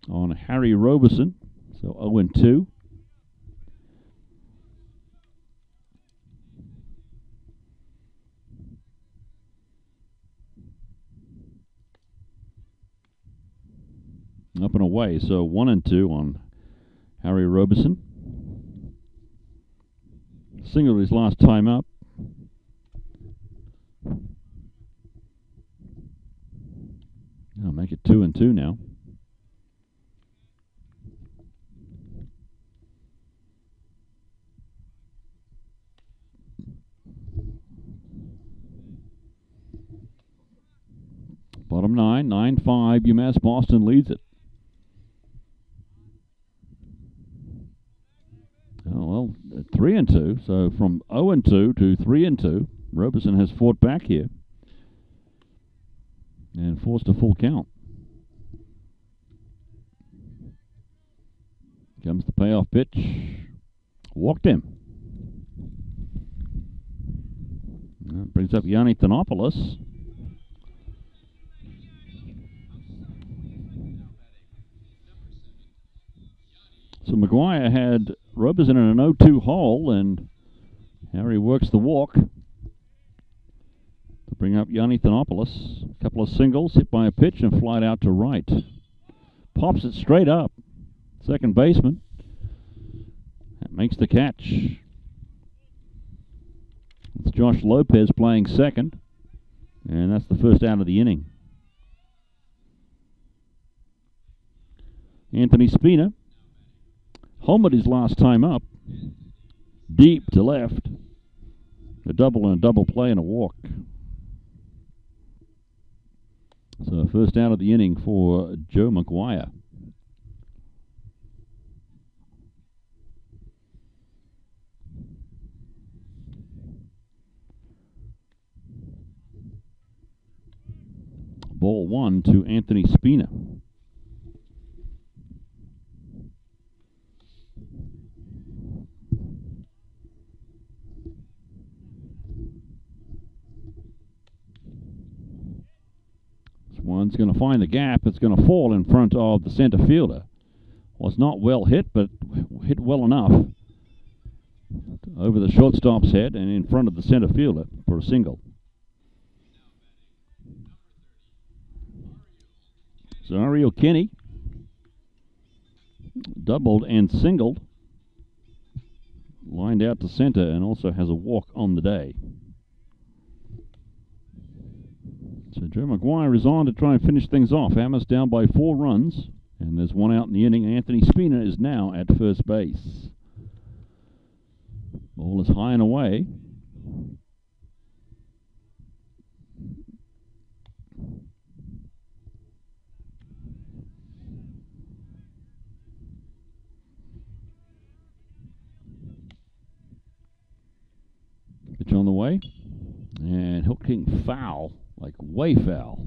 on Harry Robeson. So 0-2. Up and away. So 1-2 on Harry Robeson. Singled his last time up. I'll make it 2-2 now. Bottom 9, 9-5. UMass Boston leads it. Oh, well, 3-2. So from 0-2 to 3-2. Robeson has fought back here and forced a full count. Comes the payoff pitch. Walked him. That brings up Yanni Thanopoulos. So McGuire had Robeson in an 0-2 hole, and Harry works the walk to bring up Yanni Thanopoulos. A couple of singles, hit by a pitch, and flied out to right. Pops it straight up. Second baseman. That makes the catch. It's Josh Lopez playing second, and that's the first out of the inning. Anthony Spina homered his last time up, deep to left. A double and a double play and a walk. So first out of the inning for Joe McGuire. Ball 1 to Anthony Spina. One's going to find the gap. It's going to fall in front of the center fielder. Was not well hit, but hit well enough over the shortstop's head and in front of the center fielder for a single. So Ariel Kenny doubled and singled, lined out to center, and also has a walk on the day. So Joe McGuire is on to try and finish things off. Amherst down by 4 runs, and there's one out in the inning. Anthony Spina is now at first base. Ball is high and away. Pitch on the way, and hooking foul. Like way foul.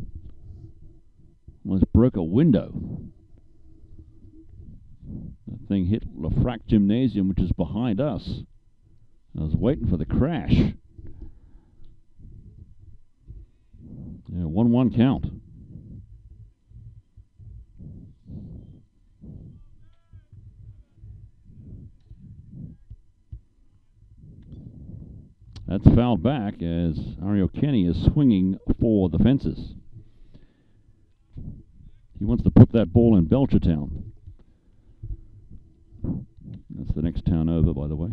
Almost broke a window. That thing hit Lafrac Gymnasium, which is behind us. I was waiting for the crash. Yeah, 1-1 count. That's fouled back as Ariel Kenny is swinging for the fences. He wants to put that ball in Belchertown. That's the next town over, by the way.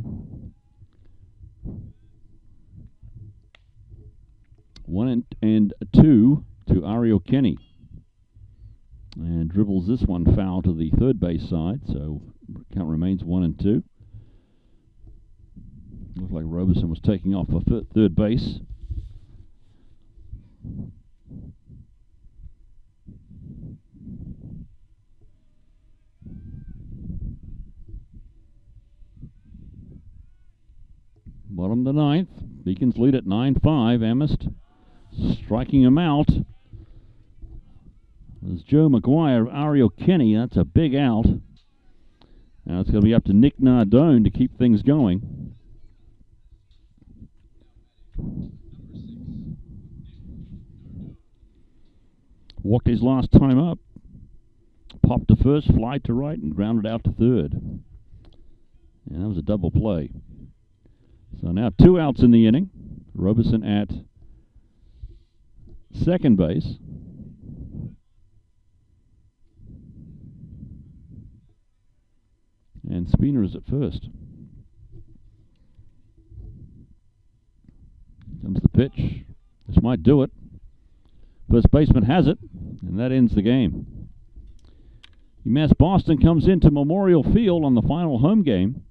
1-2 to Ariel Kenny. And dribbles this one foul to the third base side, so count remains 1-2. Looks like Robeson was taking off for third base. Bottom of the ninth. Beacons lead at 9-5. Amherst striking him out. There's Joe McGuire, Ariel Kenny. That's a big out. Now it's going to be up to Nick Nardone to keep things going. Walked his last time up. Popped to first, fly to right, and grounded out to third. And that was a double play. So now 2 outs in the inning. Robeson at second base. And Spooner is at first. Comes the pitch. This might do it. First baseman has it, and that ends the game. UMass Boston comes into Memorial Field on the final home game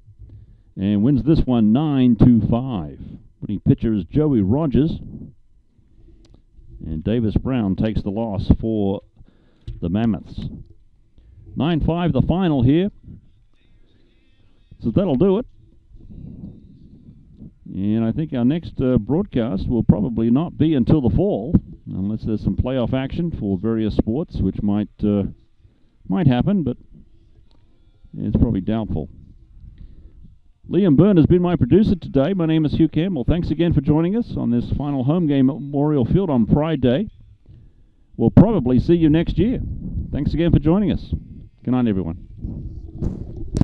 and wins this one 9-5. Winning pitcher is Joey Rogers, and Davis Brown takes the loss for the Mammoths. 9-5 the final here. So that'll do it. And I think our next broadcast will probably not be until the fall, unless there's some playoff action for various sports, which might happen, but it's probably doubtful. Liam Byrne has been my producer today. My name is Hugh Campbell. Thanks again for joining us on this final home game at Memorial Field on Pride Day. We'll probably see you next year. Thanks again for joining us. Good night, everyone.